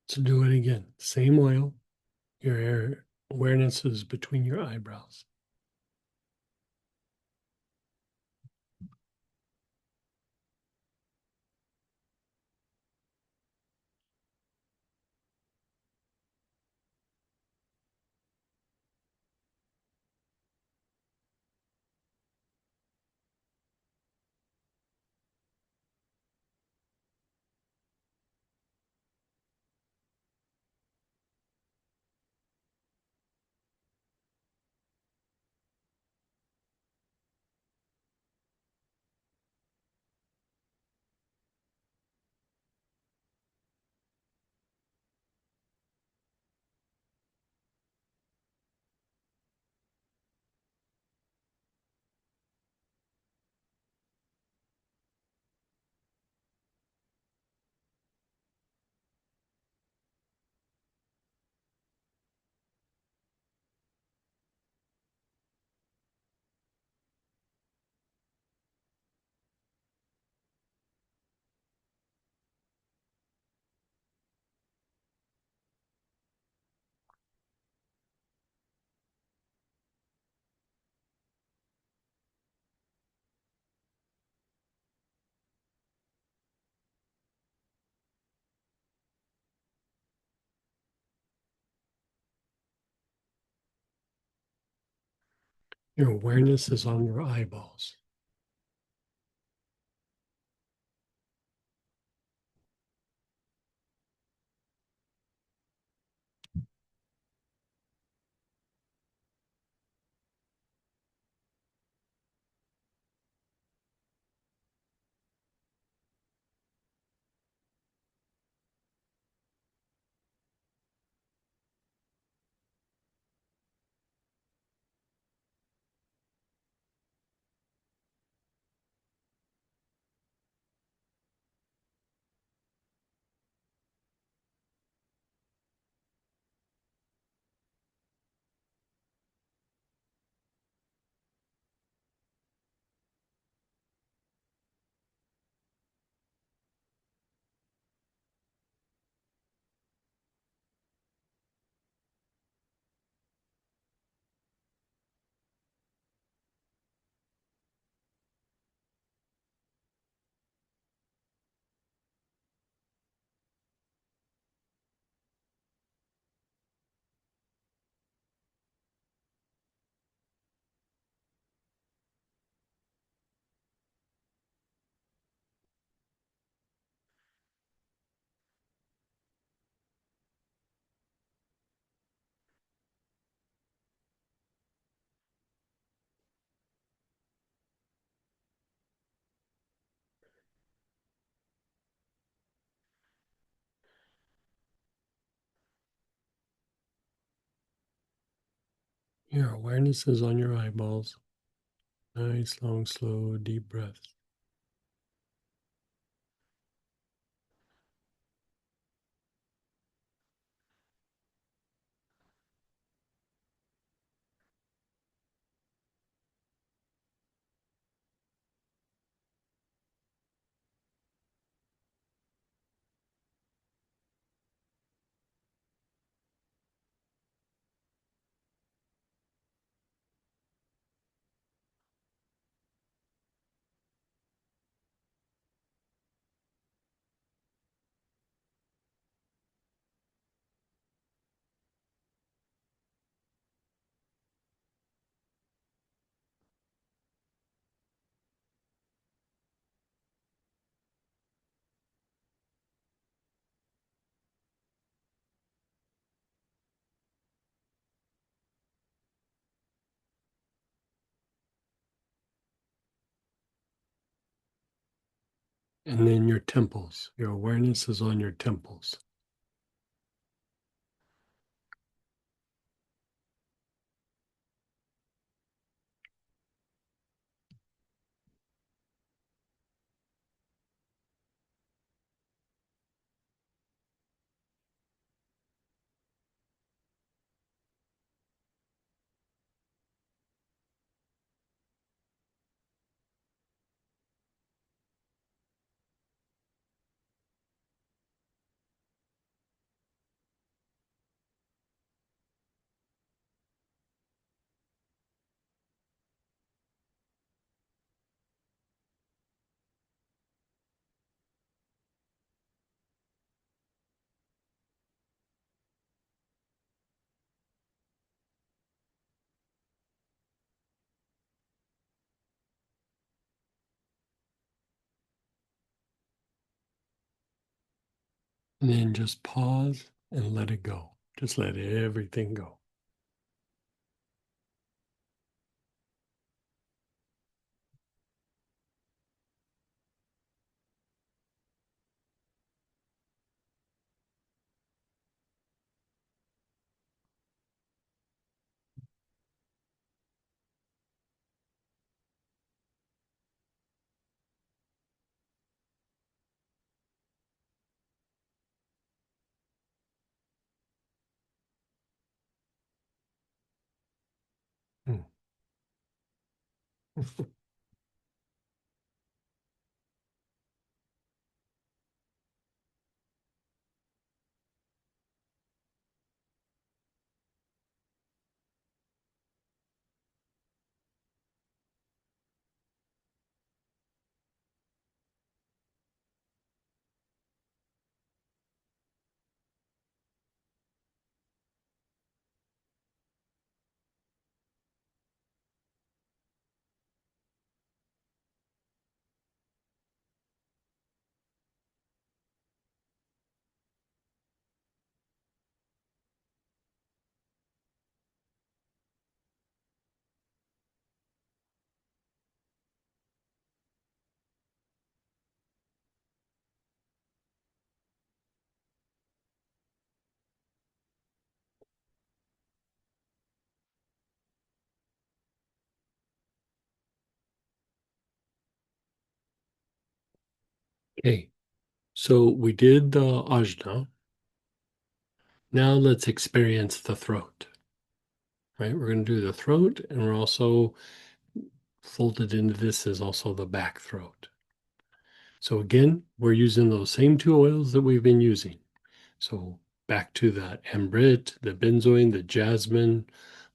[SPEAKER 5] So do it again. Same oil. Your awareness is between your eyebrows. Your awareness is on your eyeballs. Your awareness is on your eyeballs. Nice, long, slow, deep breaths. And then your temples. Your awareness is on your temples. And then just pause and let it go. Just let everything go. Hmm. Okay, so we did the ajna. Now let's experience the throat. Right, we're going to do the throat, and we're also folded into this is also the back throat. So again, we're using those same two oils that we've been using. So back to the ambrit, the benzoin, the jasmine,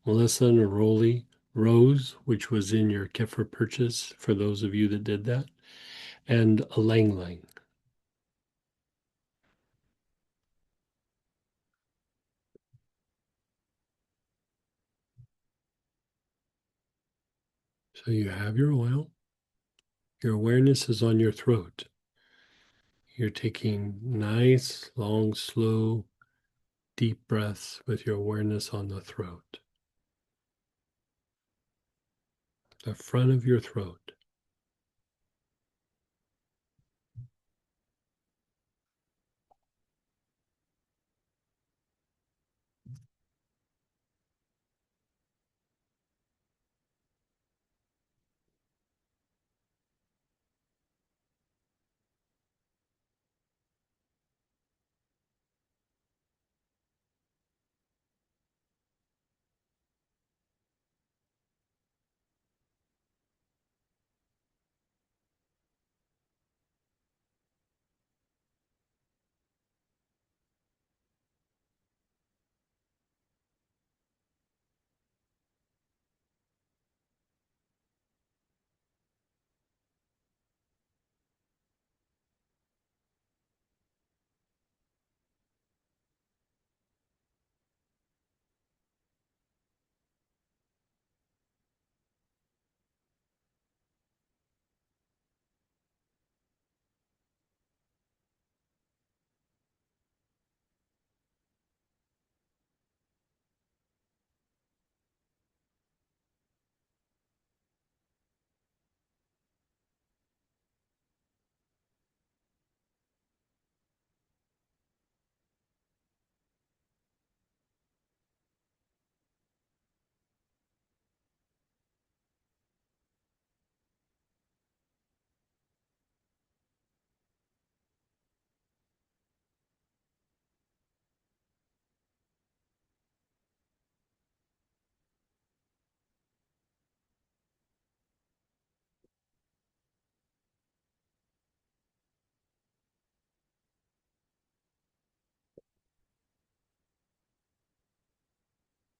[SPEAKER 5] melissa, neroli, rose, which was in your kefir purchase for those of you that did that, and ylang ylang. So you have your oil. Your awareness is on your throat. You're taking nice, long, slow, deep breaths with your awareness on the throat, the front of your throat.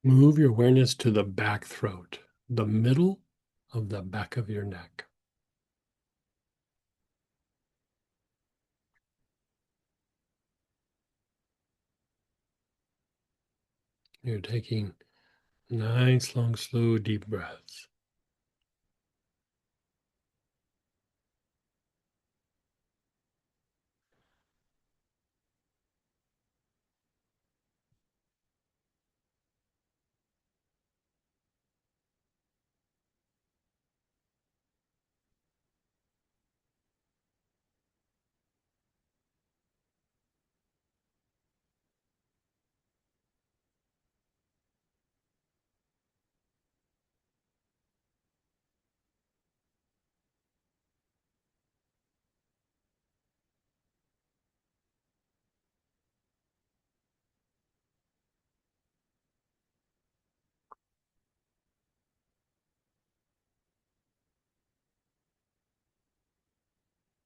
[SPEAKER 5] Move your awareness to the back throat, the middle of the back of your neck. You're taking nice, long, slow, deep breaths.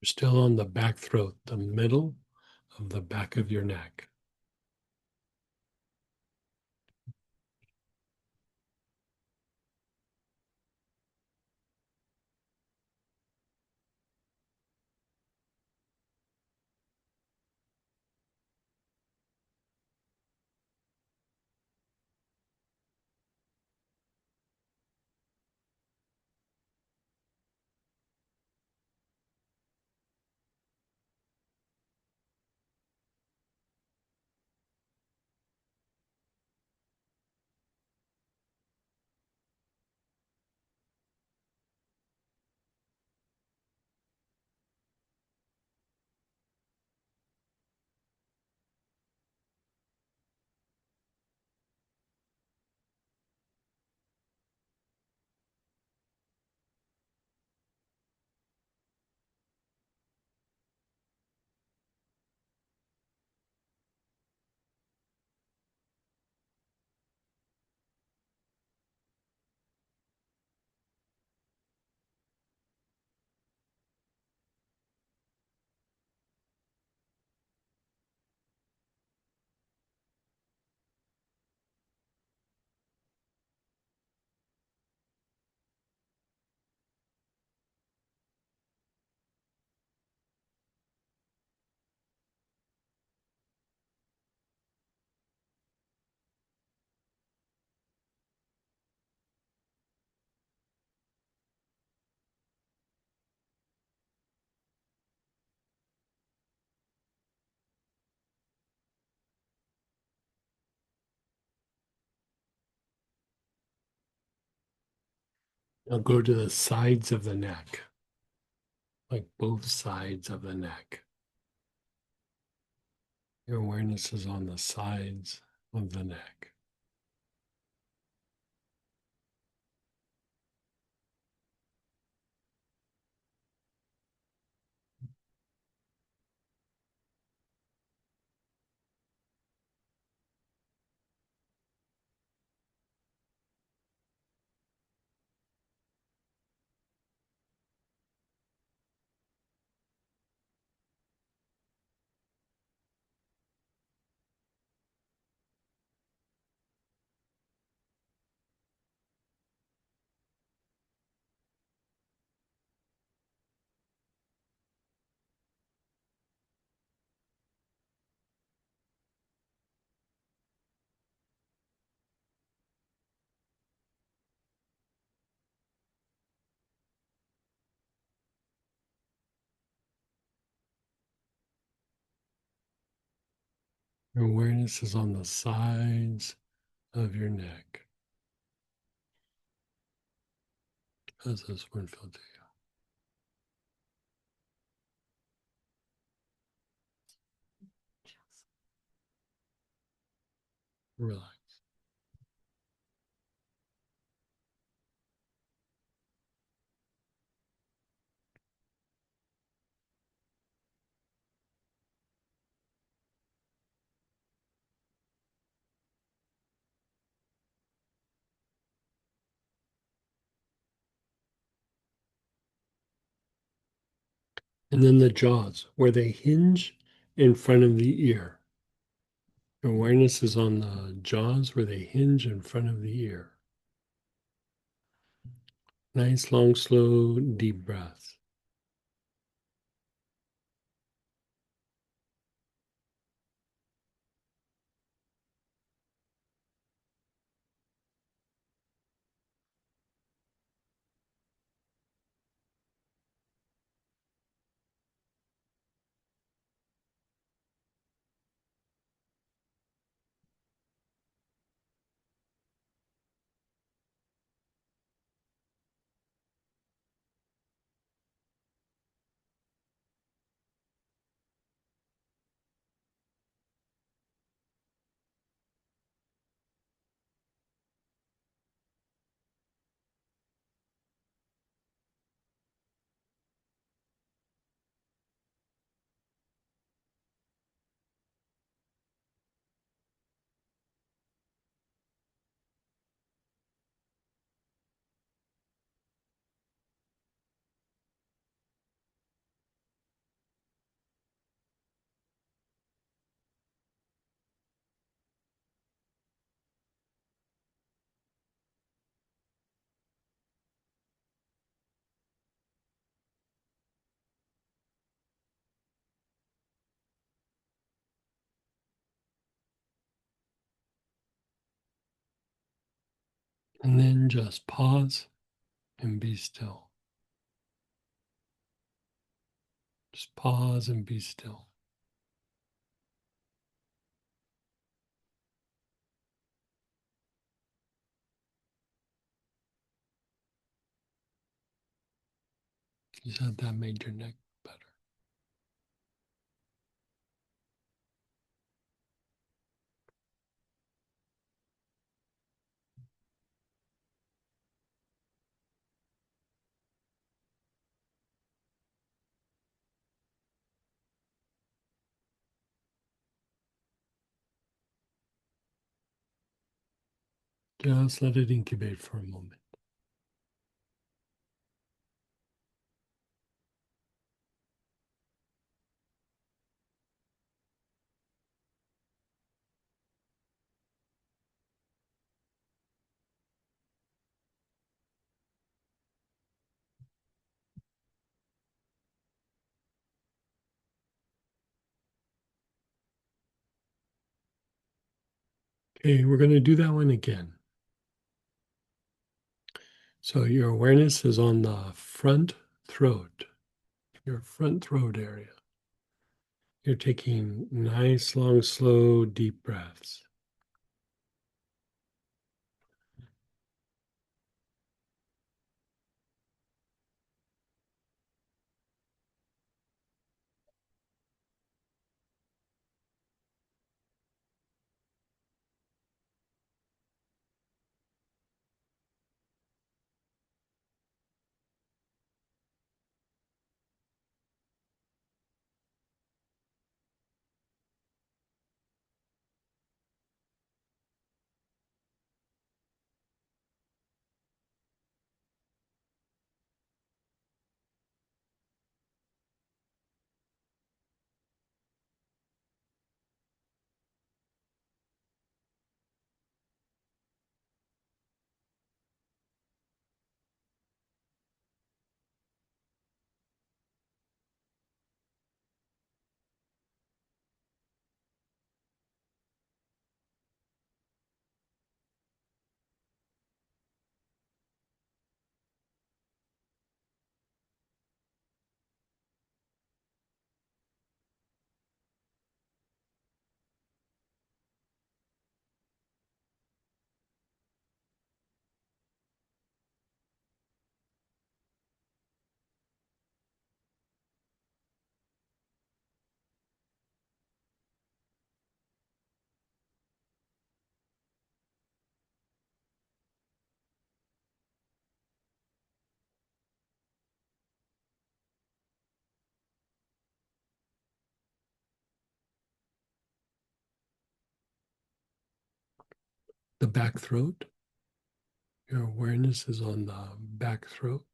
[SPEAKER 5] You're still on the back throat, the middle of the back of your neck. Now go to the sides of the neck, like both sides of the neck. Your awareness is on the sides of the neck. Your awareness is on the sides of your neck. How does this one feel to you? Relax. And then the jaws, where they hinge in front of the ear. Your awareness is on the jaws where they hinge in front of the ear. Nice, long, slow, deep breaths. And then just pause and be still. Just pause and be still. You said that made your neck better. Just let it incubate for a moment. Okay, we're going to do that one again. So your awareness is on the front throat, your front throat area. You're taking nice, long, slow, deep breaths. The back throat, your awareness is on the back throat.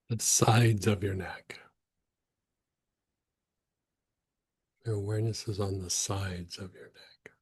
[SPEAKER 5] The sides of your neck. Your awareness is on the sides of your neck.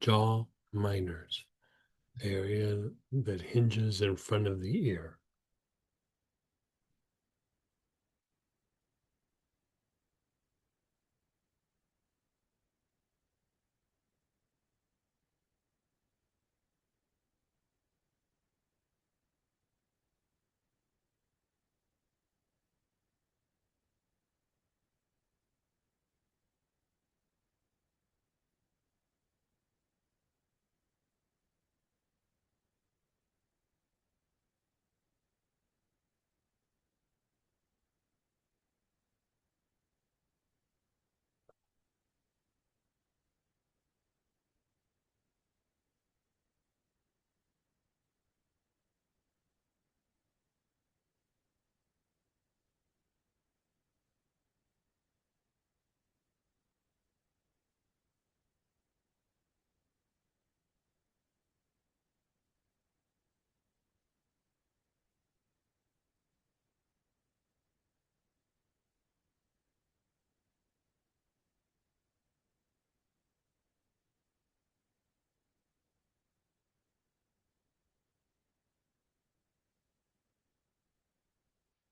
[SPEAKER 5] Jaw minors, the area that hinges in front of the ear.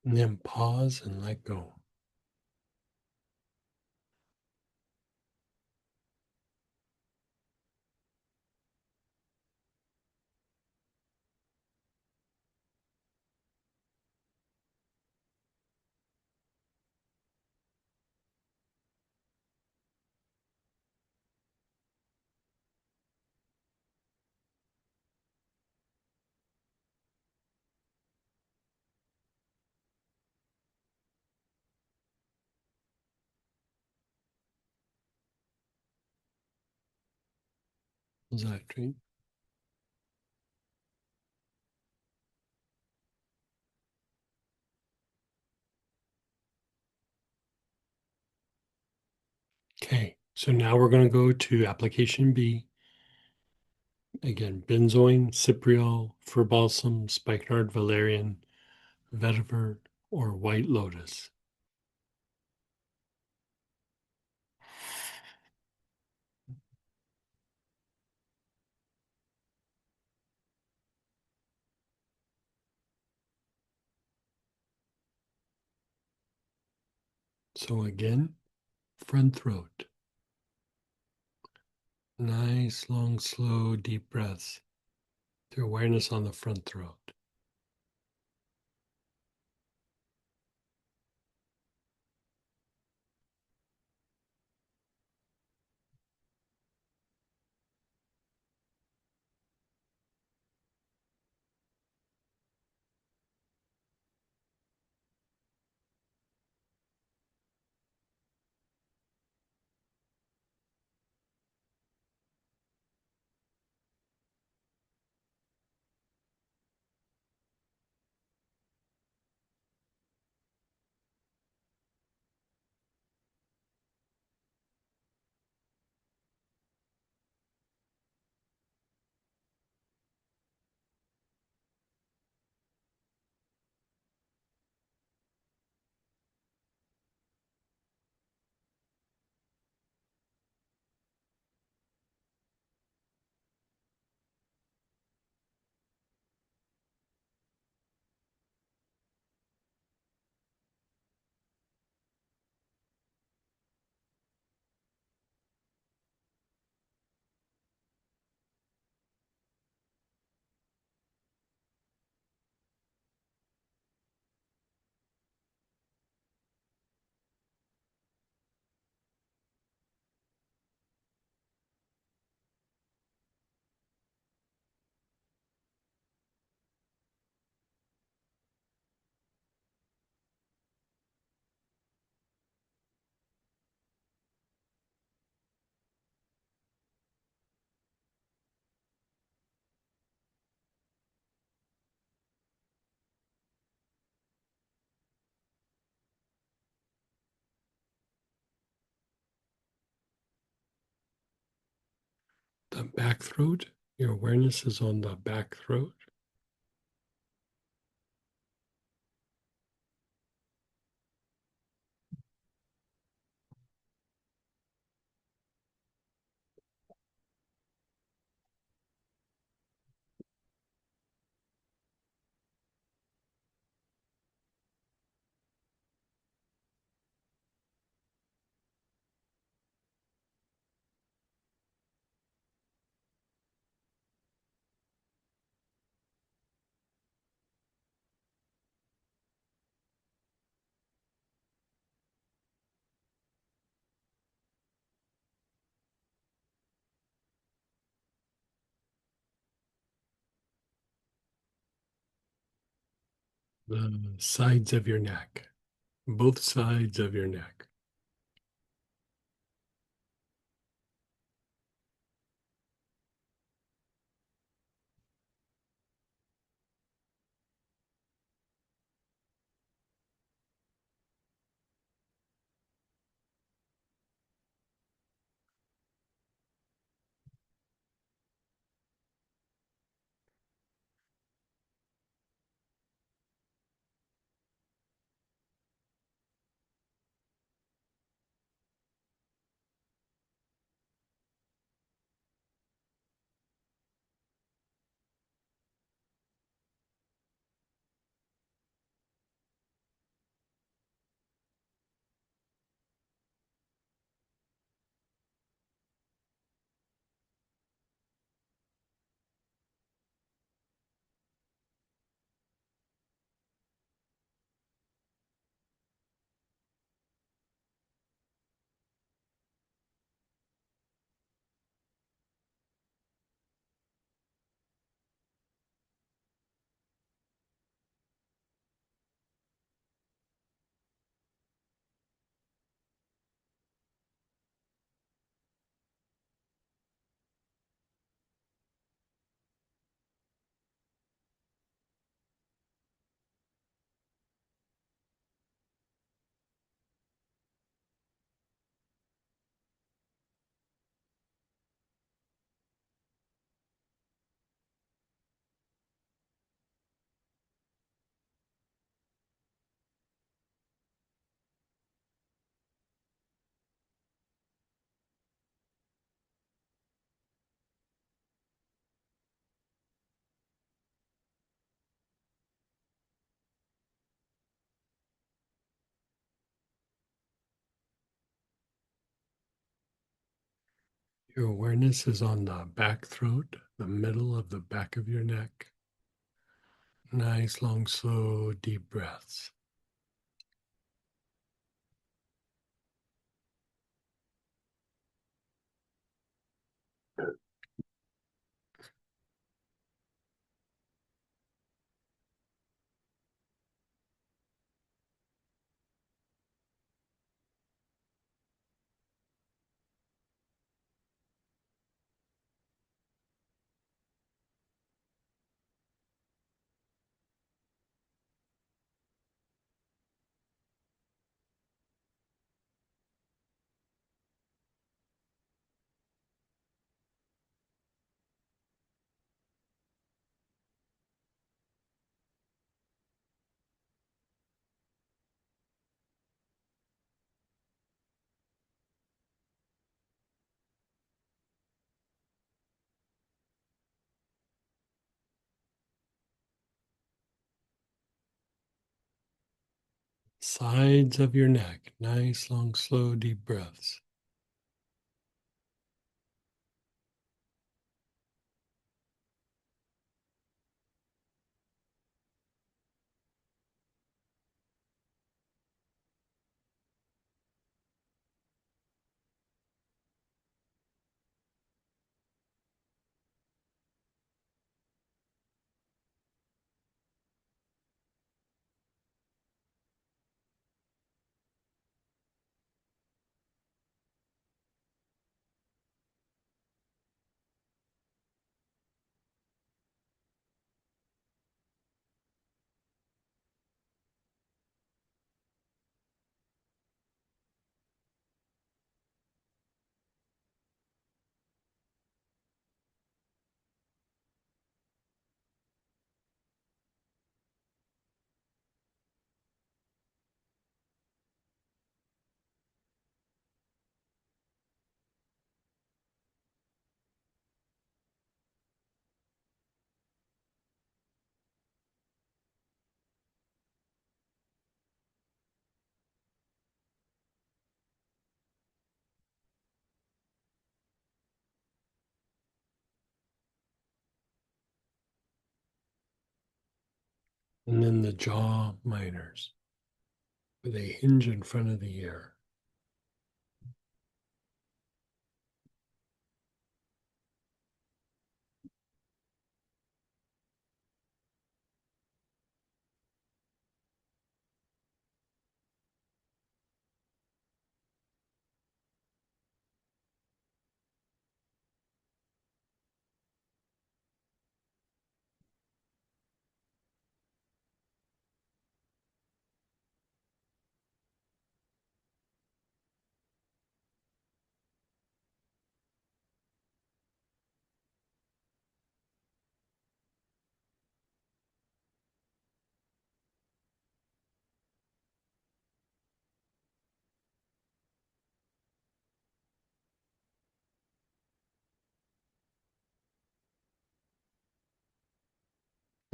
[SPEAKER 5] And then pause and let go. Is that true? Okay, so now we're going to go to application B. Again, benzoin, cypriol, fir balsam, spikenard, valerian, vetiver, or white lotus. So again, front throat. Nice, long, slow, deep breaths. Through awareness on the front throat. The back throat, your awareness is on the back throat. the sides of your neck, both sides of your neck. Your awareness is on the back throat, the middle of the back of your neck. Nice, long, slow, deep breaths. Sides of your neck. Nice, long, slow, deep breaths. And then the jaw minors with a hinge in front of the ear.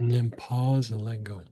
[SPEAKER 5] And then pause and let go.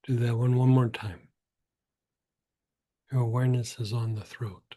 [SPEAKER 5] Do that one more time. Your awareness is on the throat.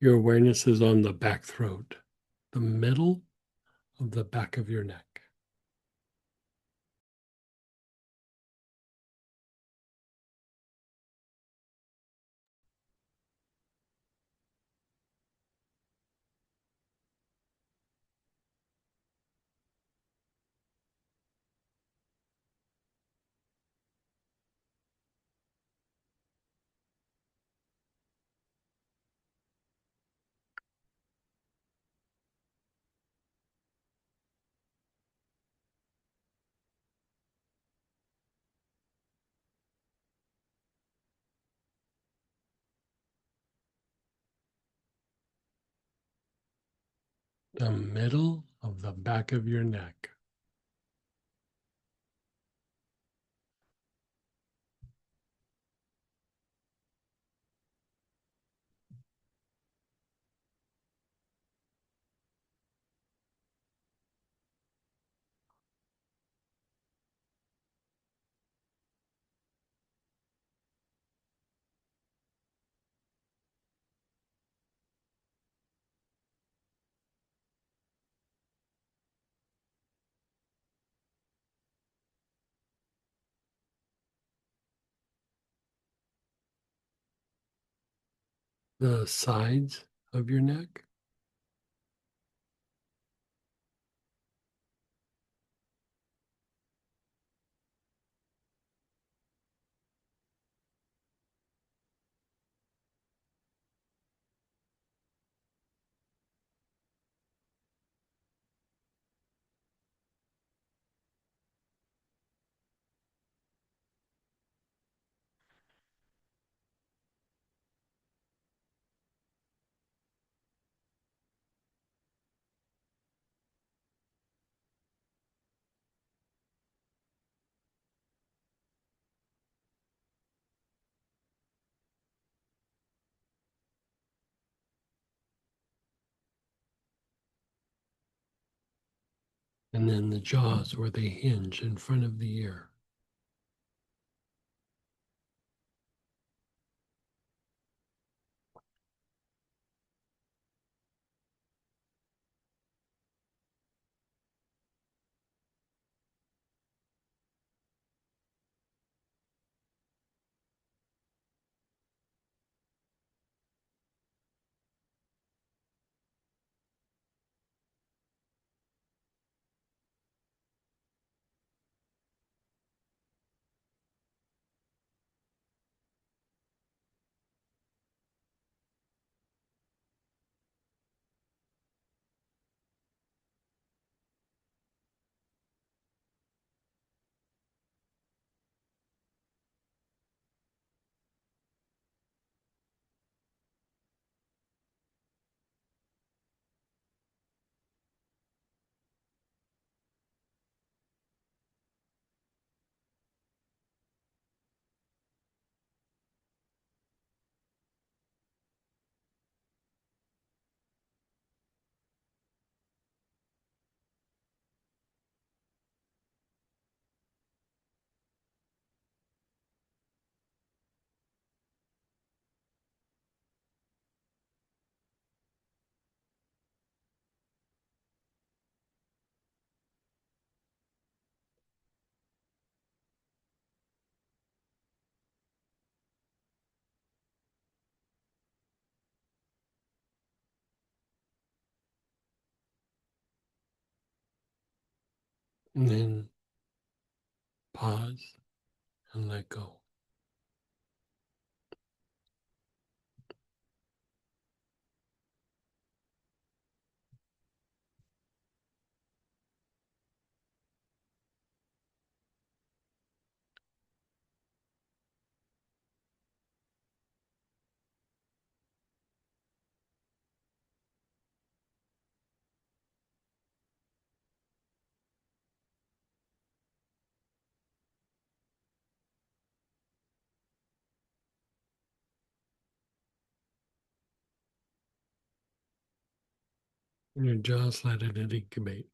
[SPEAKER 5] Your awareness is on the back throat, the middle of the back of your neck. the middle of the back of your neck. The sides of your neck. And then the jaws where they hinge in front of the ear. And then pause and let go. And your jaws let it incubate.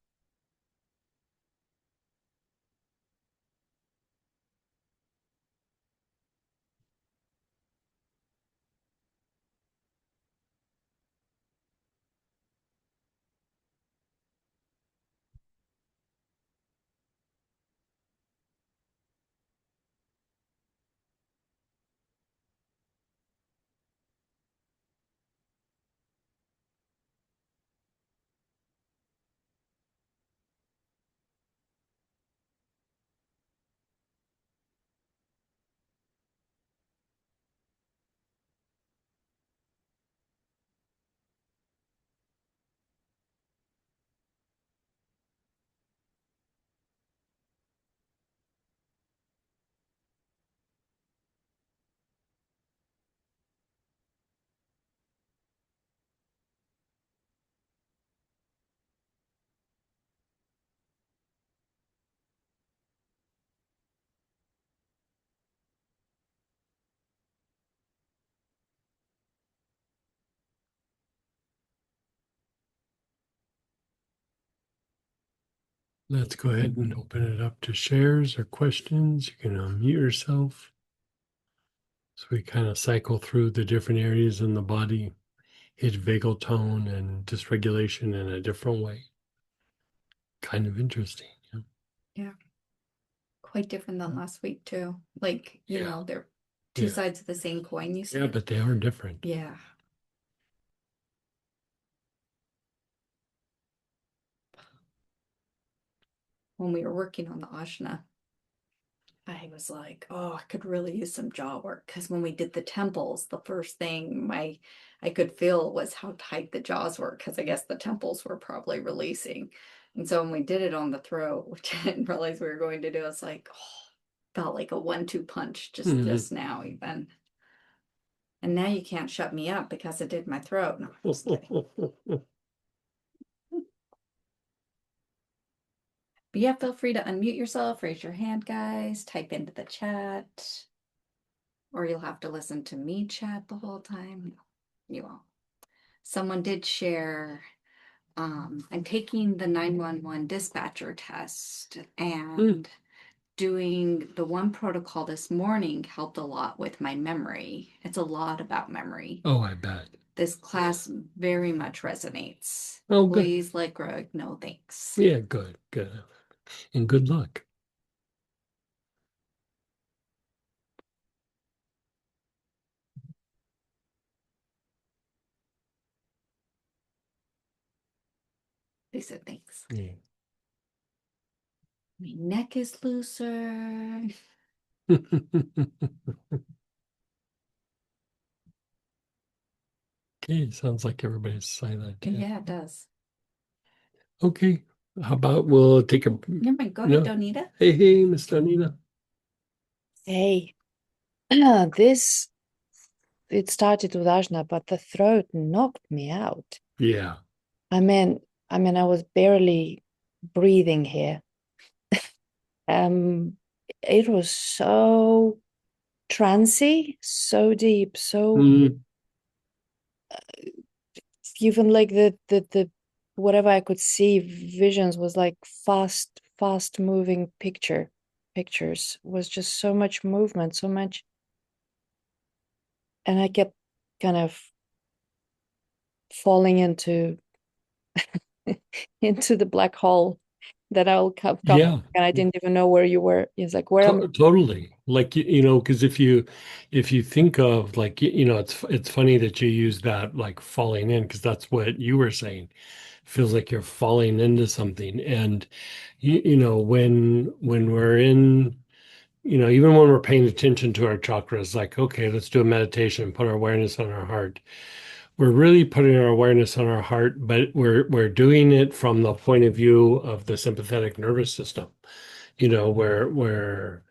[SPEAKER 5] Let's go ahead and open it up to shares or questions. You can unmute yourself. So we kind of cycle through the different areas in the body, hit vagal tone and dysregulation in a different way. Kind of interesting. Yeah.
[SPEAKER 2] Yeah. Quite different than last week too. Like, you
[SPEAKER 5] Yeah.
[SPEAKER 2] know, they're two
[SPEAKER 5] Yeah.
[SPEAKER 2] sides of the same coin, you
[SPEAKER 5] Yeah,
[SPEAKER 2] said.
[SPEAKER 5] but they are different.
[SPEAKER 2] Yeah. When we were working on the ajna, I was like, oh, I could really use some jaw work because when we did the temples, the first thing I could feel was how tight the jaws were because I guess the temples were probably releasing. And so when we did it on the throat, which I didn't realize we were going to do, it's like, oh, felt like a 1-2 punch just now even. And now you can't shut me up because it did my throat. No, I'm just kidding. But yeah, feel free to unmute yourself, raise your hand, guys, type into the chat, or you'll have to listen to me chat the whole time. No, you won't. Someone did share, I'm taking the 911 dispatcher test and doing the one protocol this morning helped a lot with my memory. It's a lot about memory.
[SPEAKER 5] Oh, I bet.
[SPEAKER 2] This class very much resonates.
[SPEAKER 5] Oh, good.
[SPEAKER 2] Please let Greg know thanks.
[SPEAKER 5] Yeah, good, good. And good luck.
[SPEAKER 2] They said thanks.
[SPEAKER 5] Yeah.
[SPEAKER 2] My neck is looser.
[SPEAKER 5] Okay, sounds like everybody's silent.
[SPEAKER 2] Yeah, it does.
[SPEAKER 5] Okay, how about we'll take a
[SPEAKER 2] Never mind. Go
[SPEAKER 5] no.
[SPEAKER 2] ahead, Donita.
[SPEAKER 5] Hey, Miss Donina.
[SPEAKER 6] Hey, this it started with Ajna, but the throat knocked me out.
[SPEAKER 5] Yeah.
[SPEAKER 6] I mean, I was barely breathing here. It was so trancy, so deep, so
[SPEAKER 5] Mm,
[SPEAKER 6] even like the whatever I could see visions was like fast moving pictures was just so much movement, so much, and I kept kind of falling into into the black hole that I'll come
[SPEAKER 5] yeah.
[SPEAKER 6] and I didn't even know where you were. It's like, where am I?
[SPEAKER 5] Totally. Like you know, because if you think of like you know, it's funny that you use that like falling in because that's what you were saying. Feels like you're falling into something, and you know when we're in you know even when we're paying attention to our chakras, like okay, let's do a meditation, put our awareness on our heart. We're really putting our awareness on our heart, but we're doing it from the point of view of the sympathetic nervous system. You know, where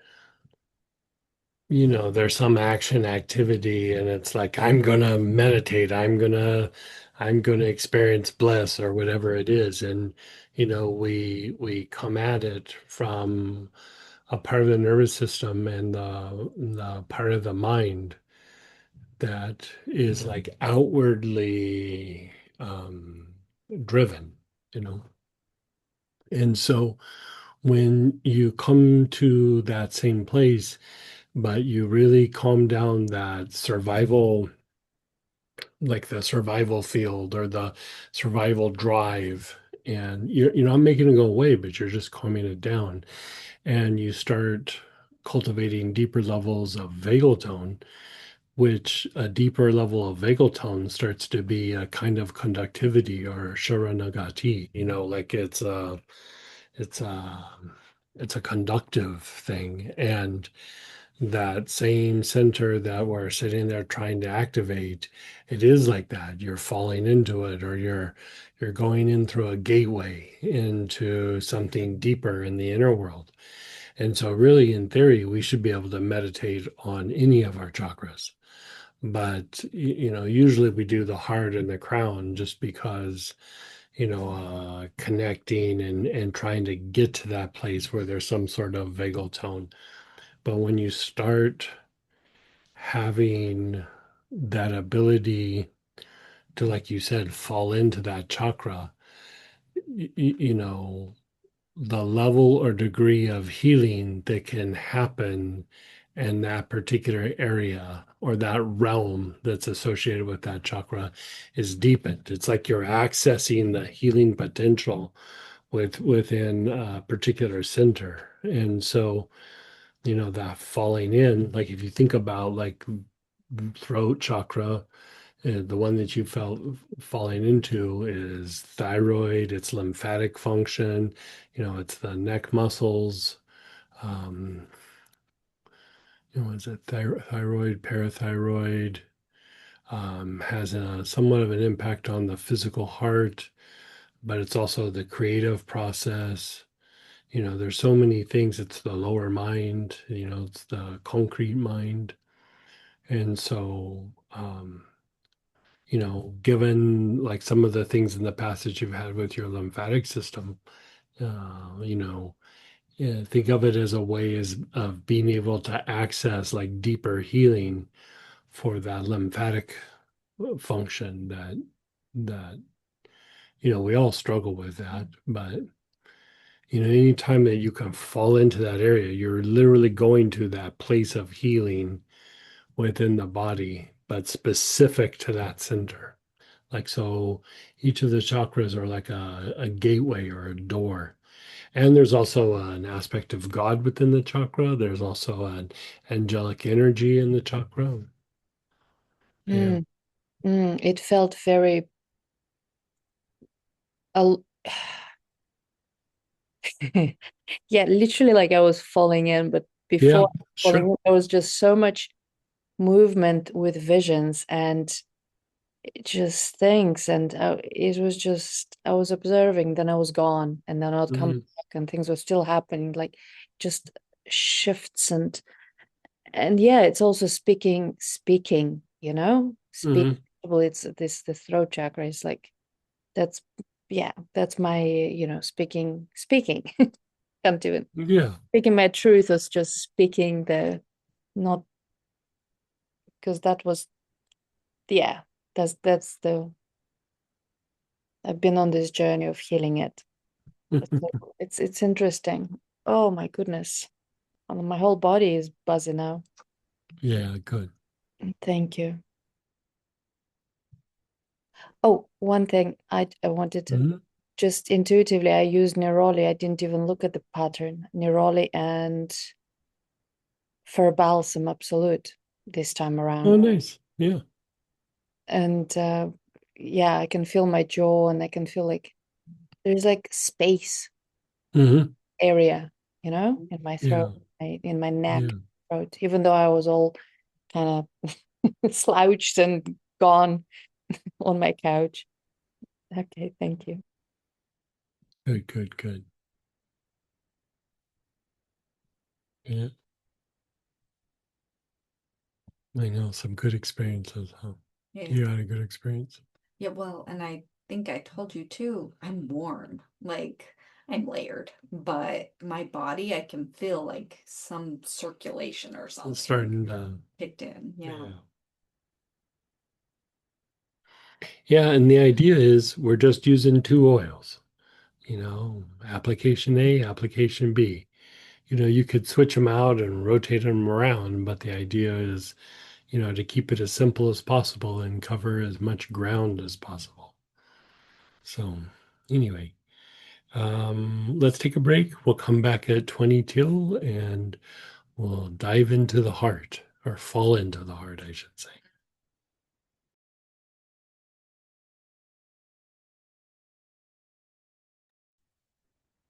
[SPEAKER 5] you know there's some action activity and it's like I'm gonna meditate, I'm gonna experience bliss or whatever it is. And you know, we come at it from a part of the nervous system and the part of the mind that is like outwardly um, driven, you know. And so when you come to that same place, but you really calm down that survival, like the survival field or the survival drive, and you're not making it go away, but you're just calming it down, and you start cultivating deeper levels of vagal tone, which a deeper level of vagal tone starts to be a kind of conductivity or sharanagati, you know, like it's a it's a conductive thing. And that same center that we're sitting there trying to activate, it is like that. You're falling into it, or you're going in through a gateway into something deeper in the inner world. And so really in theory, we should be able to meditate on any of our chakras. But you know, usually we do the heart and the crown just because, you know, connecting and trying to get to that place where there's some sort of vagal tone. But when you start having that ability to, like you said, fall into that chakra, you know, the level or degree of healing that can happen in that particular area or that realm that's associated with that chakra is deepened. It's like you're accessing the healing potential within a particular center. And so, that falling in, like if you think about like throat chakra, the one that you felt falling into is thyroid, it's lymphatic function, it's the neck muscles. Um, is it thyroid, parathyroid? Has a somewhat of an impact on the physical heart, but it's also the creative process. There's so many things. It's the lower mind, it's the concrete mind. And so, given like some of the things in the past that you've had with your lymphatic system, think of it as a way of being able to access like deeper healing for that lymphatic function that we all struggle with that, but anytime that you can fall into that area, you're literally going to that place of healing within the body, but specific to that center. Like, so each of the chakras are like a gateway or a door. And there's also an aspect of God within the chakra. There's also an angelic energy in the chakra. Yeah.
[SPEAKER 6] Mm, it felt very, al- yeah, literally like I was falling in, but
[SPEAKER 5] Yeah,
[SPEAKER 6] before falling
[SPEAKER 5] sure.
[SPEAKER 6] in, there was just so much movement with visions and just things. And it was just, I was observing, then I was gone, and then I'd come
[SPEAKER 5] Mhm.
[SPEAKER 6] back and things were still happening, like just shifts. And yeah, it's also speaking, speak.
[SPEAKER 5] Mhm.
[SPEAKER 6] Well, it's the throat chakra is like, that's, yeah, that's my, speaking. Can't do it.
[SPEAKER 5] Yeah.
[SPEAKER 6] Speaking my truth is just speaking not, because that was, yeah, that's the, I've been on this journey of healing it. So it's interesting. Oh my goodness. My whole body is buzzing now.
[SPEAKER 5] Yeah, good.
[SPEAKER 6] Thank you. Oh, one thing I wanted to
[SPEAKER 5] Mhm.
[SPEAKER 6] just intuitively, I use neroli. I didn't even look at the pattern. Neroli and fir balsam absolute this time
[SPEAKER 5] Oh,
[SPEAKER 6] around.
[SPEAKER 5] nice. Yeah.
[SPEAKER 6] And yeah, I can feel my jaw, and I can feel like there's like space
[SPEAKER 5] Hmm.
[SPEAKER 6] area, in my throat,
[SPEAKER 5] Yeah.
[SPEAKER 6] in my neck,
[SPEAKER 5] Yeah.
[SPEAKER 6] throat, even though I was all kind of slouched and gone on my couch. Okay, thank you.
[SPEAKER 5] Good, good, good. Yeah. I know some good experiences, huh?
[SPEAKER 2] Yeah.
[SPEAKER 5] You had a good experience.
[SPEAKER 2] Yeah, well, and I think I told you too, I'm warm. Like I'm layered, but my body, I can feel like some circulation or
[SPEAKER 5] It's
[SPEAKER 2] something
[SPEAKER 5] starting to,
[SPEAKER 2] kicked in. Yeah.
[SPEAKER 5] yeah. Yeah, and the idea is we're just using two oils, application A, application B. You could switch them out and rotate them around, but the idea is, to keep it as simple as possible and cover as much ground as possible. So, anyway, let's take a break. We'll come back at 20 till and we'll dive into the heart or fall into the heart, I should say.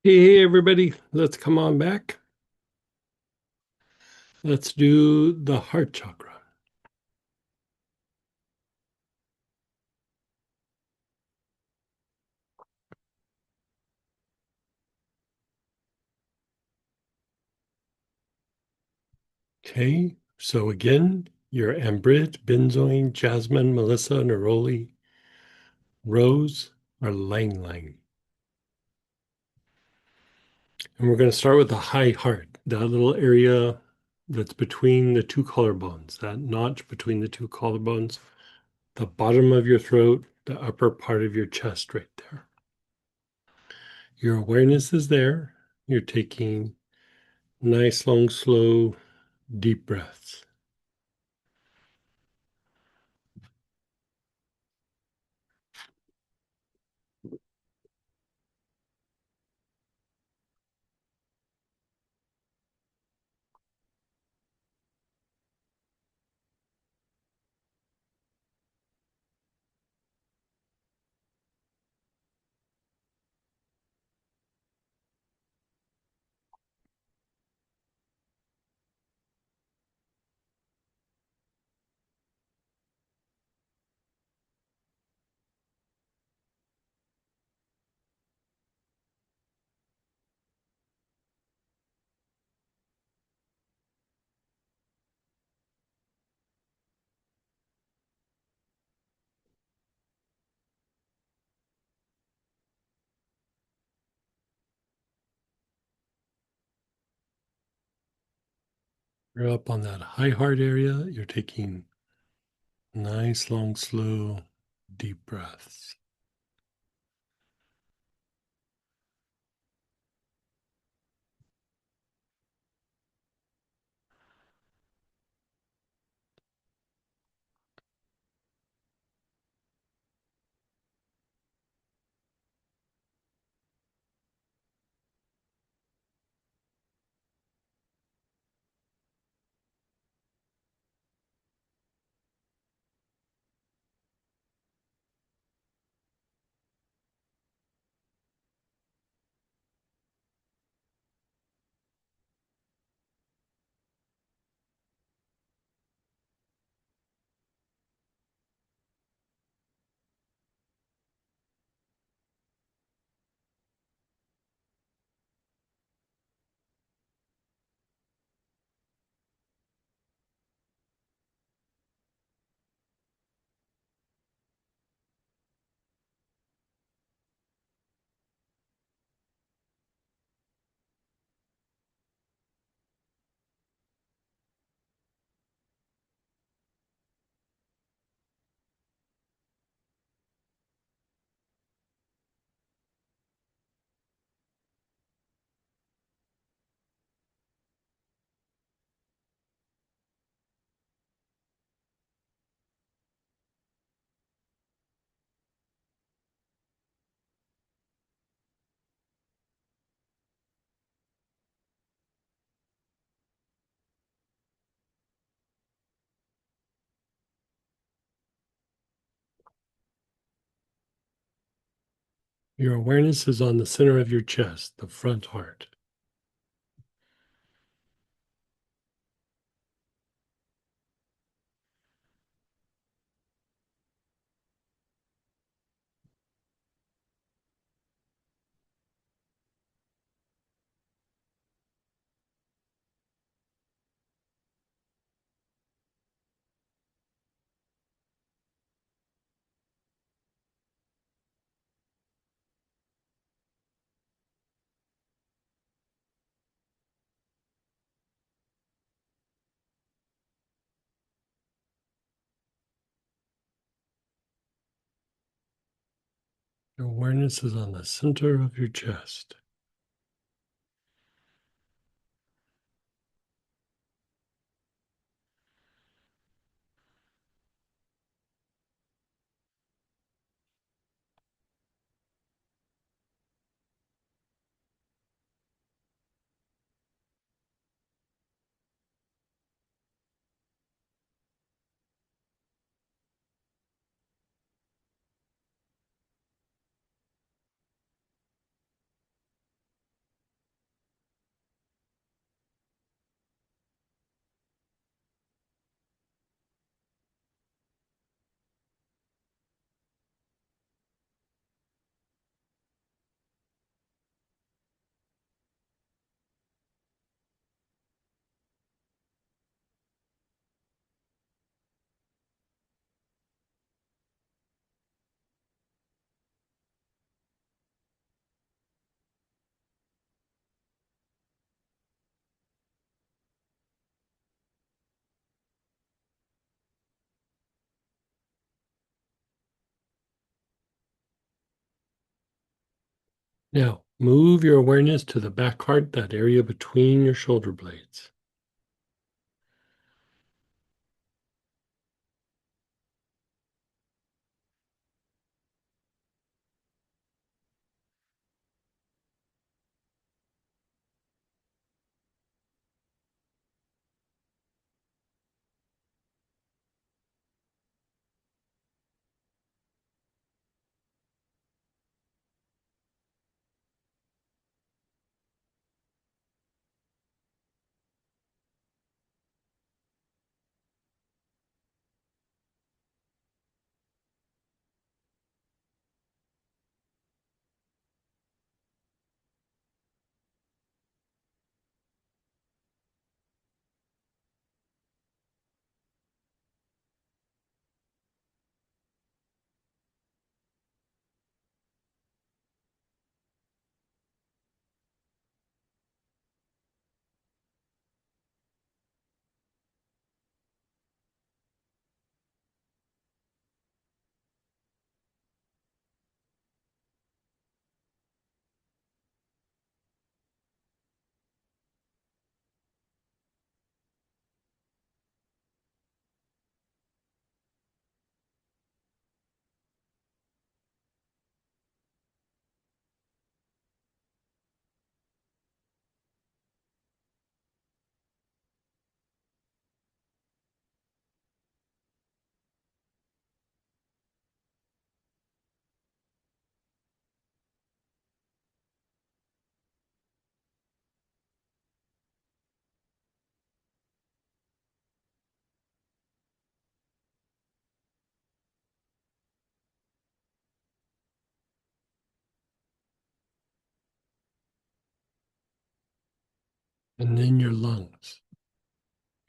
[SPEAKER 5] Hey, everybody, let's come on back. Let's do the heart chakra. Okay, so again, your ambrit, benzoin, jasmine, melissa, neroli, rose, or lang lang. And we're going to start with the high heart, that little area that's between the two collarbones, that notch between the two collarbones, the bottom of your throat, the upper part of your chest right there. Your awareness is there, you're taking nice, long, slow, deep breaths. You're up on that high heart area. You're taking nice, long, slow, deep breaths. Your awareness is on the center of your chest, the front heart. Your awareness is on the center of your chest. Now, Move your awareness to the back heart, that area between your shoulder blades. And then your lungs.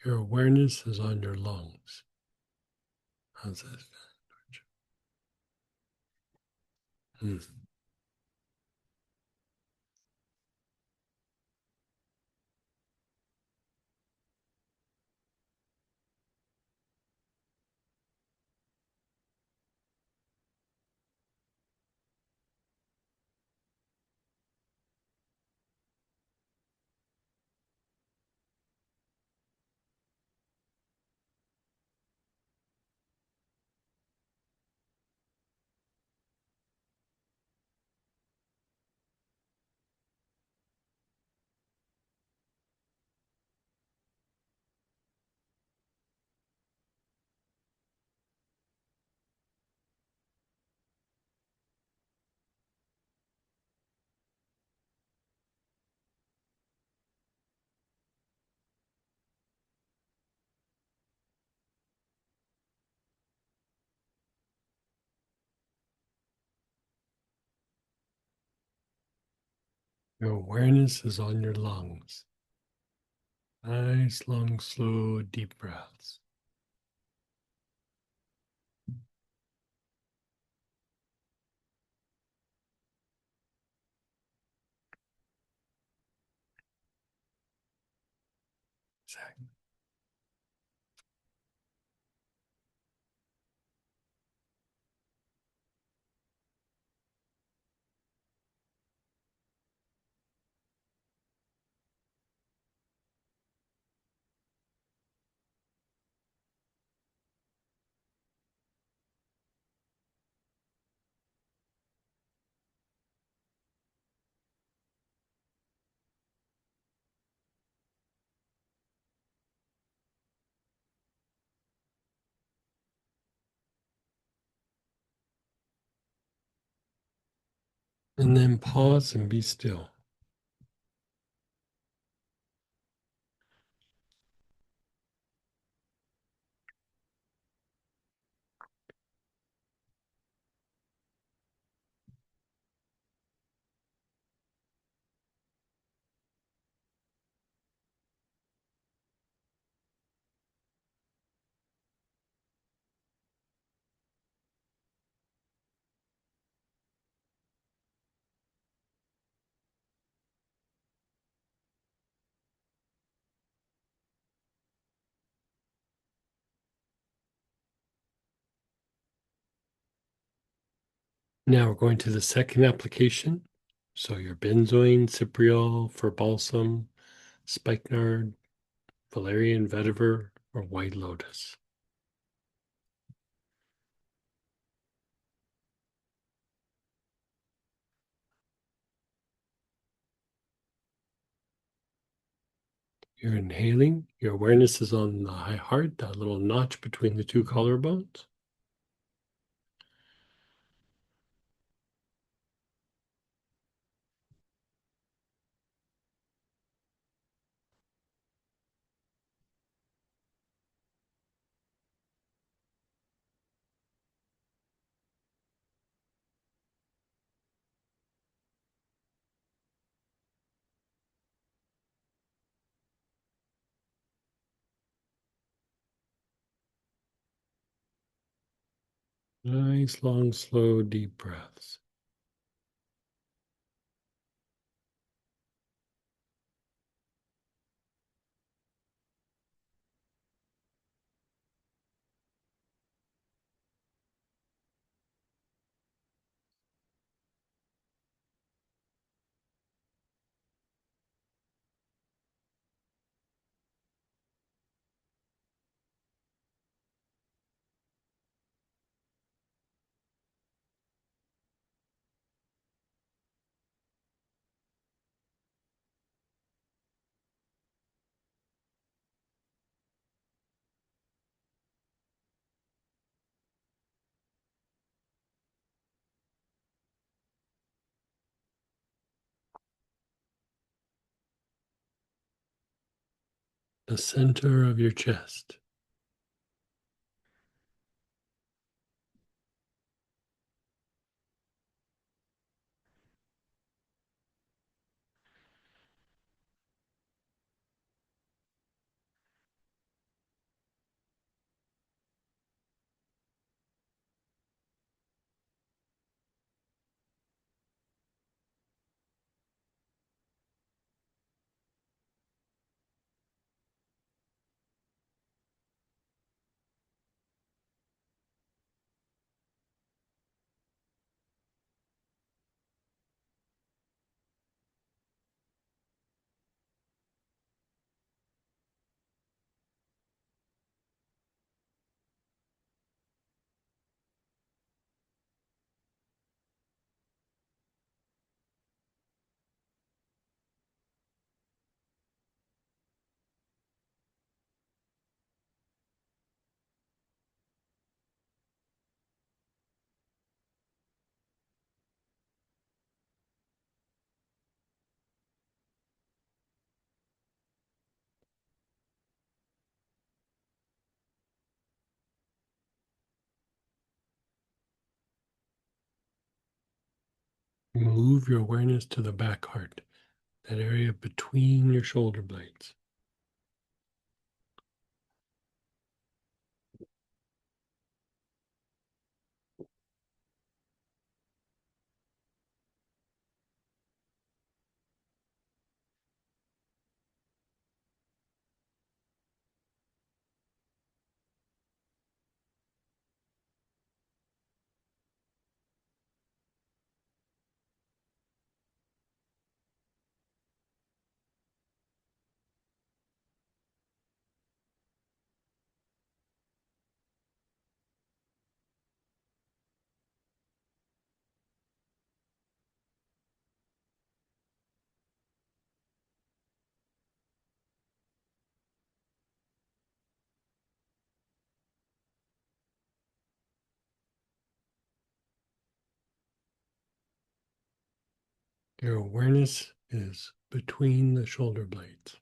[SPEAKER 5] Your awareness is on your lungs. How's that? Hmm. Your awareness is on your lungs. Nice, long, slow, deep breaths. Exactly. And then pause and be still. Now we're going to the second application. So your benzoin, cypriol for balsam, spikenard, valerian vetiver, or white lotus. You're inhaling, your awareness is on the high heart, that little notch between the two collarbones. Nice, long, slow, deep breaths. The center of your chest. Move your awareness to the back heart, that area between your shoulder blades. Your awareness is between the shoulder blades.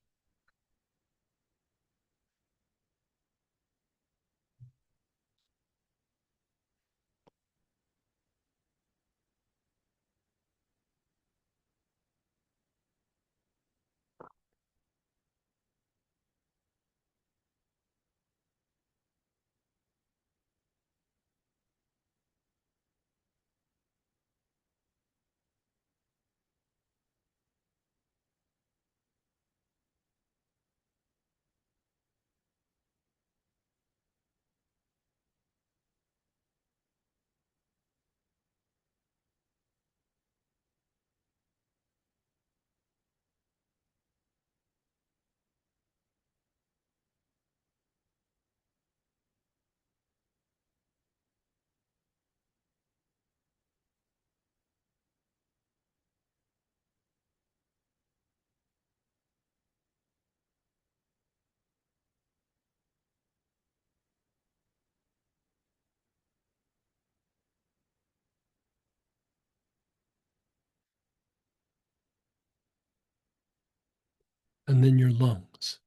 [SPEAKER 5] and then your lungs.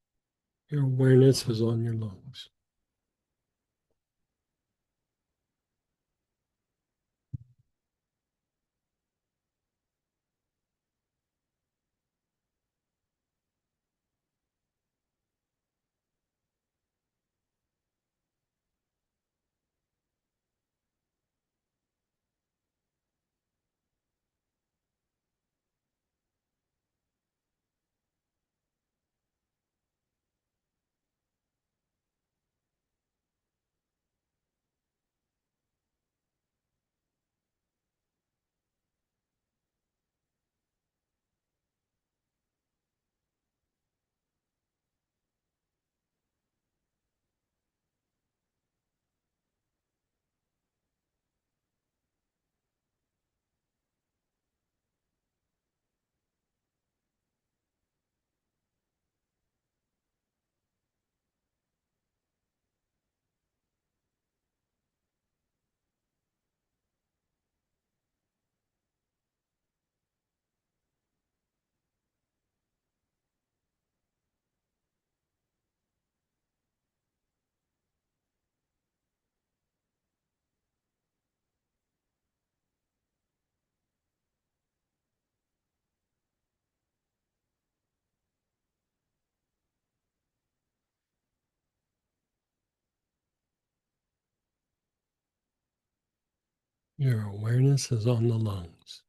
[SPEAKER 5] Your awareness is on your lungs. Your awareness is on the lungs.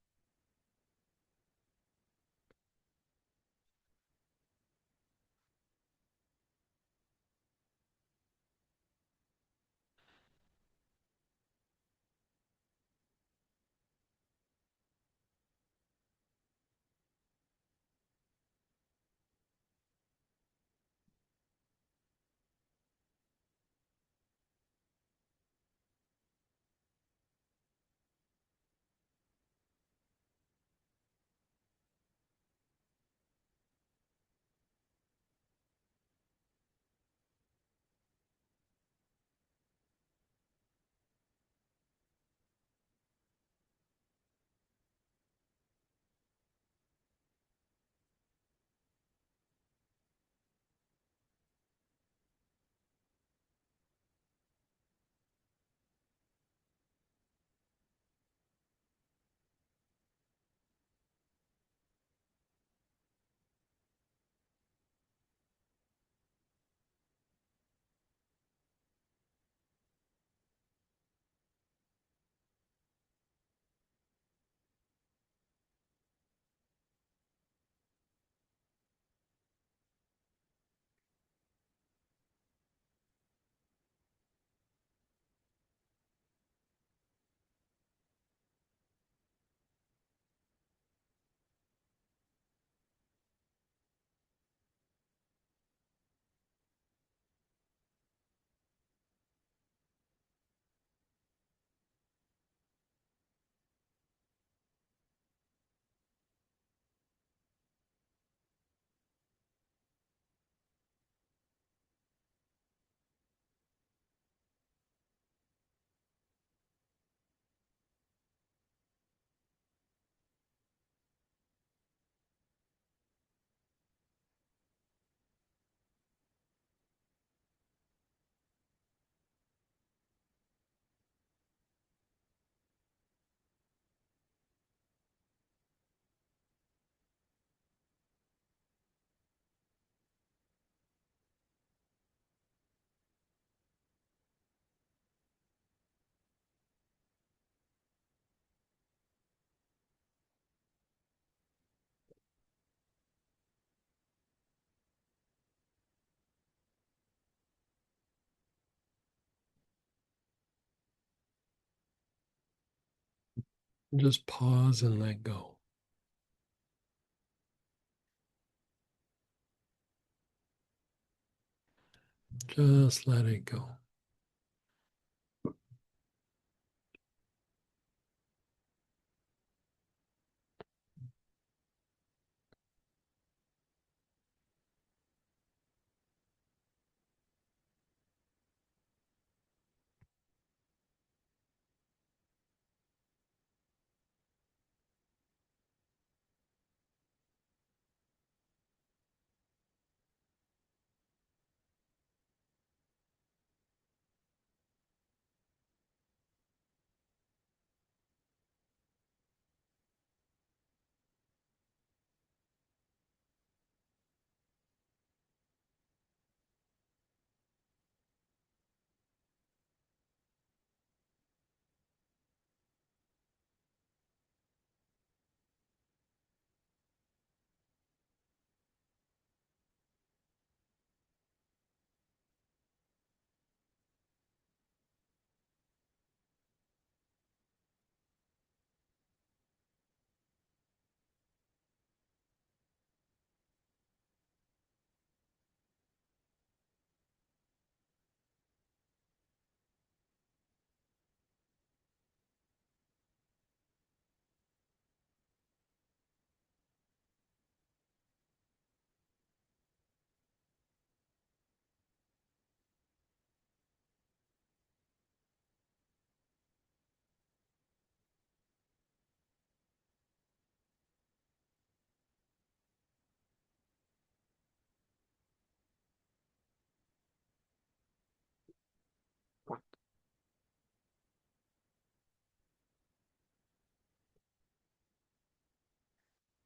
[SPEAKER 5] Just pause and let go. Just let it go.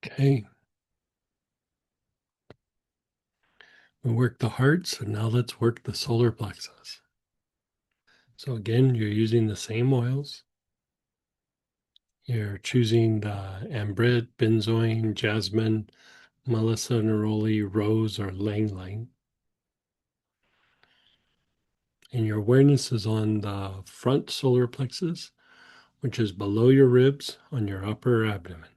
[SPEAKER 5] Okay. We worked the heart, so now let's work the solar plexus. So again, you're using the same oils. You're choosing the ambrit, benzoin, jasmine, melissa, neroli, rose, or lang lang. And your awareness is on the front solar plexus, which is below your ribs on your upper abdomen.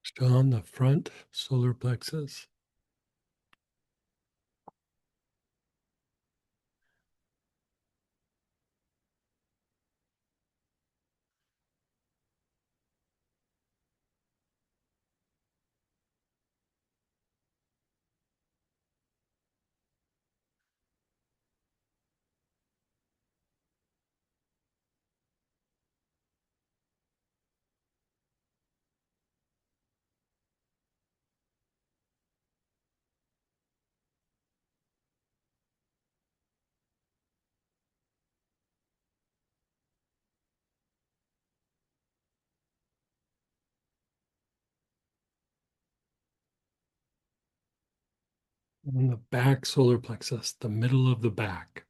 [SPEAKER 5] Still on the front solar plexus. On the back solar plexus, the middle of the back,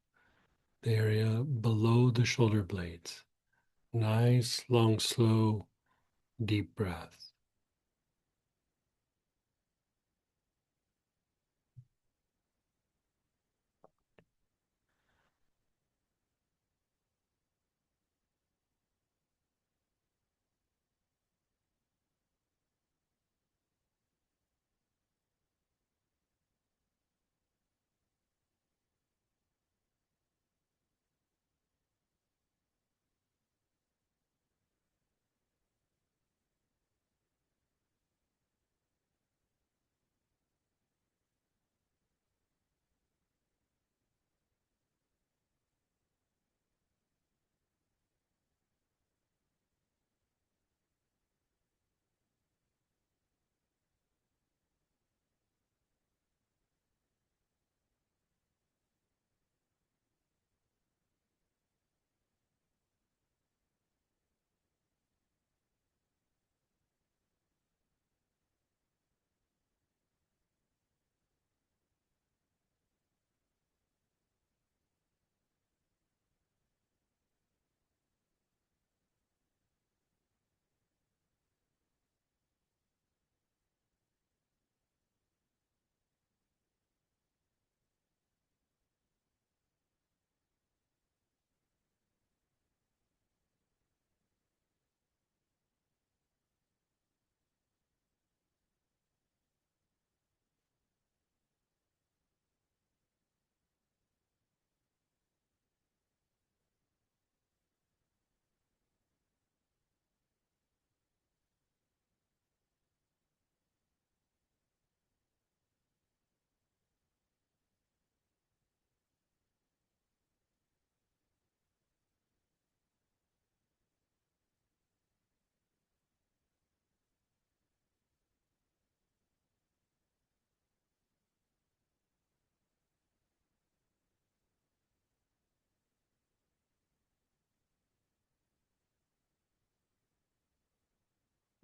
[SPEAKER 5] the area below the shoulder blades. Nice, long, slow, deep breath.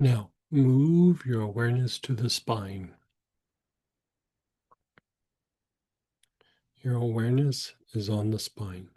[SPEAKER 5] Now, move your awareness to the spine. Your awareness is on the spine.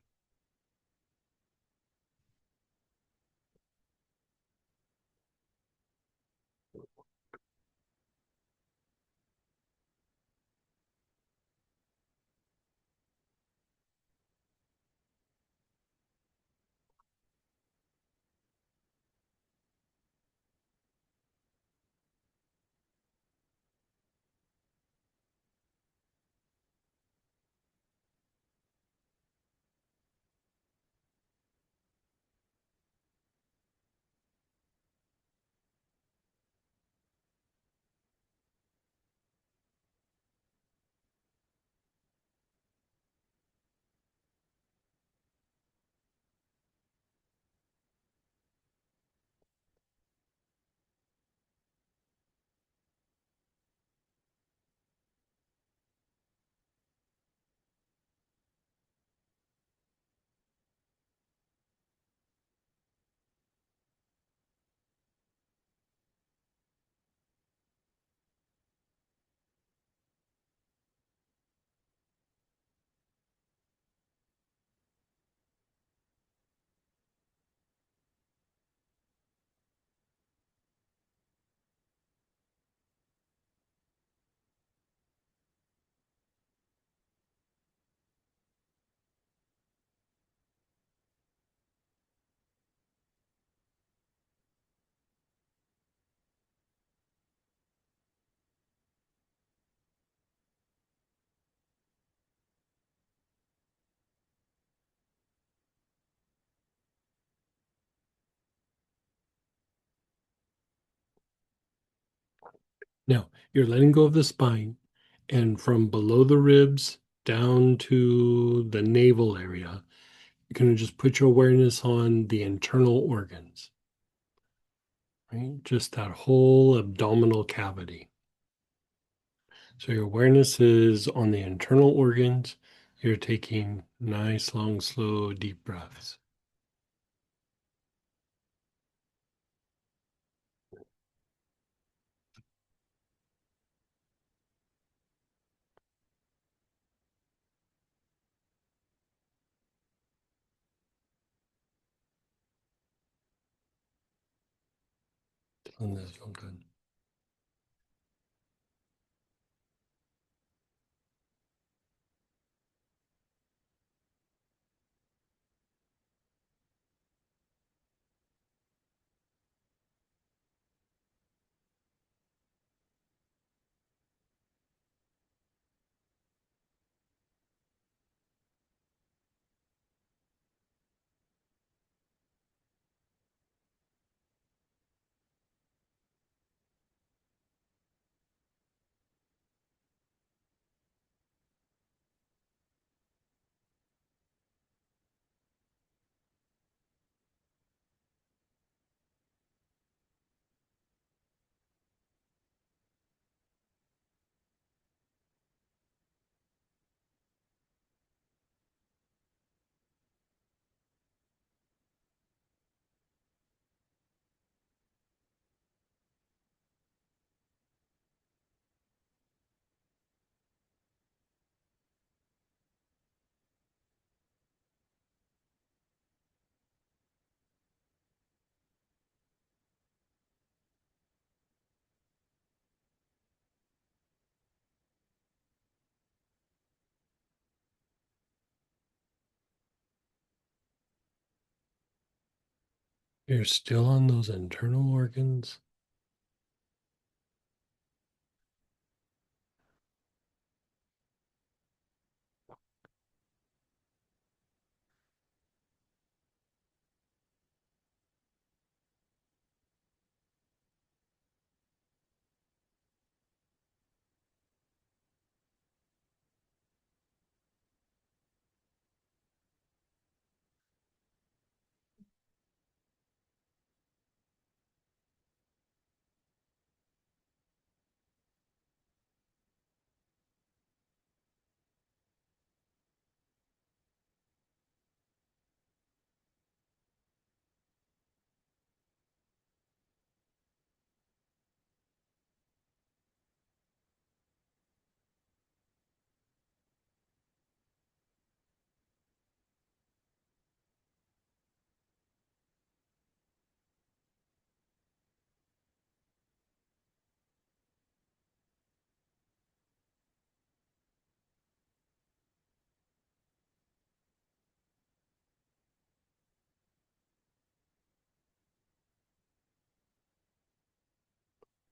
[SPEAKER 5] Now, you're letting go of the spine, and from below the ribs down to the navel area, you're going to just put your awareness on the internal organs, right? Just that whole abdominal cavity. So your awareness is on the internal organs. You're taking nice, long, slow, deep breaths. Doesn't this feel good? You're still on those internal organs.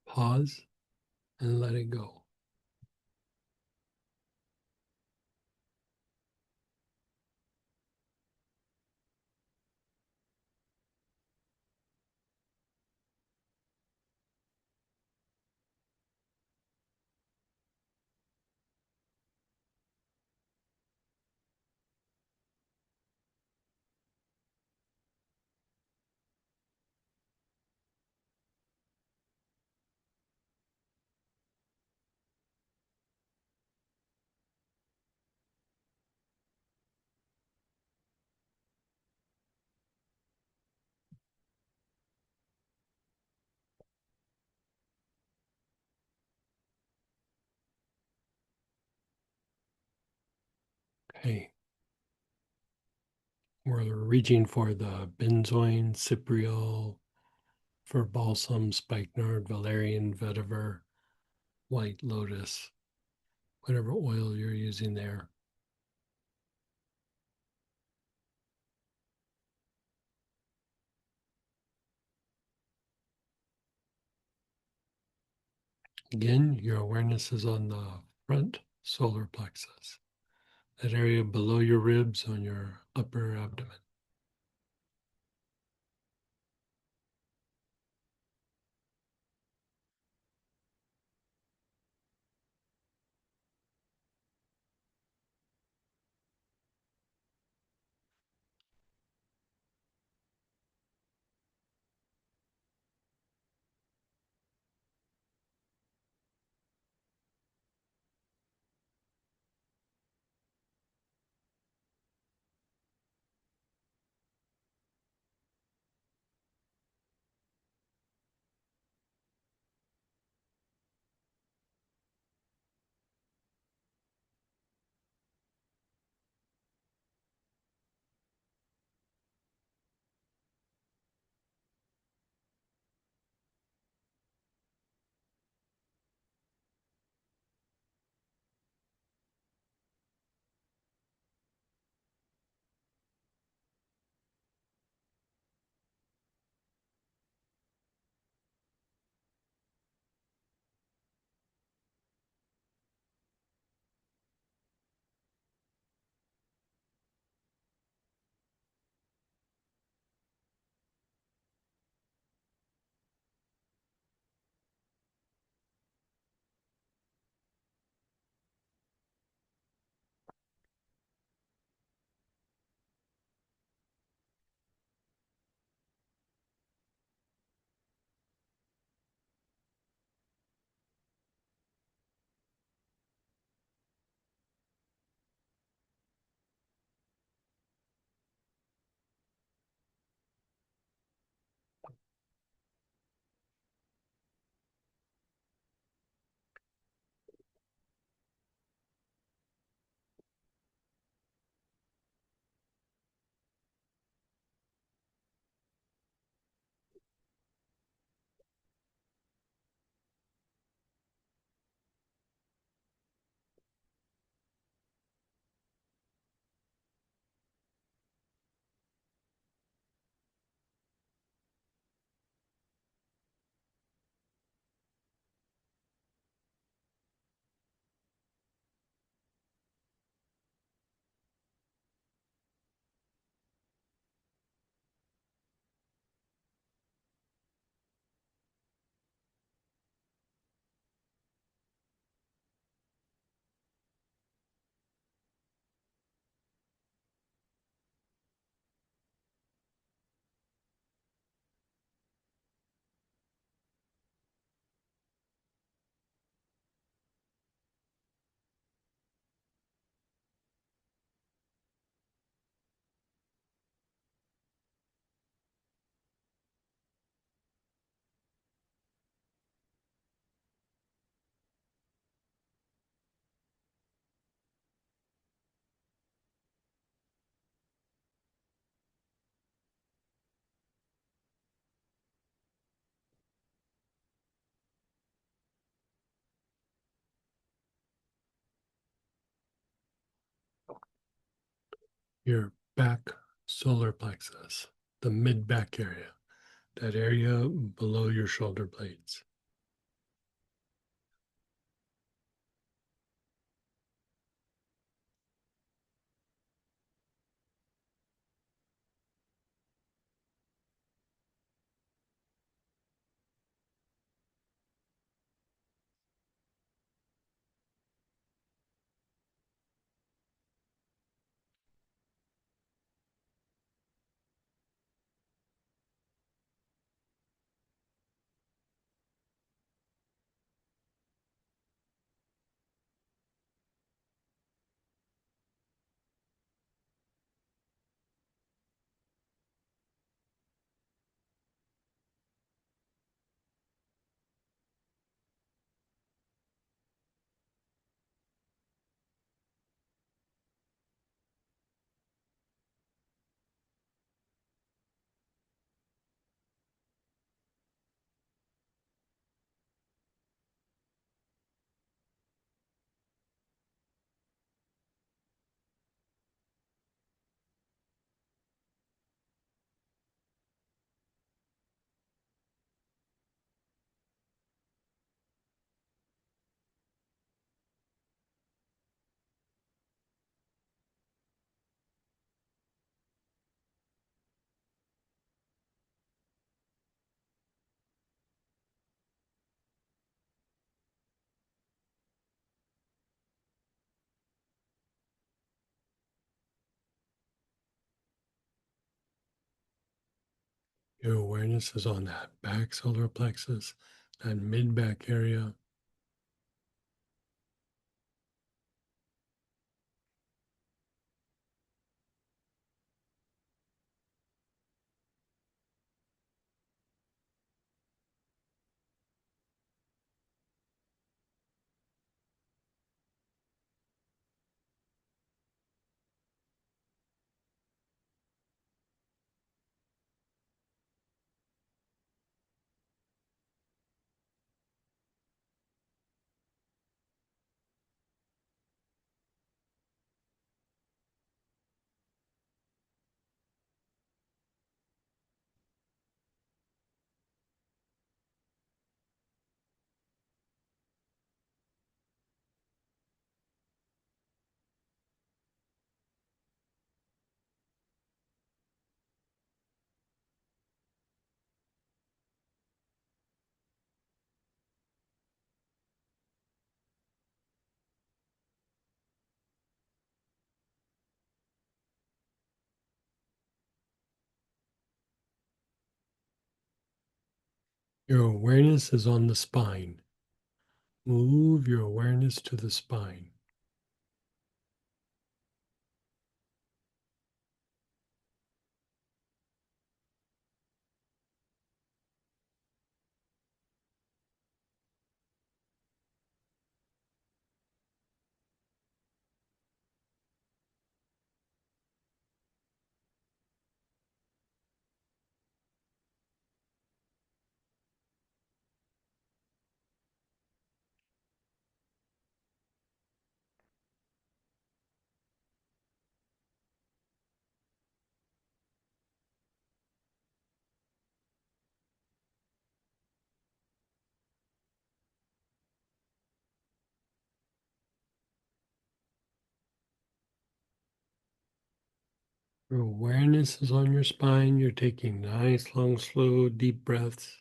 [SPEAKER 5] Pause and let it go. Okay. We're reaching for the benzoin, cypriol, for balsam, spikenard, valerian, vetiver, white lotus, whatever oil you're using there. Again, your awareness is on the front solar plexus, that area below your ribs on your upper abdomen. Your back solar plexus, the mid back area, that area below your shoulder blades. Your awareness is on that back solar plexus, that mid back area. Your awareness is on the spine. Move your awareness to the spine. Your awareness is on your spine. You're taking nice, long, slow, deep breaths.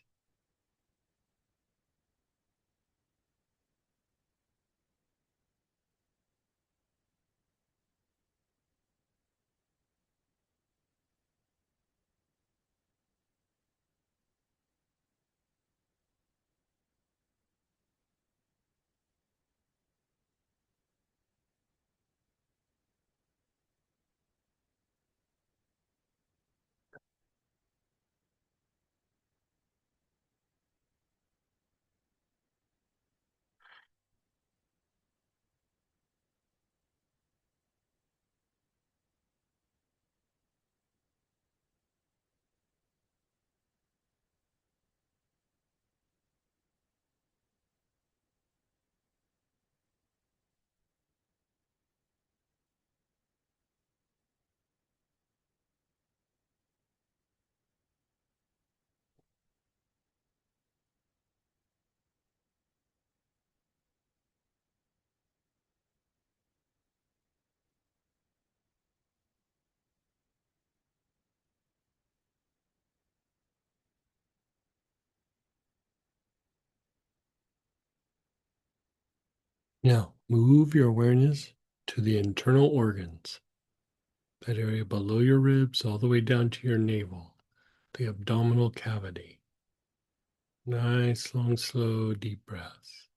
[SPEAKER 5] Now, move your awareness to the internal organs, that area below your ribs, all the way down to your navel, the abdominal cavity. Nice, long, slow, deep breaths.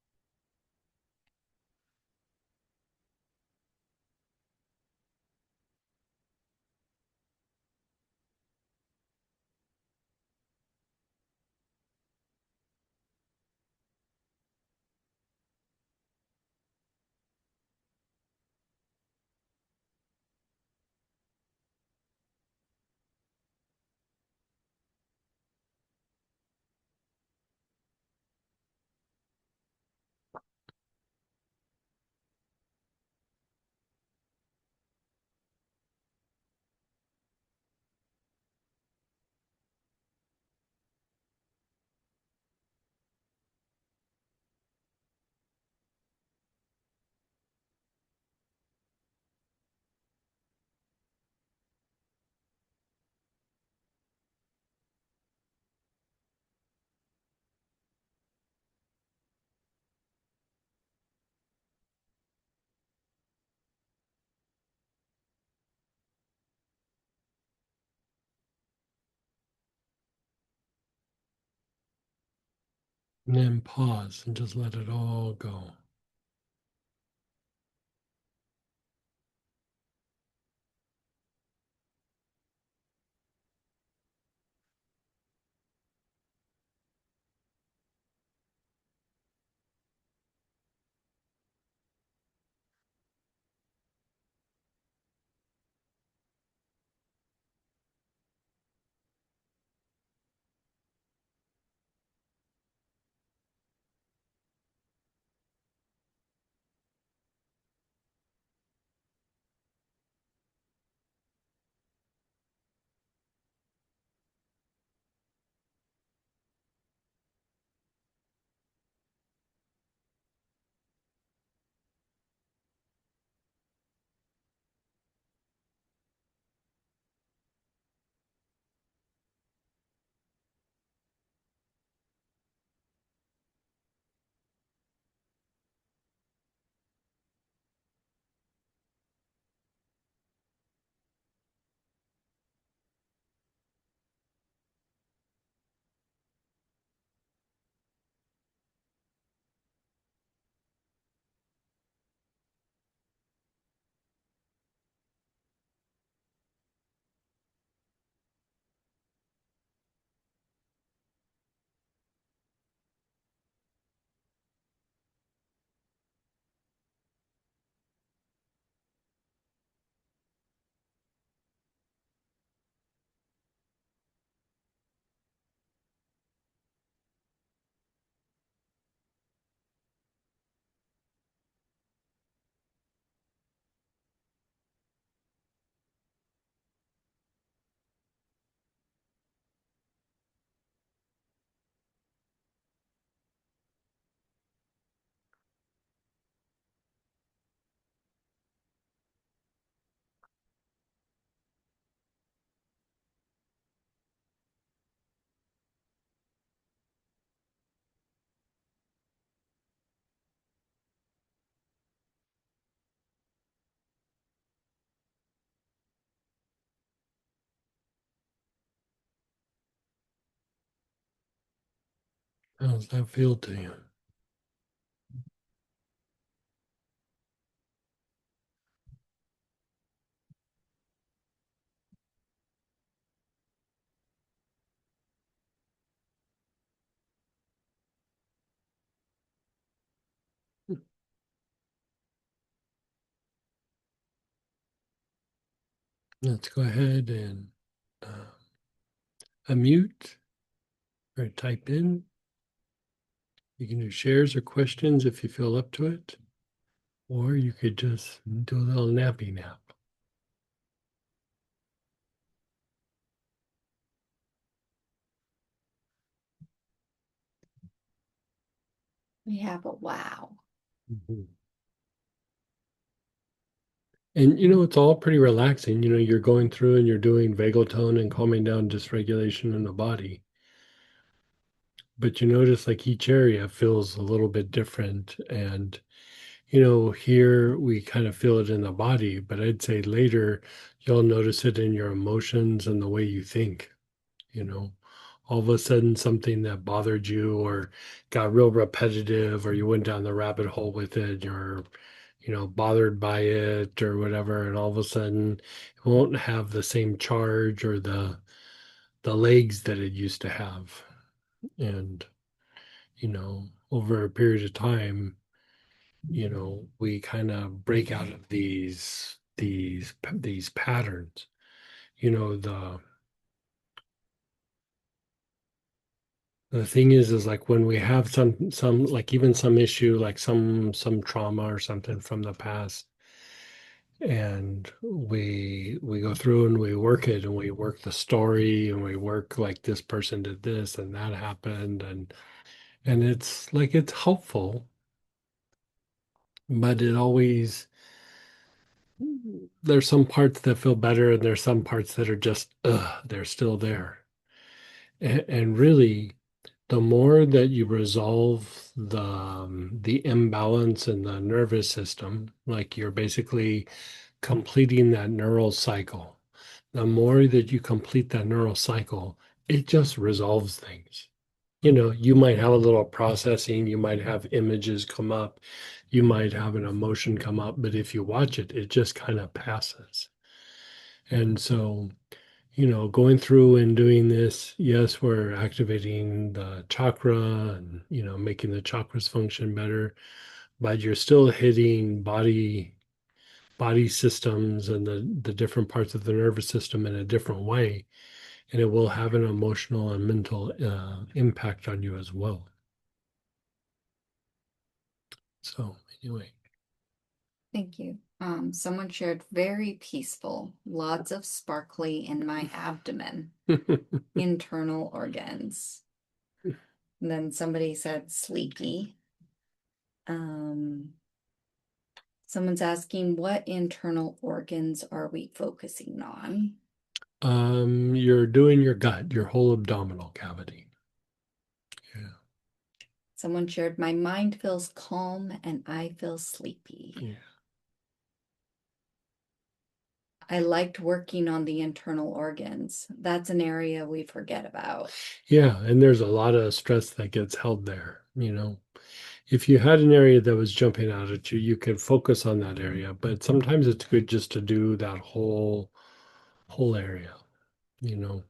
[SPEAKER 5] And then pause and just let it all go. How does that feel to you? Let's go ahead and unmute or type in. You can do shares or questions if you feel up to it, or you could just do a little nappy nap.
[SPEAKER 2] We have a wow.
[SPEAKER 5] Mhm. And it's all pretty relaxing. You're going through and you're doing vagal tone and calming down dysregulation in the body. But you notice like each area feels a little bit different. And, here we kind of feel it in the body, but I'd say later you'll notice it in your emotions and the way you think. you know all of a sudden something that bothered you or got real repetitive, or you went down the rabbit hole with it, you're bothered by it or whatever, and all of a sudden it won't have the same charge or the legs that it used to have. And over a period of time, we kind of break out of these patterns. The thing is like when we have some like even some issue, like some trauma or something from the past, and we go through and we work it and we work the story and we work like this person did this and that happened, and it's like it's helpful, but it always there's some parts that feel better and there's some parts that are just they're still there. And really the more that you resolve the imbalance in the nervous system, like you're basically completing that neural cycle, the more that you complete that neural cycle, it just resolves things. You might have a little processing, you might have images come up, you might have an emotion come up, but if you watch it, it just kind of passes. And so, going through and doing this, yes, we're activating the chakra and, making the chakras function better, but you're still hitting body systems and the different parts of the nervous system in a different way, and it will have an emotional and mental impact on you as well. So anyway.
[SPEAKER 2] Thank you. Someone shared very peaceful, lots of sparkly in my abdomen, internal organs. And then somebody said sleepy. Someone's asking, what internal organs are we focusing on?
[SPEAKER 5] You're doing your gut, your whole abdominal cavity. Yeah.
[SPEAKER 2] Someone shared, my mind feels calm and I feel sleepy.
[SPEAKER 5] Yeah.
[SPEAKER 2] I liked working on the internal organs. That's an area we forget about.
[SPEAKER 5] Yeah, and there's a lot of stress that gets held there. If you had an area that was jumping out at you, you could focus on that area, but sometimes it's good just to do that whole area. You know,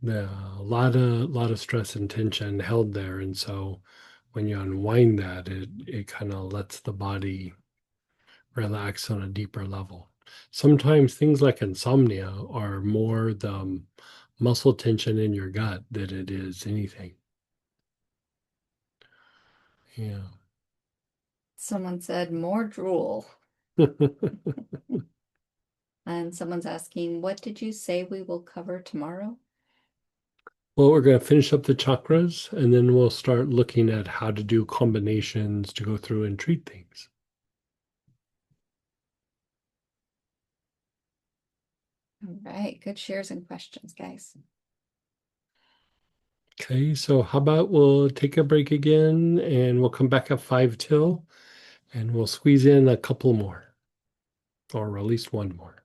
[SPEAKER 5] a lot of stress and tension held there, and so when you unwind that, it kind of lets the body relax on a deeper level. Sometimes things like insomnia are more the muscle tension in your gut than it is anything. Yeah.
[SPEAKER 2] Someone said more drool. And someone's asking, what did you say we will cover tomorrow?
[SPEAKER 5] Well, we're going to finish up the chakras and then we'll start looking at how to do combinations to go through and treat things.
[SPEAKER 2] All right, good shares and questions, guys.
[SPEAKER 5] Okay, so how about we'll take a break again and we'll come back at 5 till and we'll squeeze in a couple more or at least one more.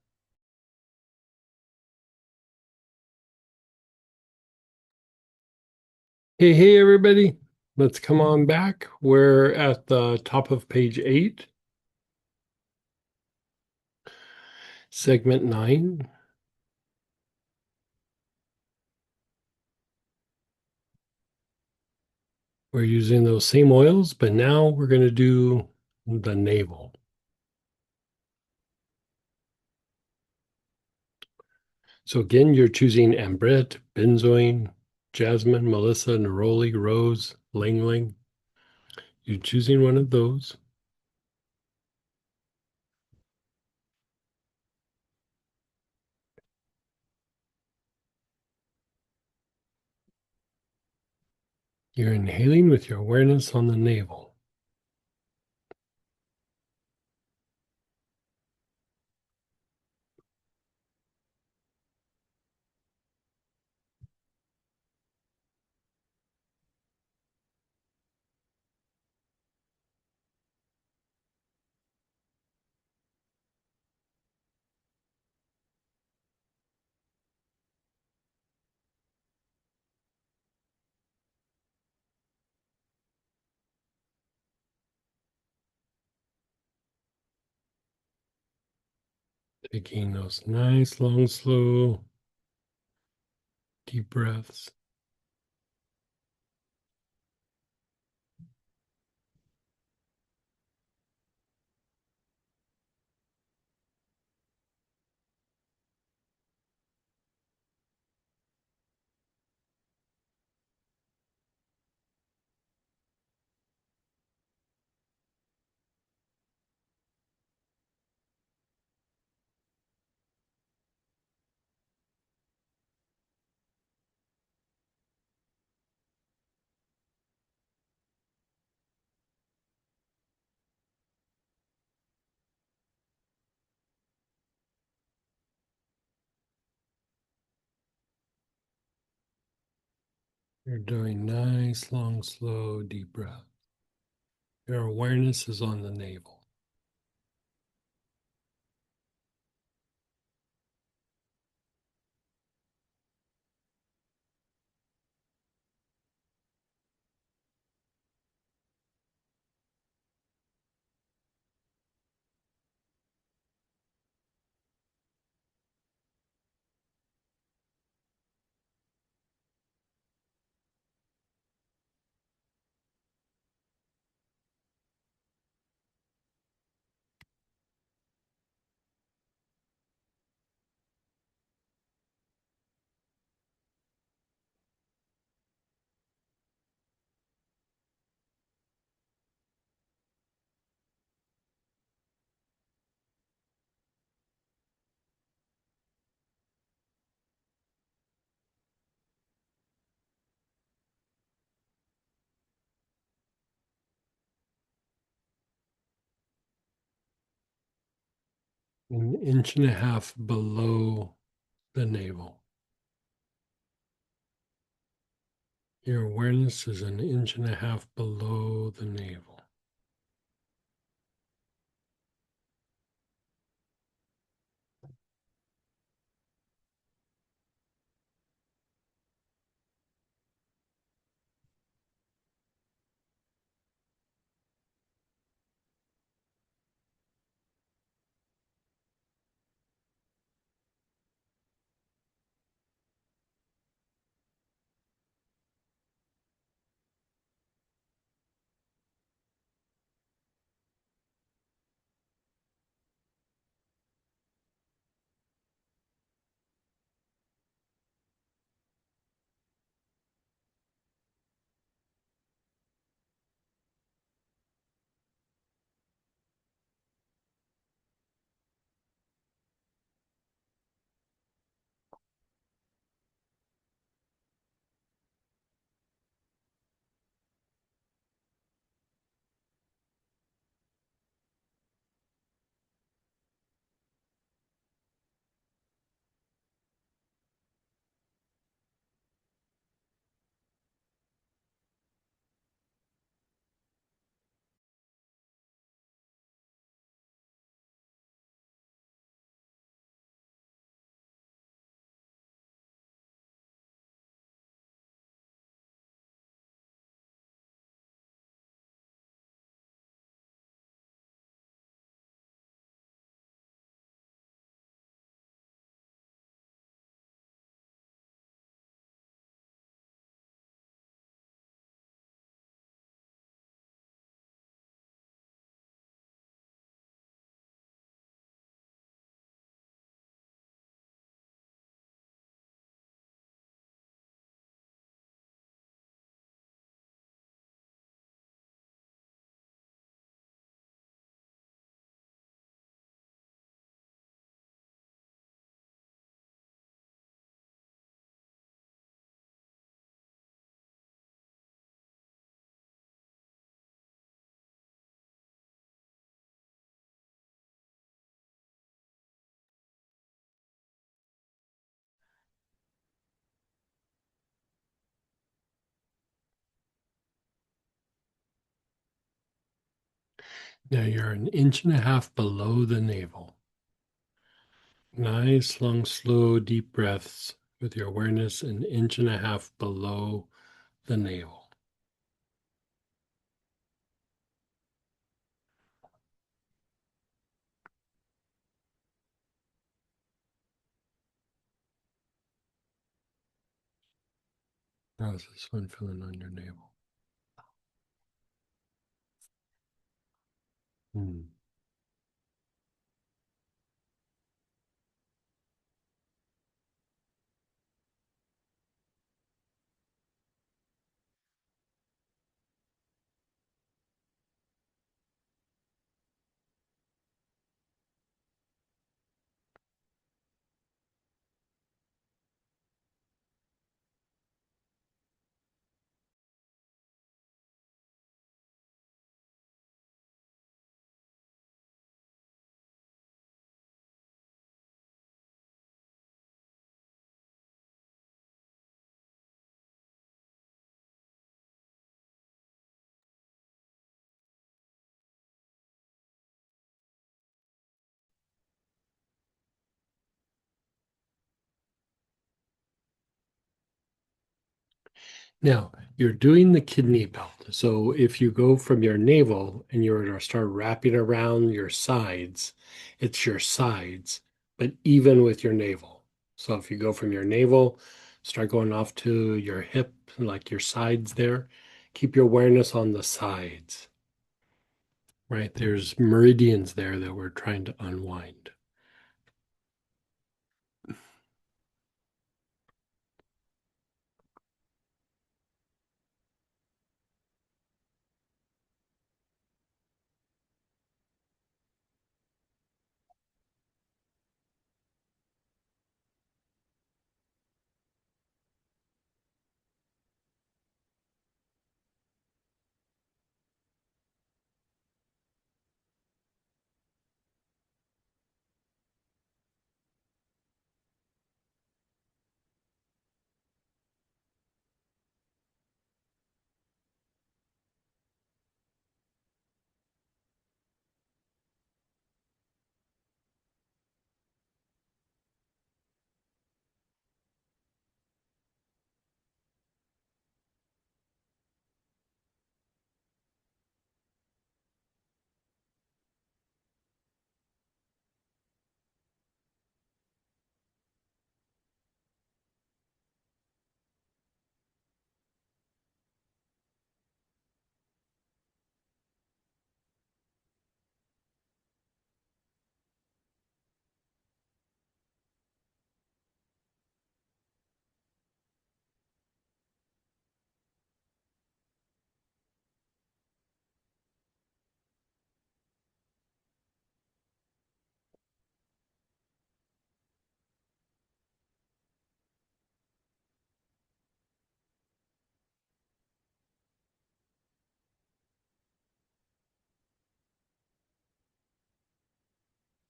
[SPEAKER 5] Hey, everybody. Let's come on back. We're at the top of page 8, segment 9. We're using those same oils, but now we're going to do the navel. So again, you're choosing ambret, benzoin, jasmine, melissa, neroli, rose, ling ling. You're choosing one of those. You're inhaling with your awareness on the navel. Taking those nice, long, slow, deep breaths. You're doing nice, long, slow, deep breath. Your awareness is on the navel. an inch and a half below the navel. Your awareness is an inch and a half below the navel. Now you're an inch and a half below the navel. Nice, long, slow, deep breaths with your awareness an inch and a half below the navel. How's this one feeling on your navel? Hmm. Now, you're doing the kidney belt. So if you go from your navel and you were to start wrapping around your sides, it's your sides, but even with your navel. So if you go from your navel, start going off to your hip, like your sides there, keep your awareness on the sides, right? There's meridians there that we're trying to unwind.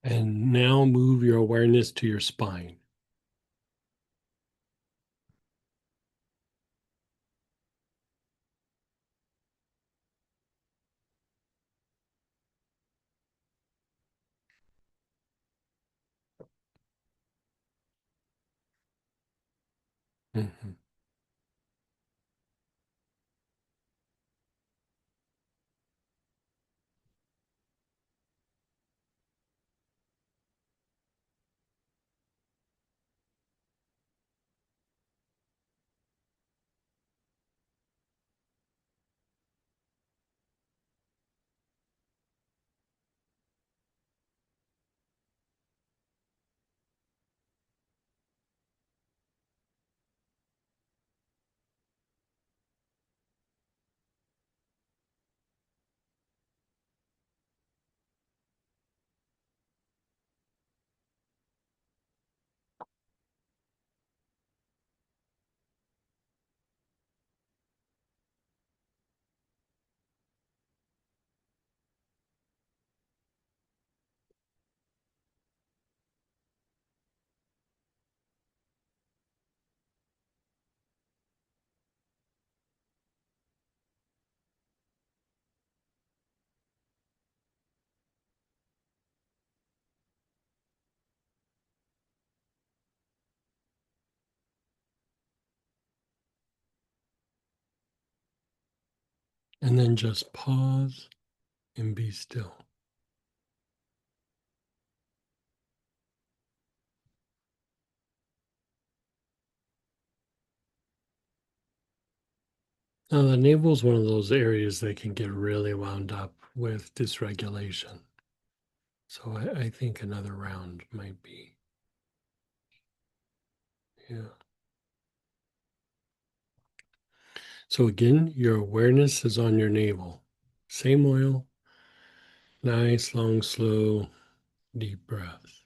[SPEAKER 5] And now move your awareness to your spine. Mhm. And then just pause and be still. Now, the navel is one of those areas that can get really wound up with dysregulation. So I think another round might be, yeah. So again, your awareness is on your navel. Same oil, nice, long, slow, deep breaths.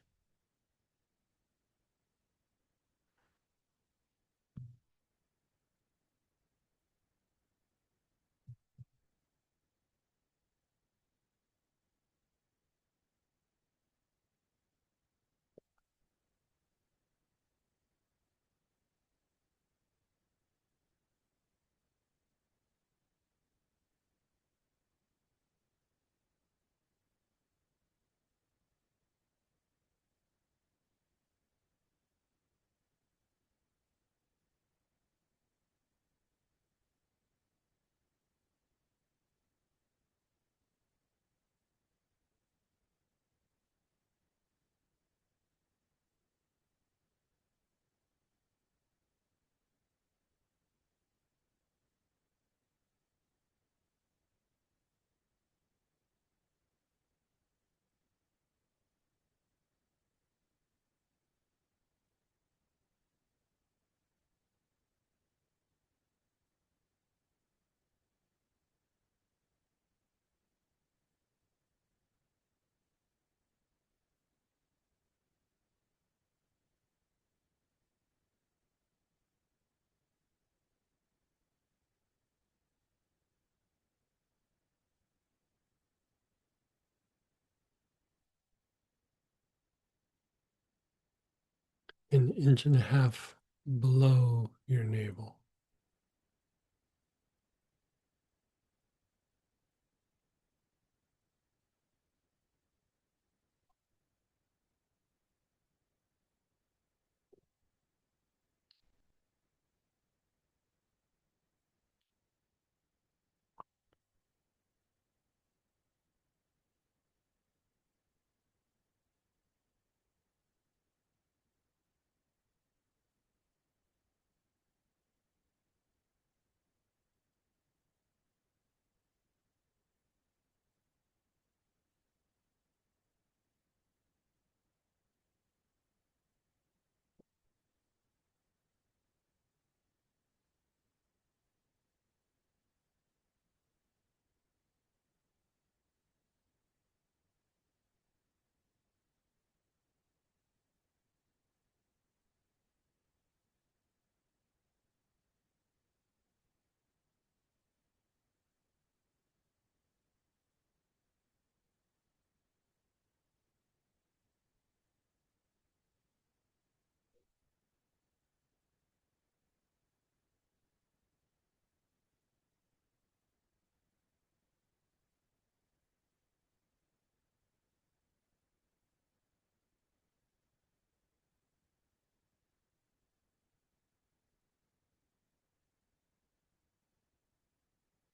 [SPEAKER 5] An inch and a half below your navel.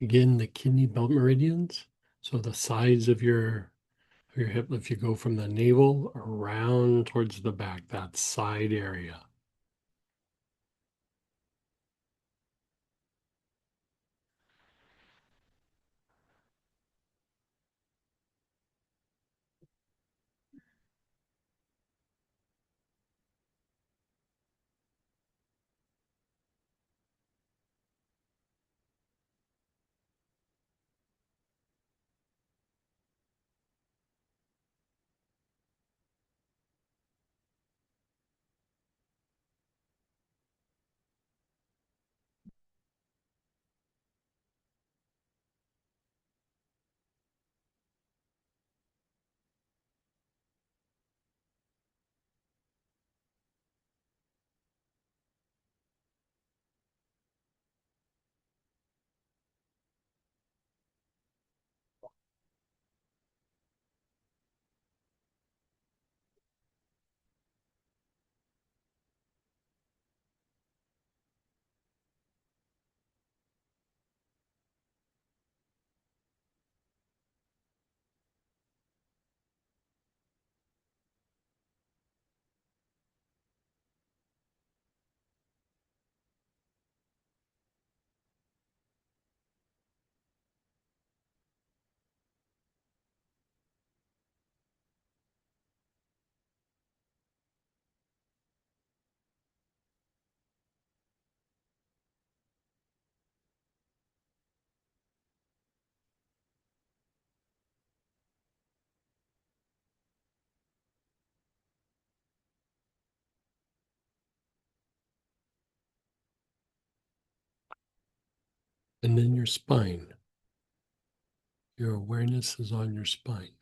[SPEAKER 5] Again, the kidney belt meridians. So the sides of your hip, if you go from the navel around towards the back, that side area. And then your spine. Your awareness is on your spine.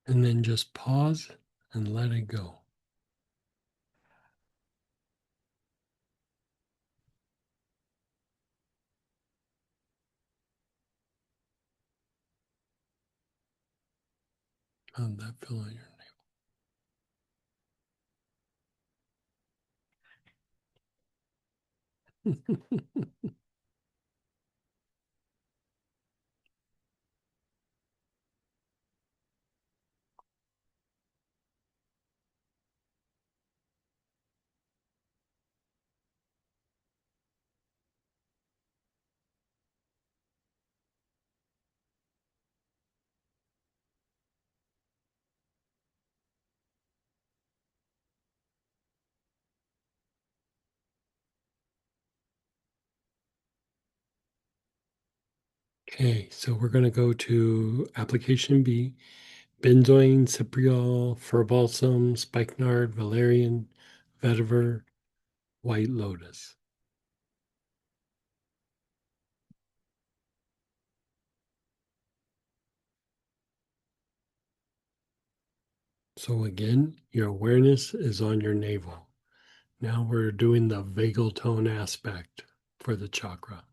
[SPEAKER 5] And then just pause and let it go. How'd that feel on your navel? Okay, so we're going to go to application B, benzoin, cypriol, fir balsam, spikenard, valerian, vetiver, white lotus. So again, your awareness is on your navel. Now we're doing the vagal tone aspect for the chakra.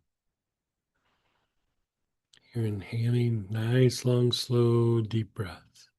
[SPEAKER 5] You're inhaling nice, long, slow, deep breaths.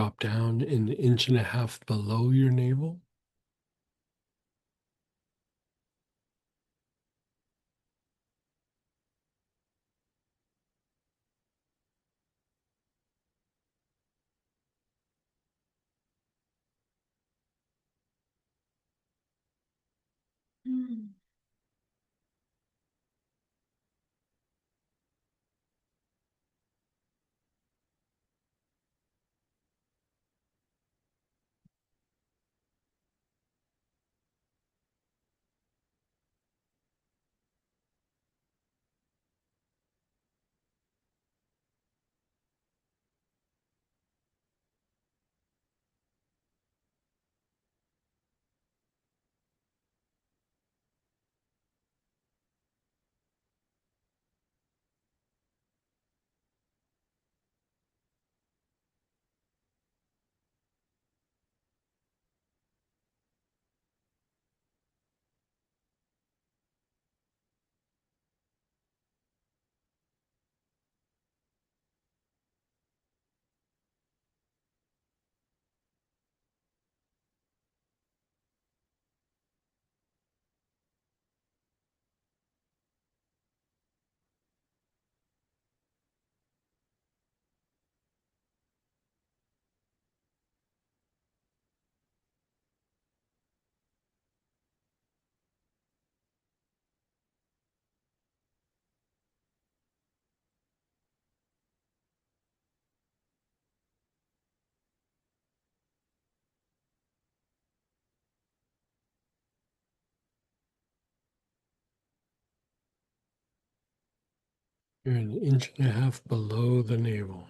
[SPEAKER 5] Drop down an inch and a half below your navel.
[SPEAKER 2] Mm.
[SPEAKER 5] You're an inch and a half below the navel.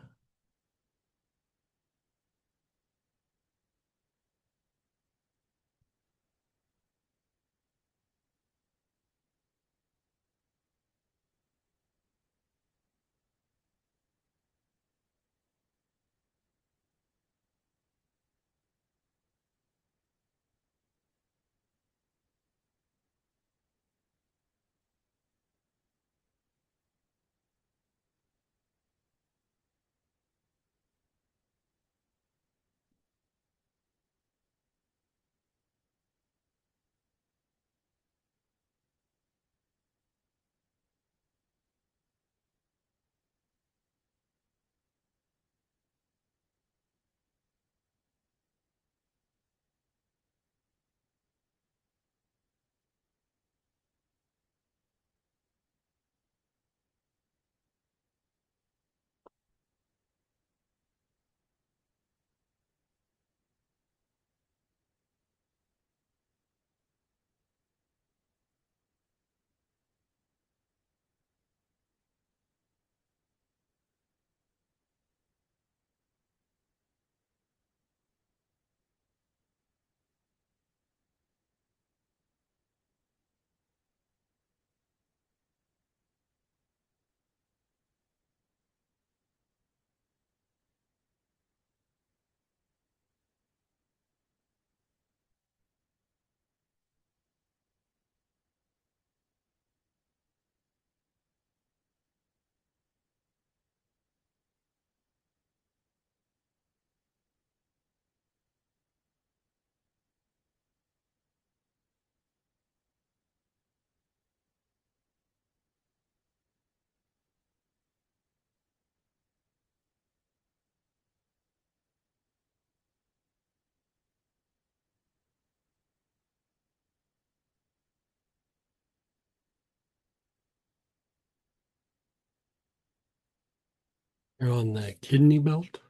[SPEAKER 5] You're on the kidney belt,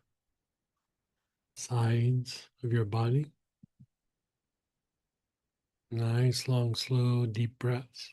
[SPEAKER 5] sides of your body. Nice, long, slow, deep breaths.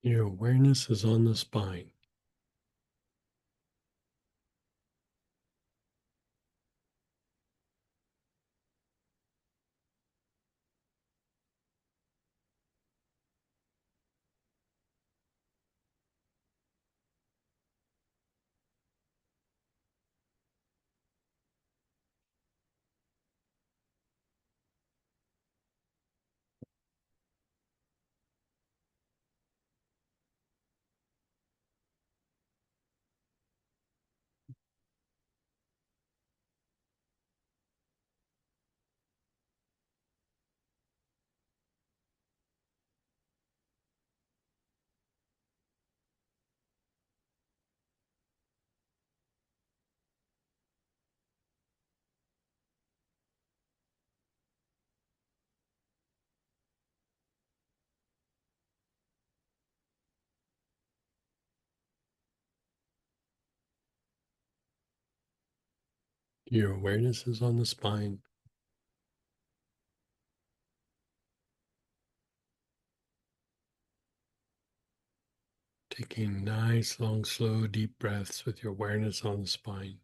[SPEAKER 5] Your awareness is on the spine. Your awareness is on the spine. Taking nice, long, slow, deep breaths with your awareness on the spine.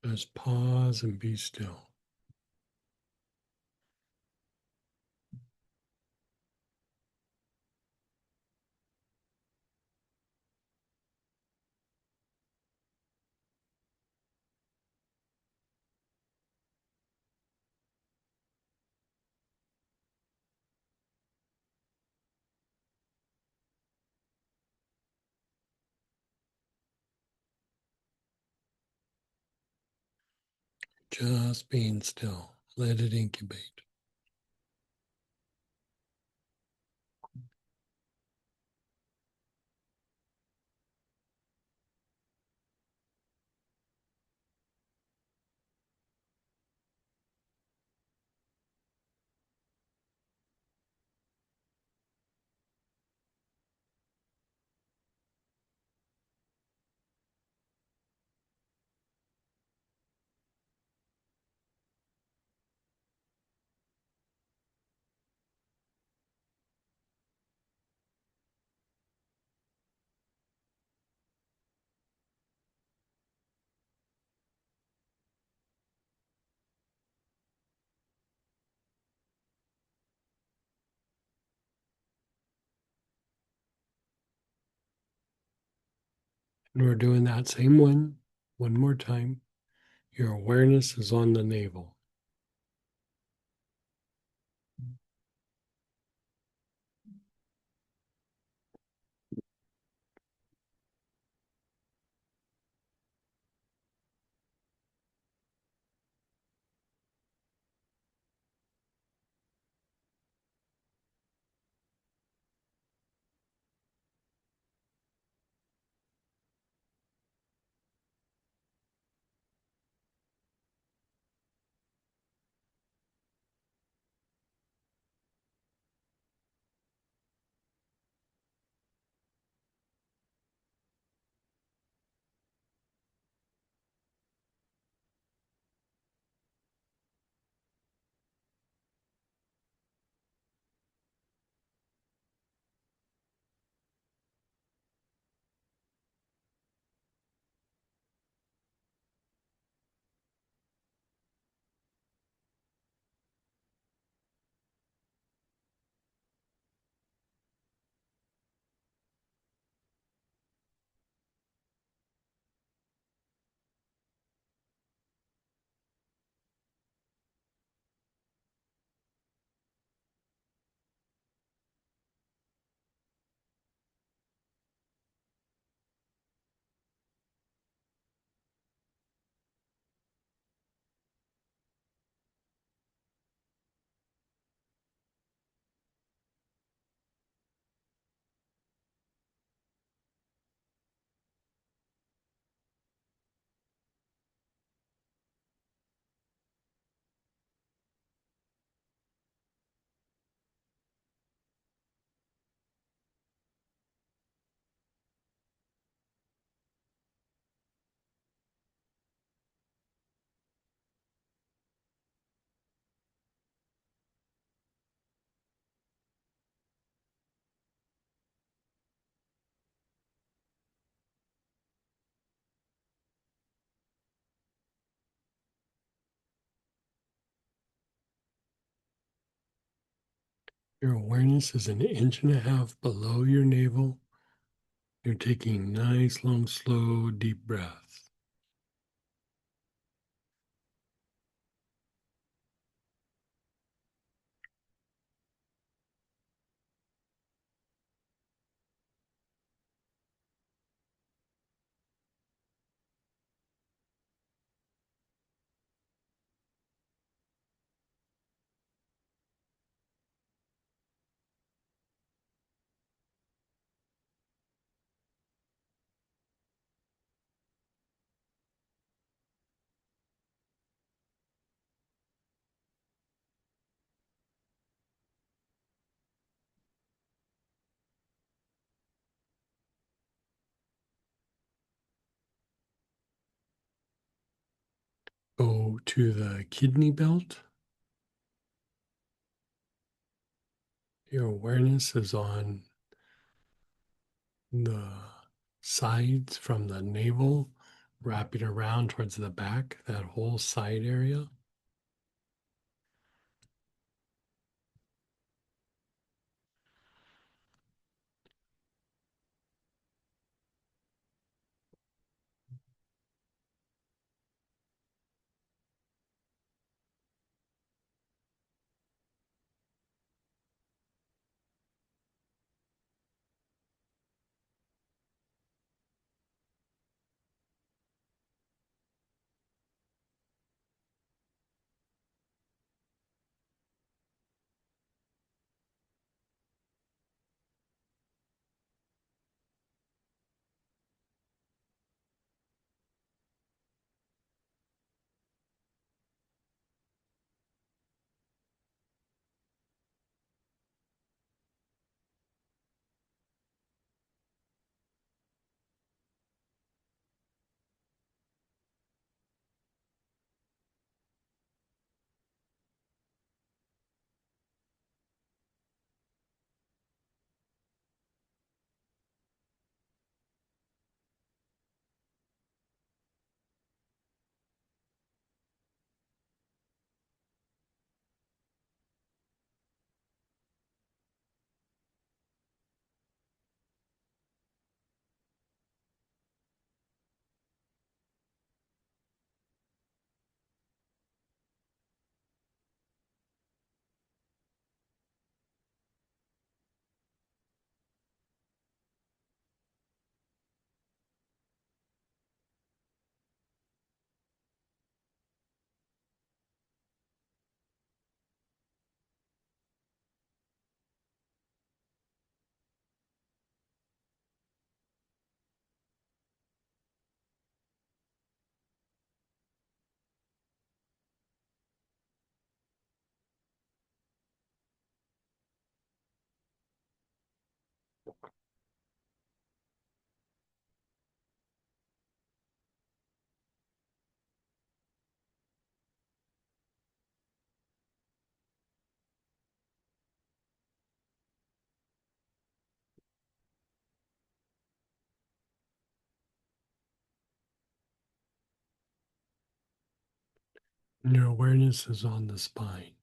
[SPEAKER 5] Just pause and be still. Just being still. Let it incubate. And we're doing that same one more time. Your awareness is on the navel. Your awareness is an inch and a half below your navel. You're taking nice, long, slow, deep breaths. Go to the kidney belt. Your awareness is on the sides from the navel, wrapping around towards the back, that whole side area. And your awareness is on the spine.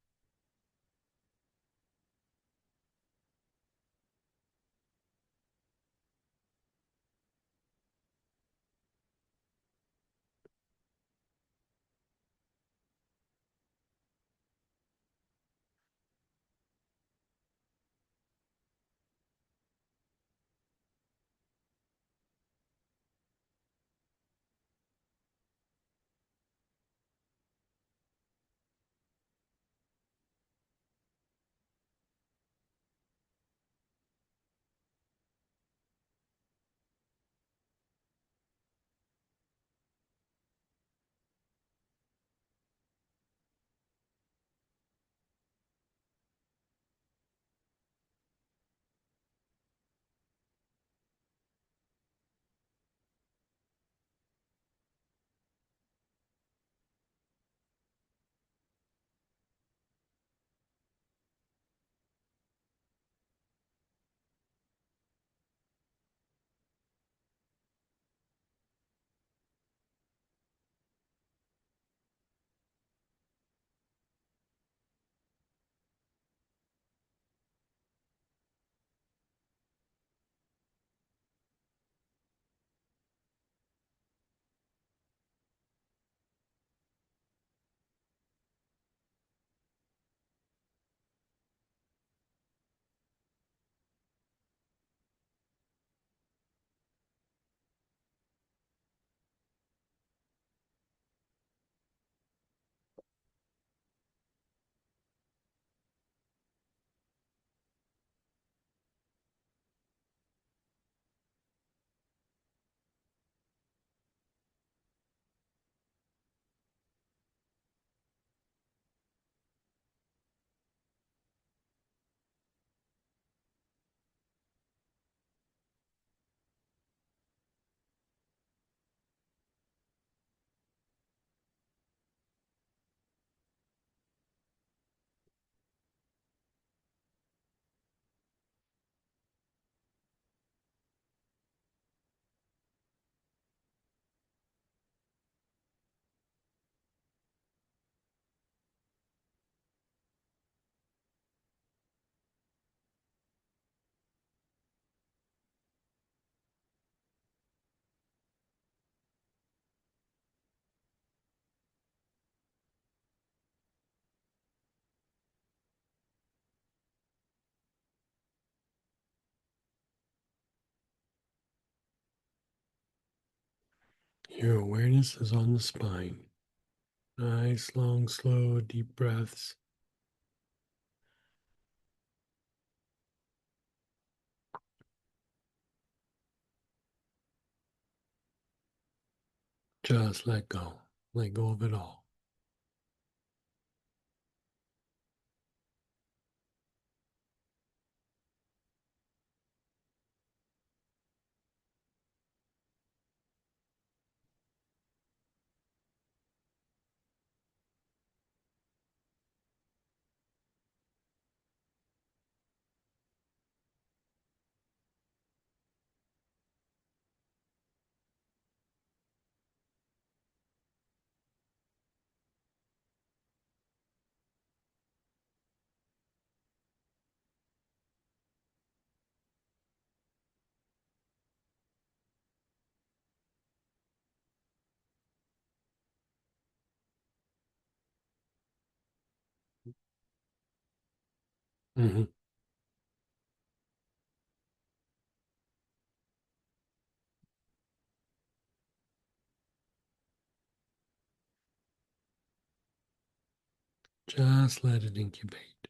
[SPEAKER 5] Your awareness is on the spine. Nice, long, slow, deep breaths. Just let go. Let go of it all. Mhm. Just let it incubate.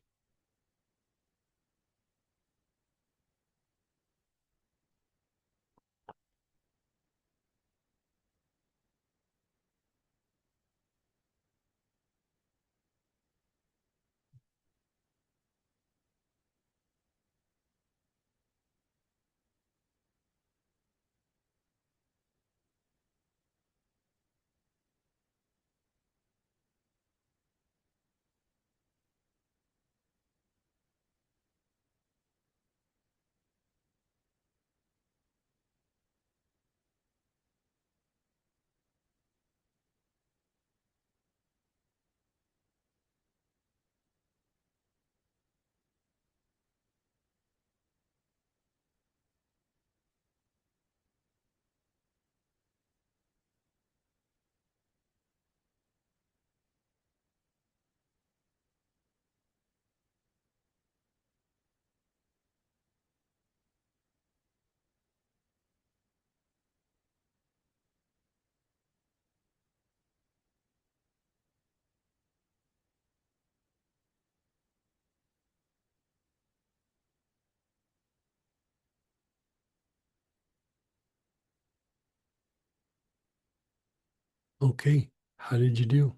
[SPEAKER 5] Okay. How did you do?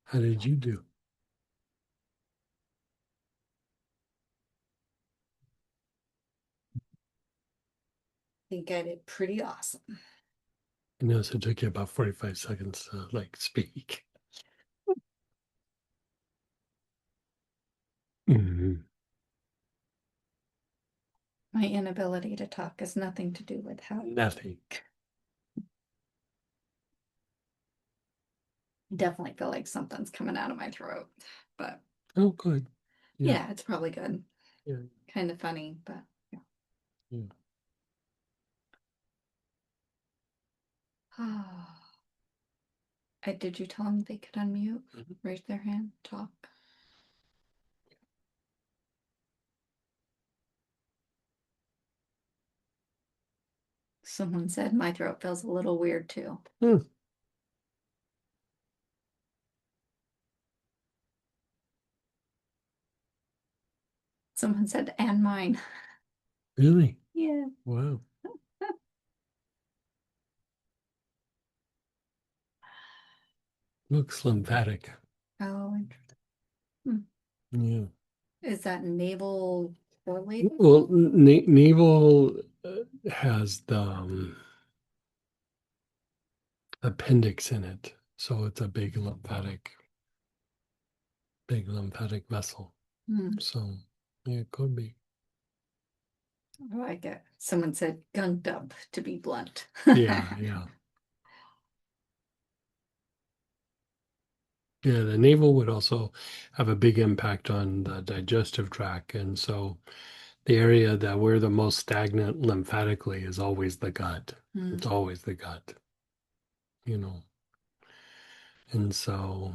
[SPEAKER 5] How did you do?
[SPEAKER 2] I think I did pretty awesome.
[SPEAKER 5] I noticed it took you about 45 seconds to like speak. Mhm.
[SPEAKER 2] My inability to talk has nothing to do with how.
[SPEAKER 5] Nothing.
[SPEAKER 2] I definitely feel like something's coming out of my throat, but
[SPEAKER 5] Oh, good.
[SPEAKER 2] yeah, it's probably good.
[SPEAKER 5] Yeah.
[SPEAKER 2] Kind of funny, but yeah.
[SPEAKER 5] Yeah.
[SPEAKER 2] Did you tell them they could unmute,
[SPEAKER 5] Mhm.
[SPEAKER 2] raise their hand, talk? Someone said my throat feels a little weird too.
[SPEAKER 5] Hmm.
[SPEAKER 2] Someone said, and mine.
[SPEAKER 5] Really?
[SPEAKER 2] Yeah.
[SPEAKER 5] Wow. Looks lymphatic.
[SPEAKER 2] Oh, interesting.
[SPEAKER 5] Yeah.
[SPEAKER 2] Is that navel related?
[SPEAKER 5] Well, navel has the appendix in it, so it's a big lymphatic vessel.
[SPEAKER 2] Hmm.
[SPEAKER 5] So yeah, it could be.
[SPEAKER 2] I like it. Someone said gunked up, to be blunt.
[SPEAKER 5] Yeah, yeah. Yeah, the navel would also have a big impact on the digestive tract. And so the area that we're the most stagnant lymphatically is always the gut.
[SPEAKER 2] Hmm.
[SPEAKER 5] It's always the gut, you know. And so,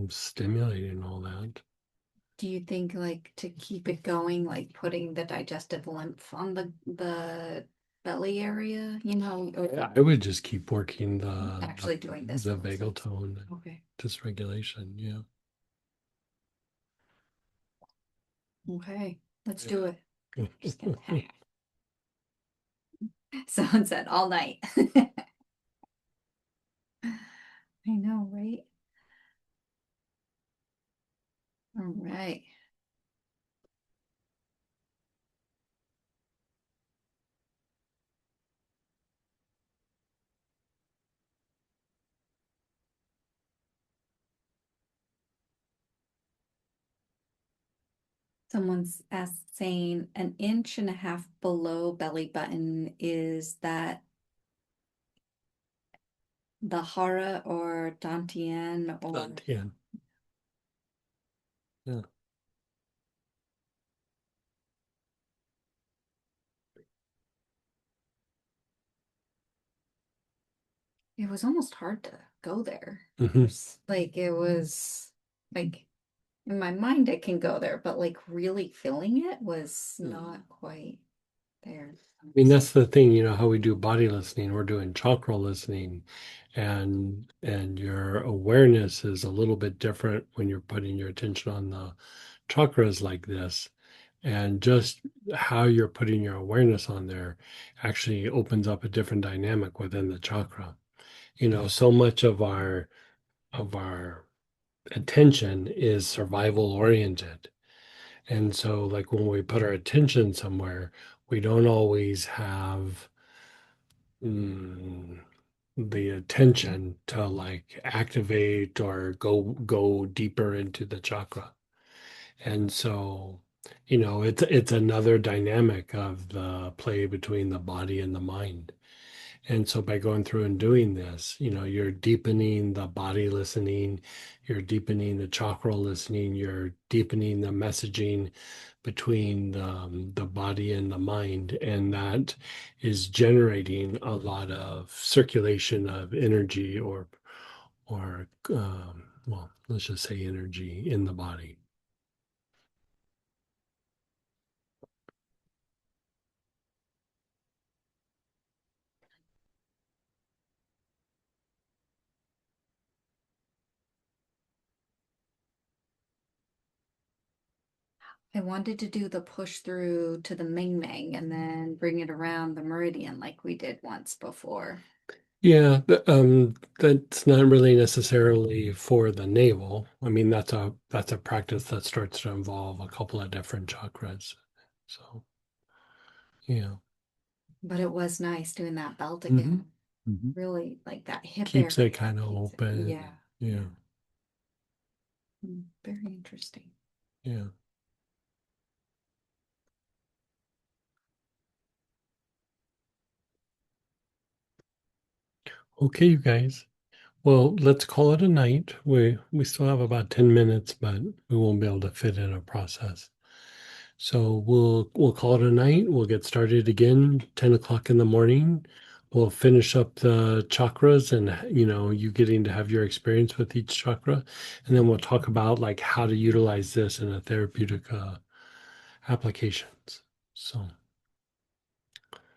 [SPEAKER 5] stimulating all that.
[SPEAKER 2] Do you think like to keep it going, like putting the digestive lymph on the belly area, or
[SPEAKER 5] Yeah, I would just keep working the
[SPEAKER 2] actually doing this
[SPEAKER 5] the
[SPEAKER 2] one?
[SPEAKER 5] vagal tone
[SPEAKER 2] Okay.
[SPEAKER 5] dysregulation. Yeah.
[SPEAKER 2] Okay. Let's do it.
[SPEAKER 5] Yeah.
[SPEAKER 2] Just kidding. Someone said all night. I know, right? All right. Someone's asked saying an inch and a half below belly button, is that the hara or dantian or
[SPEAKER 5] Dantian. Yeah.
[SPEAKER 2] it was almost hard to go there.
[SPEAKER 5] Mhm.
[SPEAKER 2] Like it was like in my mind I can go there, but like really feeling it was not quite there.
[SPEAKER 5] I mean, that's the thing, how we do body listening, we're doing chakra listening, and your awareness is a little bit different when you're putting your attention on the chakras like this. And just how you're putting your awareness on there actually opens up a different dynamic within the chakra. So much of our attention is survival oriented. And so, like when we put our attention somewhere, we don't always have mm, the attention to like activate or go deeper into the chakra. And so, it's another dynamic of the play between the body and the mind. And so by going through and doing this, you're deepening the body listening, you're deepening the chakra listening, you're deepening the messaging between the body and the mind. And that is generating a lot of circulation of energy or well, let's just say energy in the body.
[SPEAKER 2] I wanted to do the push through to the Ming Ming and then bring it around the meridian like we did once before.
[SPEAKER 5] Yeah, that's not really necessarily for the navel. I mean, that's a practice that starts to involve a couple of different chakras. So, yeah.
[SPEAKER 2] But it was nice doing that belt
[SPEAKER 5] hmm
[SPEAKER 2] again.
[SPEAKER 1] Mhm.
[SPEAKER 2] Really like that hip
[SPEAKER 5] Keeps it
[SPEAKER 2] area.
[SPEAKER 5] kind of
[SPEAKER 2] Keeps it,
[SPEAKER 5] open.
[SPEAKER 2] yeah.
[SPEAKER 5] Yeah,
[SPEAKER 2] Very interesting.
[SPEAKER 5] yeah. Okay, you guys. Well, let's call it a night. We still have about 10 minutes, but we won't be able to fit in a process. So we'll call it a night. We'll get started again 10 o'clock in the morning. We'll finish up the chakras and you getting to have your experience with each chakra. And then we'll talk about like how to utilize this in a therapeutic applications. So